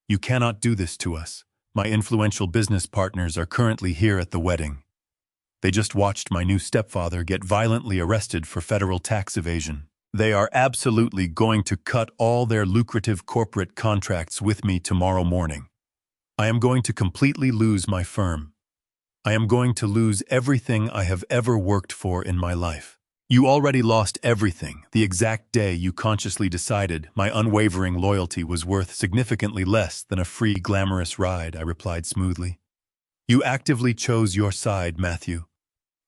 You cannot do this to us. My influential business partners are currently here at the wedding. They just watched my new stepfather get violently arrested for federal tax evasion. They are absolutely going to cut all their lucrative corporate contracts with me tomorrow morning. I am going to completely lose my firm. I am going to lose everything I have ever worked for in my life. You already lost everything the exact day you consciously decided my unwavering loyalty was worth significantly less than a free glamorous ride," I replied smoothly. "You actively chose your side, Matthew.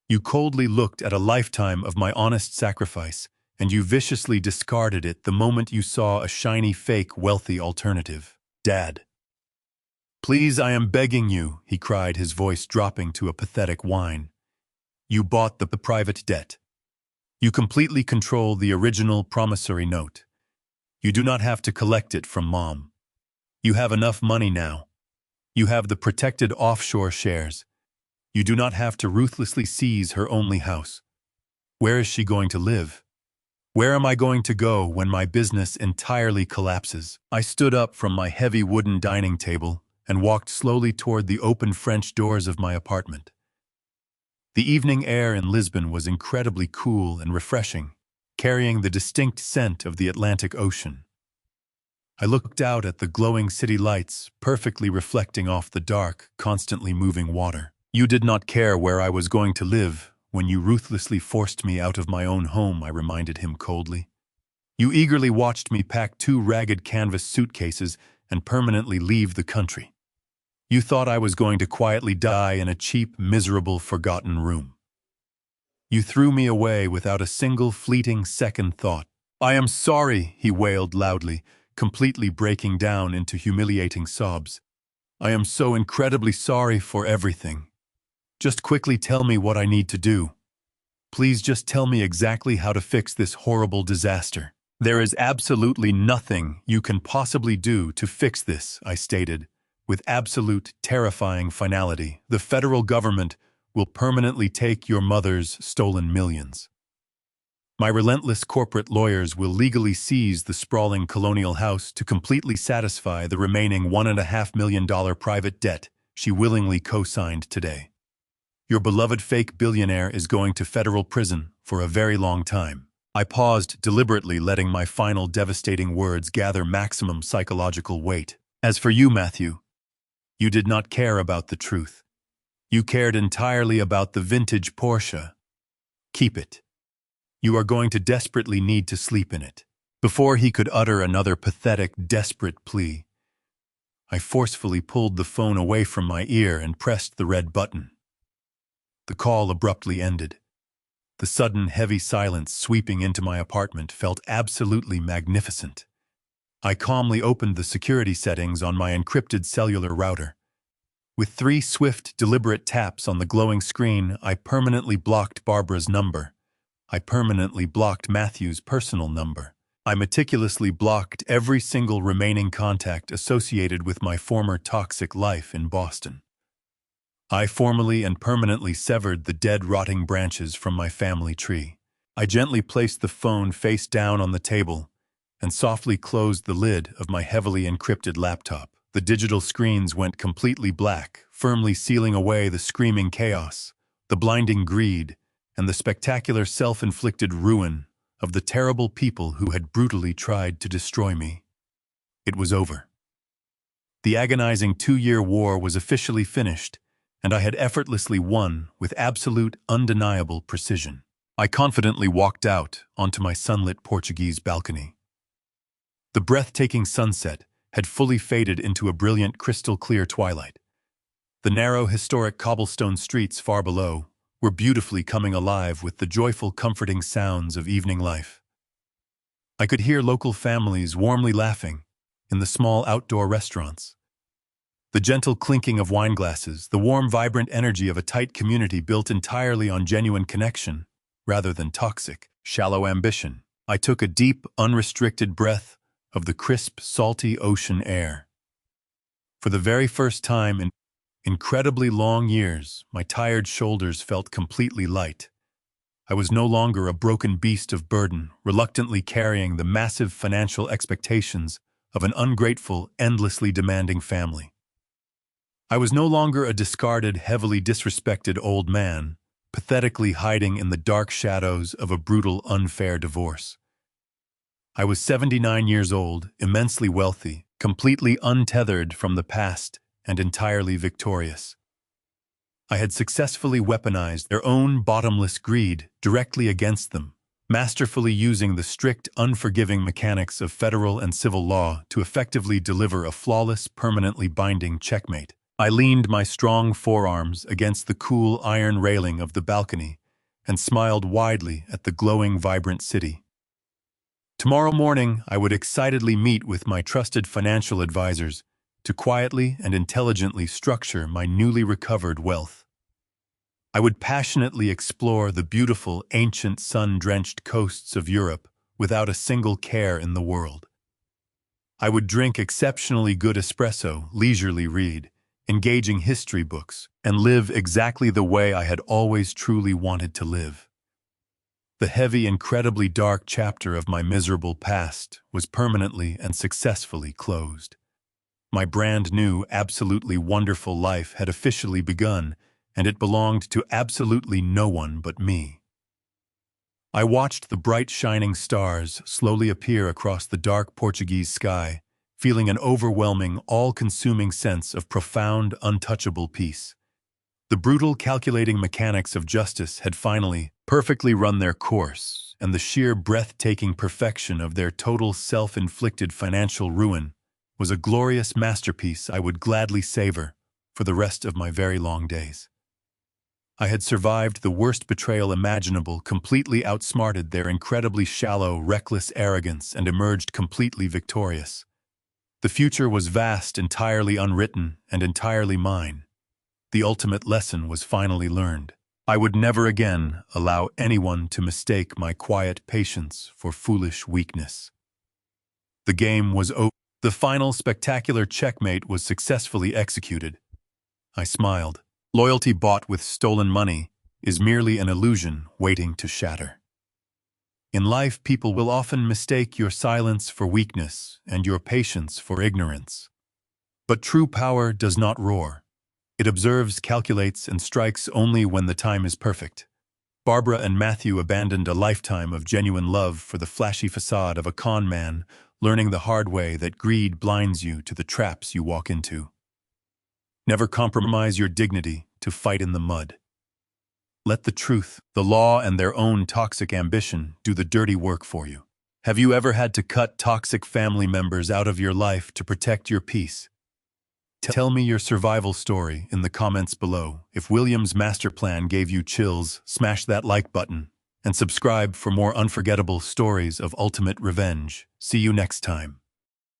You coldly looked at a lifetime of my honest sacrifice, and you viciously discarded it the moment you saw a shiny fake wealthy alternative. Dad. Please, I am begging you," he cried, his voice dropping to a pathetic whine. "You bought the private debt. You completely control the original promissory note. You do not have to collect it from Mom. You have enough money now. You have the protected offshore shares. You do not have to ruthlessly seize her only house. Where is she going to live? Where am I going to go when my business entirely collapses?" I stood up from my heavy wooden dining table and walked slowly toward the open French doors of my apartment. The evening air in Lisbon was incredibly cool and refreshing, carrying the distinct scent of the Atlantic Ocean. I looked out at the glowing city lights, perfectly reflecting off the dark, constantly moving water. "You did not care where I was going to live when you ruthlessly forced me out of my own home," I reminded him coldly. "You eagerly watched me pack 2 ragged canvas suitcases and permanently leave the country. You thought I was going to quietly die in a cheap, miserable, forgotten room. You threw me away without a single fleeting second thought." "I am sorry," he wailed loudly, completely breaking down into humiliating sobs. "I am so incredibly sorry for everything. Just quickly tell me what I need to do. Please just tell me exactly how to fix this horrible disaster." "There is absolutely nothing you can possibly do to fix this," I stated, with absolute, terrifying finality. "The federal government will permanently take your mother's stolen millions. My relentless corporate lawyers will legally seize the sprawling colonial house to completely satisfy the remaining $1.5 million private debt she willingly co-signed today. Your beloved fake billionaire is going to federal prison for a very long time." I paused, deliberately letting my final devastating words gather maximum psychological weight. "As for you, Matthew, you did not care about the truth. You cared entirely about the vintage Porsche. Keep it. You are going to desperately need to sleep in it." Before he could utter another pathetic, desperate plea, I forcefully pulled the phone away from my ear and pressed the red button. The call abruptly ended. The sudden, heavy silence sweeping into my apartment felt absolutely magnificent. I calmly opened the security settings on my encrypted cellular router. With 3 swift, deliberate taps on the glowing screen, I permanently blocked Barbara's number. I permanently blocked Matthew's personal number. I meticulously blocked every single remaining contact associated with my former toxic life in Boston. I formally and permanently severed the dead, rotting branches from my family tree. I gently placed the phone face down on the table and softly closed the lid of my heavily encrypted laptop. The digital screens went completely black, firmly sealing away the screaming chaos, the blinding greed, and the spectacular self-inflicted ruin of the terrible people who had brutally tried to destroy me. It was over. The agonizing 2-year war was officially finished, and I had effortlessly won with absolute, undeniable precision. I confidently walked out onto my sunlit Portuguese balcony. The breathtaking sunset had fully faded into a brilliant, crystal-clear twilight. The narrow, historic cobblestone streets far below were beautifully coming alive with the joyful, comforting sounds of evening life. I could hear local families warmly laughing in the small outdoor restaurants. The gentle clinking of wine glasses, the warm, vibrant energy of a tight community built entirely on genuine connection, rather than toxic, shallow ambition. I took a deep, unrestricted breath of the crisp, salty ocean air. For the very first time in incredibly long years, my tired shoulders felt completely light. I was no longer a broken beast of burden, reluctantly carrying the massive financial expectations of an ungrateful, endlessly demanding family. I was no longer a discarded, heavily disrespected old man, pathetically hiding in the dark shadows of a brutal, unfair divorce. I was 79 years old, immensely wealthy, completely untethered from the past, and entirely victorious. I had successfully weaponized their own bottomless greed directly against them, masterfully using the strict, unforgiving mechanics of federal and civil law to effectively deliver a flawless, permanently binding checkmate. I leaned my strong forearms against the cool iron railing of the balcony and smiled widely at the glowing, vibrant city. Tomorrow morning, I would excitedly meet with my trusted financial advisors to quietly and intelligently structure my newly recovered wealth. I would passionately explore the beautiful, ancient, sun-drenched coasts of Europe without a single care in the world. I would drink exceptionally good espresso, leisurely read engaging history books, and live exactly the way I had always truly wanted to live. The heavy, incredibly dark chapter of my miserable past was permanently and successfully closed. My brand new, absolutely wonderful life had officially begun, and it belonged to absolutely no one but me. I watched the bright, shining stars slowly appear across the dark Portuguese sky, feeling an overwhelming, all-consuming sense of profound, untouchable peace. The brutal, calculating mechanics of justice had finally, perfectly run their course, and the sheer, breathtaking perfection of their total self-inflicted financial ruin was a glorious masterpiece I would gladly savor for the rest of my very long days. I had survived the worst betrayal imaginable, completely outsmarted their incredibly shallow, reckless arrogance, and emerged completely victorious. The future was vast, entirely unwritten, and entirely mine. The ultimate lesson was finally learned. I would never again allow anyone to mistake my quiet patience for foolish weakness. The game was over. The final spectacular checkmate was successfully executed. I smiled. Loyalty bought with stolen money is merely an illusion waiting to shatter. In life, people will often mistake your silence for weakness and your patience for ignorance. But true power does not roar. It observes, calculates, and strikes only when the time is perfect. Barbara and Matthew abandoned a lifetime of genuine love for the flashy facade of a con man, learning the hard way that greed blinds you to the traps you walk into. Never compromise your dignity to fight in the mud. Let the truth, the law, and their own toxic ambition do the dirty work for you. Have you ever had to cut toxic family members out of your life to protect your peace? Tell me your survival story in the comments below. If William's master plan gave you chills, smash that like button and subscribe for more unforgettable stories of ultimate revenge. See you next time.